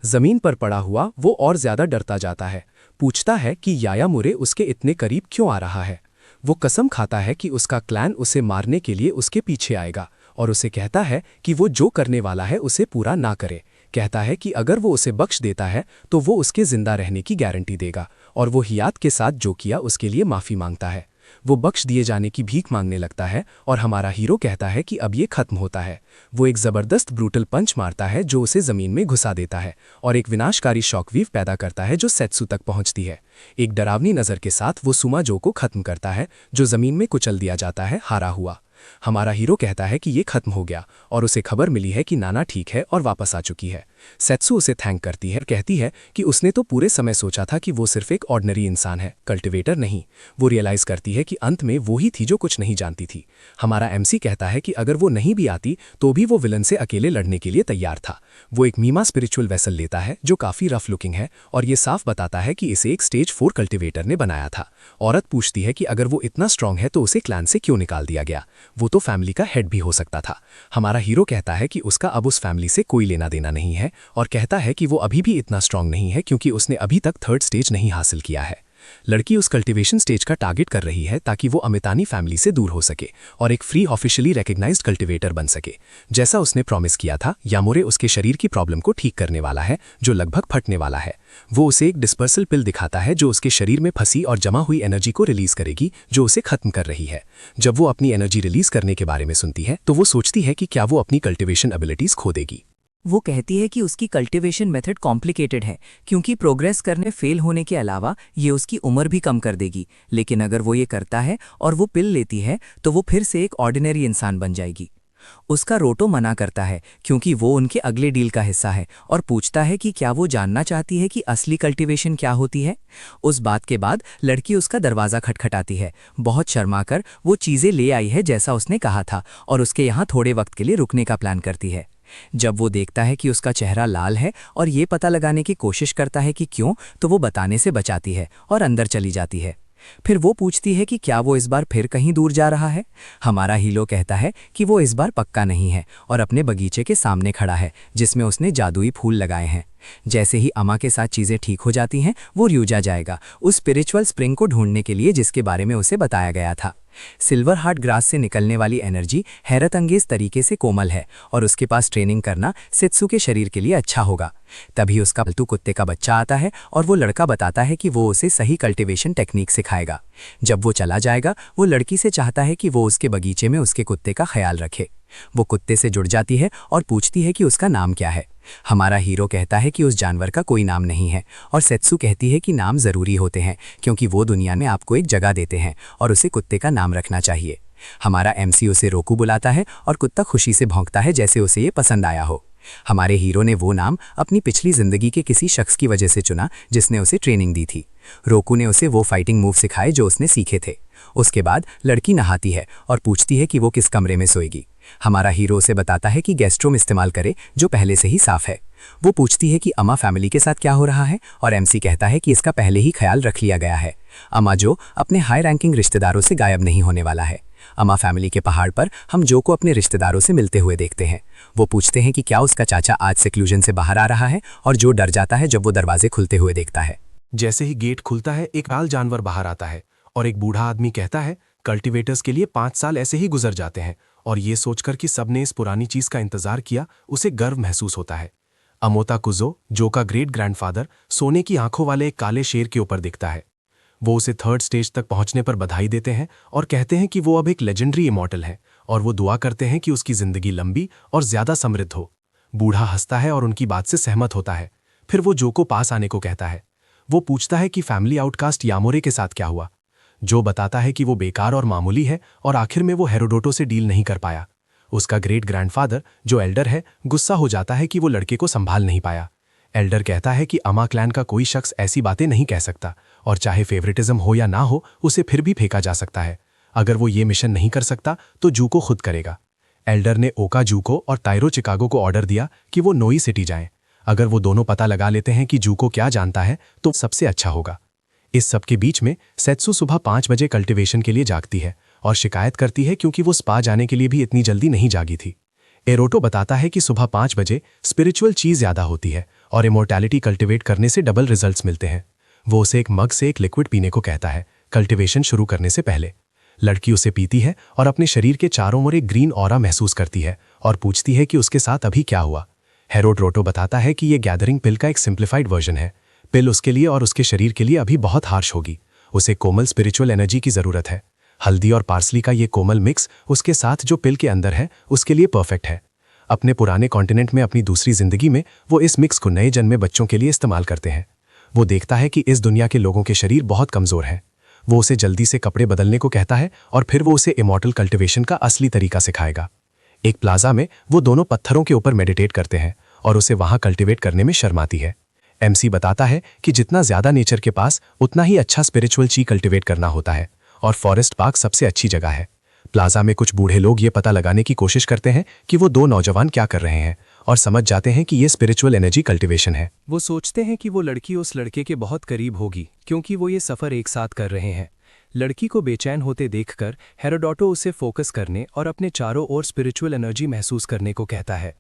जमीन पर पड़ा हुआ वो और ज्यादा डरता जाता है, पूछता है कि यायामुरे उसके इतने करीब क्यों आ रहा है। वो कसम खाता है कि उसका क्लैन उसे मारने के लिए उसके पीछे आएगा और उसे कहता है कि वो जो करने वाला है उसे पूरा ना करे। कहता है कि अगर वो उसे बख्श देता है तो वो उसके जिंदा रहने की गारंटी देगा और वो हियात के साथ जो किया उसके लिए माफी मांगता है। वो बख्श दिए जाने की भीख मांगने लगता है और हमारा हीरो कहता है कि अब ये खत्म होता है। वो एक जबरदस्त ब्रूटल पंच मारता है जो उसे जमीन में घुसा देता है और एक विनाशकारी शॉकवेव पैदा करता है जो सेत्सु तक पहुंचती है। एक डरावनी नज़र के साथ वो सुमाजो को खत्म करता है जो जमीन में कुचल दिया जाता है हारा हुआ। हमारा हीरो कहता है कि ये खत्म हो गया और उसे खबर मिली है कि नाना ठीक है और वापस आ चुकी है। सेत्सु उसे थैंक करती है और कहती है कि उसने तो पूरे समय सोचा था कि वो सिर्फ एक ऑर्डिनरी इंसान है, कल्टिवेटर नहीं। वो रियलाइज करती है कि अंत में वो ही थी जो कुछ नहीं जानती थी। हमारा एमसी कहता है कि अगर वो नहीं भी आती तो भी वो विलन से अकेले लड़ने के लिए तैयार था। वो एक मीमा स्पिरिचुअल वेसल लेता है जो काफी रफ लुकिंग है और ये साफ बताता है कि इसे एक स्टेज 4 कल्टिवेटर ने बनाया था। औरत पूछती है कि अगर वो इतना स्ट्रांग है तो उसे क्लैन से क्यों निकाल दिया गया, वो तो फैमिली का हेड भी हो सकता था। हमारा हीरो कहता है कि उसका अब उस फैमिली से कोई लेना देना नहीं है और कहता है कि वो अभी भी इतना स्ट्रांग नहीं है क्योंकि उसने अभी तक 3rd स्टेज नहीं हासिल किया है। लड़की उस कल्टिवेशन स्टेज का टारगेट कर रही है ताकि वो अमितानी फैमिली से दूर हो सके और एक फ्री ऑफिशियली रिकग्नाइज्ड कल्टिवेटर बन सके। जैसा उसने प्रॉमिस किया था, यामुरे उसके शरीर की प्रॉब्लम को ठीक करने वाला है जो लगभग फटने वाला है। वो उसे एक डिस्पर्सल पिल दिखाता है जो उसके शरीर में फंसी और जमा हुई एनर्जी को रिलीज करेगी जो उसे खत्म कर रही है। जब वो अपनी एनर्जी रिलीज करने के बारे में सुनती है तो वो सोचती है कि क्या वो अपनी कल्टिवेशन एबिलिटीज खो देगी। वो कहती है कि उसकी कल्टीवेशन मेथड कॉम्प्लिकेटेड है क्योंकि प्रोग्रेस करने फेल होने के अलावा ये उसकी उम्र भी कम कर देगी, लेकिन अगर वो ये करता है और वो पिल लेती है तो वो फिर से एक ऑर्डिनरी इंसान बन जाएगी। उसका रोटो मना करता है क्योंकि वो उनके अगले डील का हिस्सा है और पूछता है कि क्या वो जानना चाहती है कि असली कल्टीवेशन क्या होती है। उस बात के बाद लड़की उसका दरवाज़ा खटखटाती है। बहुत शर्माकर वो चीज़ें ले आई है जैसा उसने कहा था और उसके यहाँ थोड़े वक्त के लिए रुकने का प्लान करती है। जब वो देखता है कि उसका चेहरा लाल है और ये पता लगाने की कोशिश करता है कि क्यों, तो वो बताने से बचाती है और अंदर चली जाती है। फिर वो पूछती है कि क्या वो इस बार फिर कहीं दूर जा रहा है। हमारा हीरो कहता है कि वो इस बार पक्का नहीं है और अपने बगीचे के सामने खड़ा है जिसमें उसने जादुई फूल लगाए हैं। जैसे ही अमा के साथ चीज़ें ठीक हो जाती हैं वो रियूजा जाएगा उस स्पिरिचुअल स्प्रिंग को ढूंढने के लिए जिसके बारे में उसे बताया गया था। सिल्वर हार्ट ग्रास से निकलने वाली एनर्जी हैरत अंगेज तरीके से कोमल है और उसके पास ट्रेनिंग करना सेत्सु के शरीर के लिए अच्छा होगा। तभी उसका पालतू कुत्ते का बच्चा आता है और वो लड़का बताता है कि वो उसे सही कल्टीवेशन टेक्निक सिखाएगा। जब वो चला जाएगा वो लड़की से चाहता है कि वो उसके बगीचे में उसके कुत्ते का ख्याल रखे। वो कुत्ते से जुड़ जाती है और पूछती है कि उसका नाम क्या है। हमारा हीरो कहता है कि उस जानवर का कोई नाम नहीं है और सेत्सु कहती है कि नाम ज़रूरी होते हैं क्योंकि वो दुनिया में आपको एक जगह देते हैं और उसे कुत्ते का नाम रखना चाहिए। हमारा एमसी उसे रोकू बुलाता है और कुत्ता खुशी से भौंकता है जैसे उसे ये पसंद आया हो। हमारे हीरो ने वो नाम अपनी पिछली जिंदगी के किसी शख्स की वजह से चुना जिसने उसे ट्रेनिंग दी थी। रोकू ने उसे वो फाइटिंग मूव सिखाए जो उसने सीखे थे। उसके बाद लड़की नहाती है और पूछती है कि वो किस कमरे में सोएगी। हमारा हीरो उसे बताता है कि गेस्ट रूम इस्तेमाल करे जो पहले से ही साफ है। वो पूछती है कि अमा फैमिली के साथ क्या हो रहा है और एमसी कहता है कि इसका पहले ही ख्याल रख लिया गया है। अमा जो अपने हाई रैंकिंग रिश्तेदारों से गायब नहीं होने वाला है। अमा फैमिली के पहाड़ पर हम जो को अपने रिश्तेदारों से मिलते हुए देखते हैं। वो पूछते हैं कि क्या उसका चाचा आज सेक्लूजन से बाहर आ रहा है और जो डर जाता है जब वो दरवाजे खुलते हुए देखता है। जैसे ही गेट खुलता है एक लाल जानवर बाहर आता है और एक बूढ़ा आदमी कहता है कल्टीवेटर्स के लिए 5 साल ऐसे ही गुजर जाते हैं और ये सोचकर कि सबने इस पुरानी चीज का इंतजार किया उसे गर्व महसूस होता है। अमोता कुजो, जो का ग्रेट ग्रैंडफादर, सोने की आंखों वाले एक काले शेर के ऊपर दिखता है। वो उसे 3rd स्टेज तक पहुंचने पर बधाई देते हैं और कहते हैं कि वो अब एक लेजेंडरी इमॉर्टल है और वो दुआ करते हैं कि उसकी जिंदगी लंबी और ज्यादा समृद्ध हो। बूढ़ा हंसता है और उनकी बात से सहमत होता है। फिर वो जो को पास आने को कहता है। वो पूछता है कि फैमिली आउटकास्ट यामोरे के साथ क्या हुआ। जो बताता है कि वो बेकार और मामूली है और आखिर में वो हेरोडोटो से डील नहीं कर पाया। उसका ग्रेट ग्रैंडफादर जो एल्डर है गुस्सा हो जाता है कि वो लड़के को संभाल नहीं पाया। एल्डर कहता है कि अमा क्लैन का कोई शख्स ऐसी बातें नहीं कह सकता और चाहे फेवरेटिज्म हो या ना हो उसे फिर भी फेंका जा सकता है। अगर वो ये मिशन नहीं कर सकता तो जूको खुद करेगा। एल्डर ने ओका जूको और ताइरो चिकागो को ऑर्डर दिया कि वो नोई सिटी जाएं। अगर वो दोनों पता लगा लेते हैं कि जूको क्या जानता है तो सबसे अच्छा होगा। इस सब के बीच में सेत्सु सुबह 5 बजे कल्टीवेशन के लिए जागती है और शिकायत करती है क्योंकि वो स्पा जाने के लिए भी इतनी जल्दी नहीं जागी थी। एरोटो बताता है कि सुबह 5 बजे स्पिरिचुअल चीज ज्यादा होती है और इमोर्टैलिटी कल्टिवेट करने से डबल रिजल्ट्स मिलते हैं। वो उसे एक मग से एक लिक्विड पीने को कहता है कल्टिवेशन शुरू करने से पहले। लड़की उसे पीती है और अपने शरीर के चारों ओर एक ग्रीन ऑरा महसूस करती है और पूछती है कि उसके साथ अभी क्या हुआ। हेरोडोटो बताता है कि ये गैदरिंग पिल का एक सिंप्लीफाइड वर्जन है। पिल उसके लिए और उसके शरीर के लिए अभी बहुत हार्श होगी। उसे कोमल स्पिरिचुअल एनर्जी की जरूरत है। हल्दी और पार्सली का ये कोमल मिक्स उसके साथ जो पिल के अंदर है उसके लिए परफेक्ट है। अपने पुराने कॉन्टिनेंट में अपनी दूसरी जिंदगी में वो इस मिक्स को नए जन्मे बच्चों के लिए इस्तेमाल करते हैं। वो देखता है कि इस दुनिया के लोगों के शरीर बहुत कमजोर हैं। वो उसे जल्दी से कपड़े बदलने को कहता है और फिर वो उसे इमॉर्टल कल्टिवेशन का असली तरीका सिखाएगा। एक प्लाजा में वो दोनों पत्थरों के ऊपर मेडिटेट करते हैं और उसे वहां कल्टिवेट करने में शर्माती है। एमसी बताता है कि जितना ज्यादा नेचर के पास उतना ही अच्छा स्पिरिचुअल ची कल्टिवेट करना होता है और फॉरेस्ट पार्क सबसे अच्छी जगह है। प्लाजा में कुछ बूढ़े लोग ये पता लगाने की कोशिश करते हैं कि वो दो नौजवान क्या कर रहे हैं और समझ जाते हैं कि ये स्पिरिचुअल एनर्जी कल्टिवेशन है। वो सोचते हैं कि वो लड़की उस लड़के के बहुत करीब होगी क्योंकि वो ये सफ़र एक साथ कर रहे हैं। लड़की को बेचैन होते देखकर हेरोडोटो उसे फोकस करने और अपने चारों ओर स्पिरिचुअल एनर्जी महसूस करने को कहता है।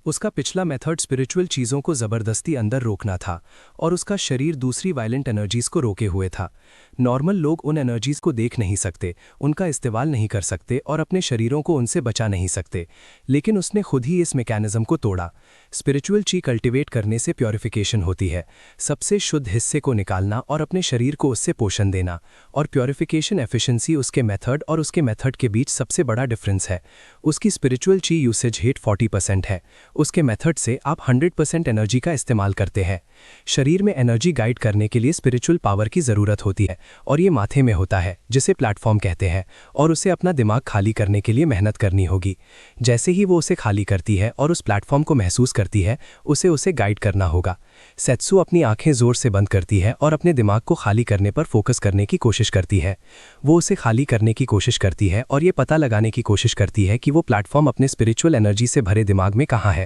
उसका पिछला मेथड स्पिरिचुअल चीज़ों को ज़बरदस्ती अंदर रोकना था और उसका शरीर दूसरी वायलेंट एनर्जीज़ को रोके हुए था। नॉर्मल लोग उन एनर्जीज़ को देख नहीं सकते, उनका इस्तेमाल नहीं कर सकते और अपने शरीरों को उनसे बचा नहीं सकते, लेकिन उसने खुद ही इस मैकेनिज्म को तोड़ा। स्पिरिचुअल ची कल्टिवेट करने से प्योरिफिकेशन होती है, सबसे शुद्ध हिस्से को निकालना और अपने शरीर को उससे पोषण देना। और प्योरिफिकेशन एफिशिएंसी उसके मेथड और उसके मेथड के बीच सबसे बड़ा डिफरेंस है। उसकी स्पिरिचुअल ची यूसेज रेट 40% है, उसके मेथड से आप 100% एनर्जी का इस्तेमाल करते हैं। शरीर में एनर्जी गाइड करने के लिए स्पिरिचुअल पावर की ज़रूरत होती है और ये माथे में होता है जिसे प्लेटफॉर्म कहते हैं, और उसे अपना दिमाग खाली करने के लिए मेहनत करनी होगी। जैसे ही वो उसे खाली करती है और उस प्लेटफॉर्म को महसूस करती है उसे गाइड करना होगा। सेत्सु अपनी आंखें जोर से बंद करती है और अपने दिमाग को खाली करने पर फोकस करने की कोशिश करती है। वो उसे खाली करने की कोशिश करती है और ये पता लगाने की कोशिश करती है कि वो प्लेटफॉर्म अपने स्पिरिचुअल एनर्जी से भरे दिमाग में कहाँ है।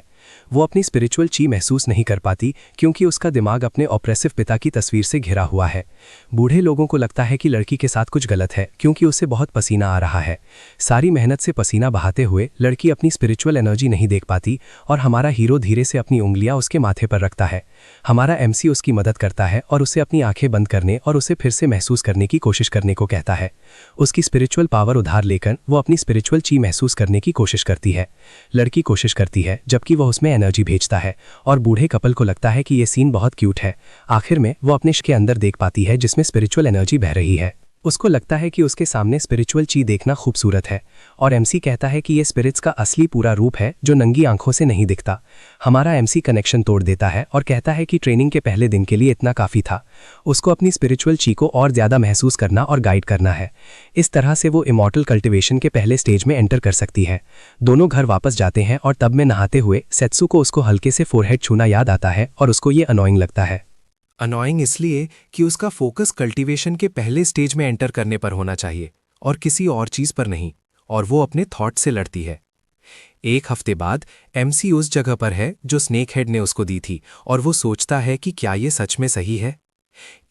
वो अपनी स्पिरिचुअल ची महसूस नहीं कर पाती क्योंकि उसका दिमाग अपने ऑप्रेसिव पिता की तस्वीर से घिरा हुआ है। बूढ़े लोगों को लगता है कि लड़की के साथ कुछ गलत है क्योंकि उसे बहुत पसीना आ रहा है। सारी मेहनत से पसीना बहाते हुए लड़की अपनी स्पिरिचुअल एनर्जी नहीं देख पाती और हमारा हीरो धीरे से अपनी उंगलियां उसके माथे पर रखता है। हमारा एमसी उसकी मदद करता है और उसे अपनी आंखें बंद करने और उसे फिर से महसूस करने की कोशिश करने को कहता है। उसकी स्पिरिचुअल पावर उधार लेकर वो अपनी स्पिरिचुअल ची महसूस करने की कोशिश करती है। लड़की कोशिश करती है जबकि वह उसमें एनर्जी भेजता है और बूढ़े कपल को लगता है कि ये सीन बहुत क्यूट है। आखिर में वो अपने के अंदर देख पाती है जिसमें स्पिरिचुअल एनर्जी बह रही है। उसको लगता है कि उसके सामने स्पिरिचुअल ची देखना खूबसूरत है और एमसी कहता है कि ये स्पिरिट्स का असली पूरा रूप है जो नंगी आंखों से नहीं दिखता। हमारा एमसी कनेक्शन तोड़ देता है और कहता है कि ट्रेनिंग के पहले दिन के लिए इतना काफ़ी था। उसको अपनी स्पिरिचुअल ची को और ज़्यादा महसूस करना और गाइड करना है। इस तरह से वो इमॉर्टल कल्टिवेशन के पहले स्टेज में एंटर कर सकती है। दोनों घर वापस जाते हैं और तब में नहाते हुए सेत्सु को उसको हल्के से फोरहेड छूना याद आता है और उसको ये अनोइंग लगता है। अनोइंग इसलिए कि उसका फोकस कल्टीवेशन के पहले स्टेज में एंटर करने पर होना चाहिए और किसी और चीज पर नहीं, और वो अपने थॉट से लड़ती है। एक हफ्ते बाद एमसी उस जगह पर है जो स्नेक हेड ने उसको दी थी और वो सोचता है कि क्या ये सच में सही है।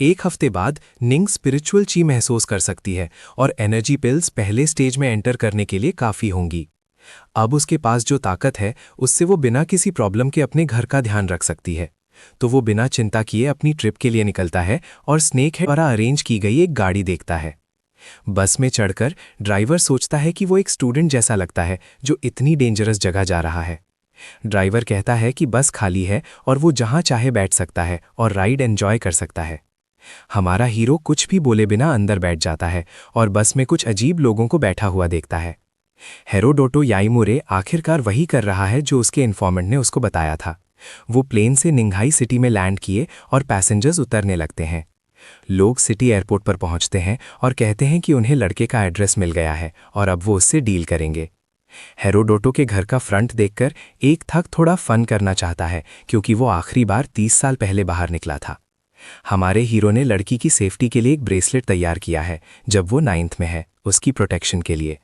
एक हफ्ते बाद निंग स्पिरिचुअल ची महसूस कर सकती है और एनर्जी पिल्स पहले स्टेज में एंटर करने के लिए काफ़ी होंगी। अब उसके पास जो ताकत है उससे वो बिना किसी प्रॉब्लम के अपने घर का ध्यान रख सकती है। तो वो बिना चिंता किए अपनी ट्रिप के लिए निकलता है और स्नेक हेड द्वारा अरेंज की गई एक गाड़ी देखता है। बस में चढ़कर ड्राइवर सोचता है कि वो एक स्टूडेंट जैसा लगता है जो इतनी डेंजरस जगह जा रहा है। ड्राइवर कहता है कि बस खाली है और वो जहां चाहे बैठ सकता है और राइड एंजॉय कर सकता है। हमारा हीरो कुछ भी बोले बिना अंदर बैठ जाता है और बस में कुछ अजीब लोगों को बैठा हुआ देखता है। हेरोडोटो याइमुरे आखिरकार वही कर रहा है जो उसके इन्फॉर्मेंट ने उसको बताया था। वो प्लेन से निंघाई सिटी में लैंड किए और पैसेंजर्स उतरने लगते हैं। लोग सिटी एयरपोर्ट पर पहुंचते हैं और कहते हैं कि उन्हें लड़के का एड्रेस मिल गया है और अब वो उससे डील करेंगे। हेरोडोटो के घर का फ्रंट देखकर एक थक थोड़ा फन करना चाहता है क्योंकि वो आखिरी बार 30 साल पहले बाहर निकला था। हमारे हीरो ने लड़की की सेफ्टी के लिए एक ब्रेसलेट तैयार किया है जब वो 9th में है, उसकी प्रोटेक्शन के लिए।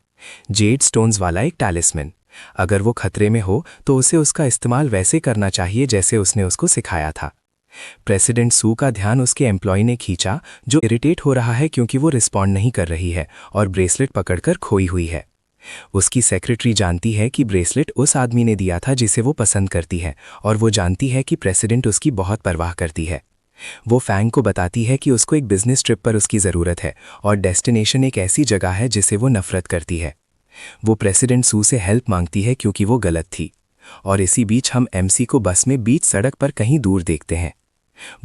जेड स्टोन्स वाला एक टैलिस्मैन। अगर वो खतरे में हो तो उसे उसका इस्तेमाल वैसे करना चाहिए जैसे उसने उसको सिखाया था। प्रेसिडेंट सू का ध्यान उसके एम्प्लॉय ने खींचा जो इरिटेट हो रहा है क्योंकि वो रिस्पॉन्ड नहीं कर रही है और ब्रेसलेट पकड़कर खोई हुई है। उसकी सेक्रेटरी जानती है कि ब्रेसलेट उस आदमी ने दिया था जिसे वो पसंद करती है और वो जानती है कि प्रेसिडेंट उसकी बहुत परवाह करती है। वो फैंग को बताती है कि उसको एक बिजनेस ट्रिप पर उसकी ज़रूरत है और डेस्टिनेशन एक ऐसी जगह है जिसे वो नफरत करती है। वो प्रेसिडेंट सू से हेल्प मांगती है क्योंकि वो गलत थी। और इसी बीच हम एमसी को बस में बीच सड़क पर कहीं दूर देखते हैं।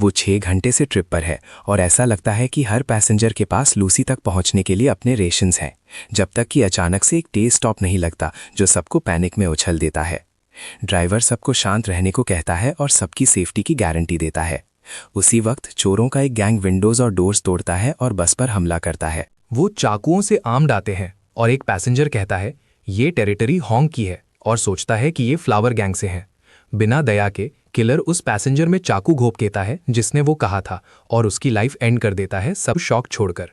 वो 6 घंटे से ट्रिप पर है और ऐसा लगता है कि हर पैसेंजर के पास लूसी तक पहुंचने के लिए अपने रेशंस हैं, जब तक कि अचानक से एक तेज स्टॉप नहीं लगता जो सबको पैनिक में उछल देता है। ड्राइवर सबको शांत रहने को कहता है और सबकी सेफ्टी की गारंटी देता है। उसी वक्त चोरों का एक गैंग विंडोज और डोर्स तोड़ता है और बस पर हमला करता है। वो चाकुओं से आम डाते हैं और एक पैसेंजर कहता है ये टेरिटरी हॉन्ग की है और सोचता है कि ये फ्लावर गैंग से हैं। बिना दया के किलर उस पैसेंजर में चाकू घोंप देता है जिसने वो कहा था और उसकी लाइफ एंड कर देता है सब शॉक छोड़कर।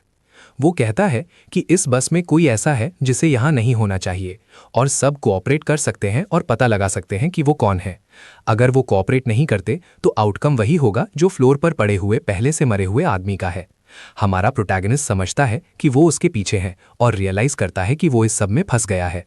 वो कहता है कि इस बस में कोई ऐसा है जिसे यहाँ नहीं होना चाहिए और सब कोऑपरेट कर सकते हैं और पता लगा सकते हैं कि वो कौन है। अगर वो कोऑपरेट नहीं करते तो आउटकम वही होगा जो फ्लोर पर पड़े हुए पहले से मरे हुए आदमी का है। हमारा प्रोटैगनिस्ट समझता है कि वो उसके पीछे है और रियलाइज करता है कि वो इस सब में फंस गया है।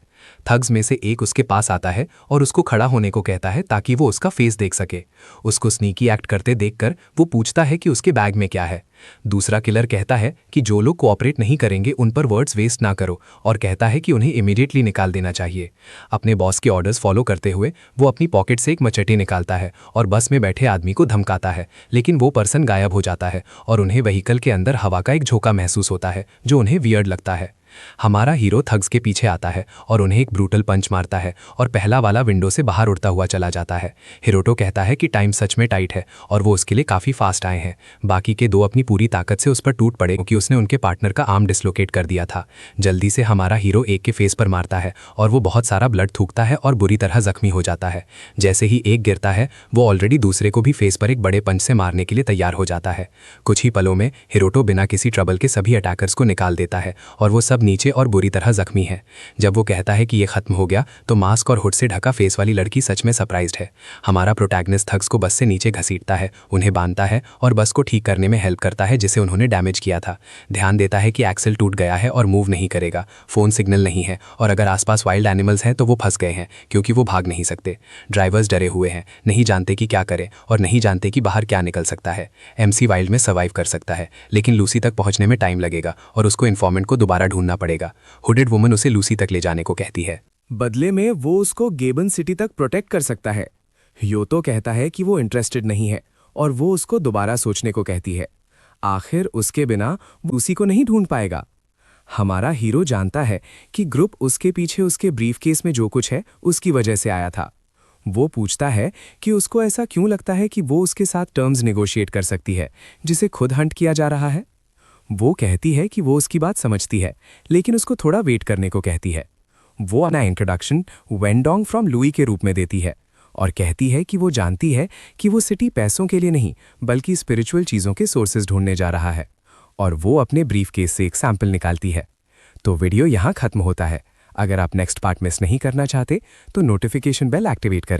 थग्स में से एक उसके पास आता है और उसको खड़ा होने को कहता है ताकि वो उसका फेस देख सके। उसको स्नीकी एक्ट करते देखकर वो पूछता है कि उसके बैग में क्या है। दूसरा किलर कहता है कि जो लोग कोऑपरेट नहीं करेंगे उन पर वर्ड्स वेस्ट ना करो और कहता है कि उन्हें इमीडिएटली निकाल देना चाहिए। अपने बॉस के ऑर्डर्स फॉलो करते हुए वो अपनी पॉकेट से एक मचेटी निकालता है और बस में बैठे आदमी को धमकाता है, लेकिन वो पर्सन गायब हो जाता है और उन्हें व्हीकल के अंदर हवा का एक झोंका महसूस होता है जो उन्हें वियर्ड लगता है। हमारा हीरो थग्स के पीछे आता है और उन्हें एक ब्रूटल पंच मारता है और पहला वाला विंडो से बाहर उड़ता हुआ चला जाता है। हिरोटो कहता है कि टाइम सच में टाइट है और वो उसके लिए काफ़ी फास्ट आए हैं। बाकी के 2 अपनी पूरी ताकत से उस पर टूट पड़े क्योंकि उसने उनके पार्टनर का आर्म डिसलोकेट कर दिया था। जल्दी से हमारा हीरो एक के फेस पर मारता है और वो बहुत सारा ब्लड थूकता है और बुरी तरह जख्मी हो जाता है। जैसे ही एक गिरता है वो ऑलरेडी दूसरे को भी फेस पर एक बड़े पंच से मारने के लिए तैयार हो जाता है। कुछ ही पलों में हिरोटो बिना किसी ट्रबल के सभी अटैकर्स को निकाल देता है और वो सब नीचे और बुरी तरह जख्मी है। जब वो कहता है कि ये खत्म हो गया तो मास्क और हुड से ढका फेस वाली लड़की सच में सरप्राइज्ड है। हमारा प्रोटैगनिस्ट थग्स को बस से नीचे घसीटता है, उन्हें बांधता है और बस को ठीक करने में हेल्प करता है जिसे उन्होंने डैमेज किया था। ध्यान देता है कि एक्सेल टूट गया है और मूव नहीं करेगा, फोन सिग्नल नहीं है और अगर आसपास वाइल्ड एनिमल्स हैं तो वो फंस गए हैं क्योंकि वो भाग नहीं सकते। ड्राइवर्स डरे हुए हैं, नहीं जानते कि क्या करें और नहीं जानते कि बाहर क्या निकल सकता है। एमसी वाइल्ड में सर्वाइव कर सकता है लेकिन लूसी तक पहुंचने में टाइम लगेगा और उसको इन्फॉर्मेंट को दोबारा ढूंढना पड़ेगा। हुडेड वुमन उसे लूसी तक ले जाने को कहती है। बदले में वो उसको गेबन सिटी तक प्रोटेक्ट कर सकता है। योतो कहता है कि वो इंटरेस्टेड नहीं है और वो उसको दोबारा सोचने को कहती है। आखिर उसके बिना वो उसी को नहीं ढूंढ पाएगा। हमारा हीरो जानता है कि ग्रुप उसके पीछे उसके ब्रीफकेस में जो कुछ है उसकी वजह से आया था। वो पूछता है कि उसको ऐसा क्यों लगता है कि वो उसके साथ टर्म्स नेगोशिएट कर सकती है जिसे खुद हंट किया जा रहा है। वो कहती है कि वो उसकी बात समझती है लेकिन उसको थोड़ा वेट करने को कहती है। वो अपना इंट्रोडक्शन वेंडोंग फ्रॉम लुई के रूप में देती है और कहती है कि वो जानती है कि वो सिटी पैसों के लिए नहीं बल्कि स्पिरिचुअल चीज़ों के सोर्सेज ढूंढने जा रहा है और वो अपने ब्रीफकेस से एक सैंपल निकालती है। तो वीडियो यहाँ खत्म होता है। अगर आप नेक्स्ट पार्ट मिस नहीं करना चाहते तो नोटिफिकेशन बेल एक्टिवेट करें।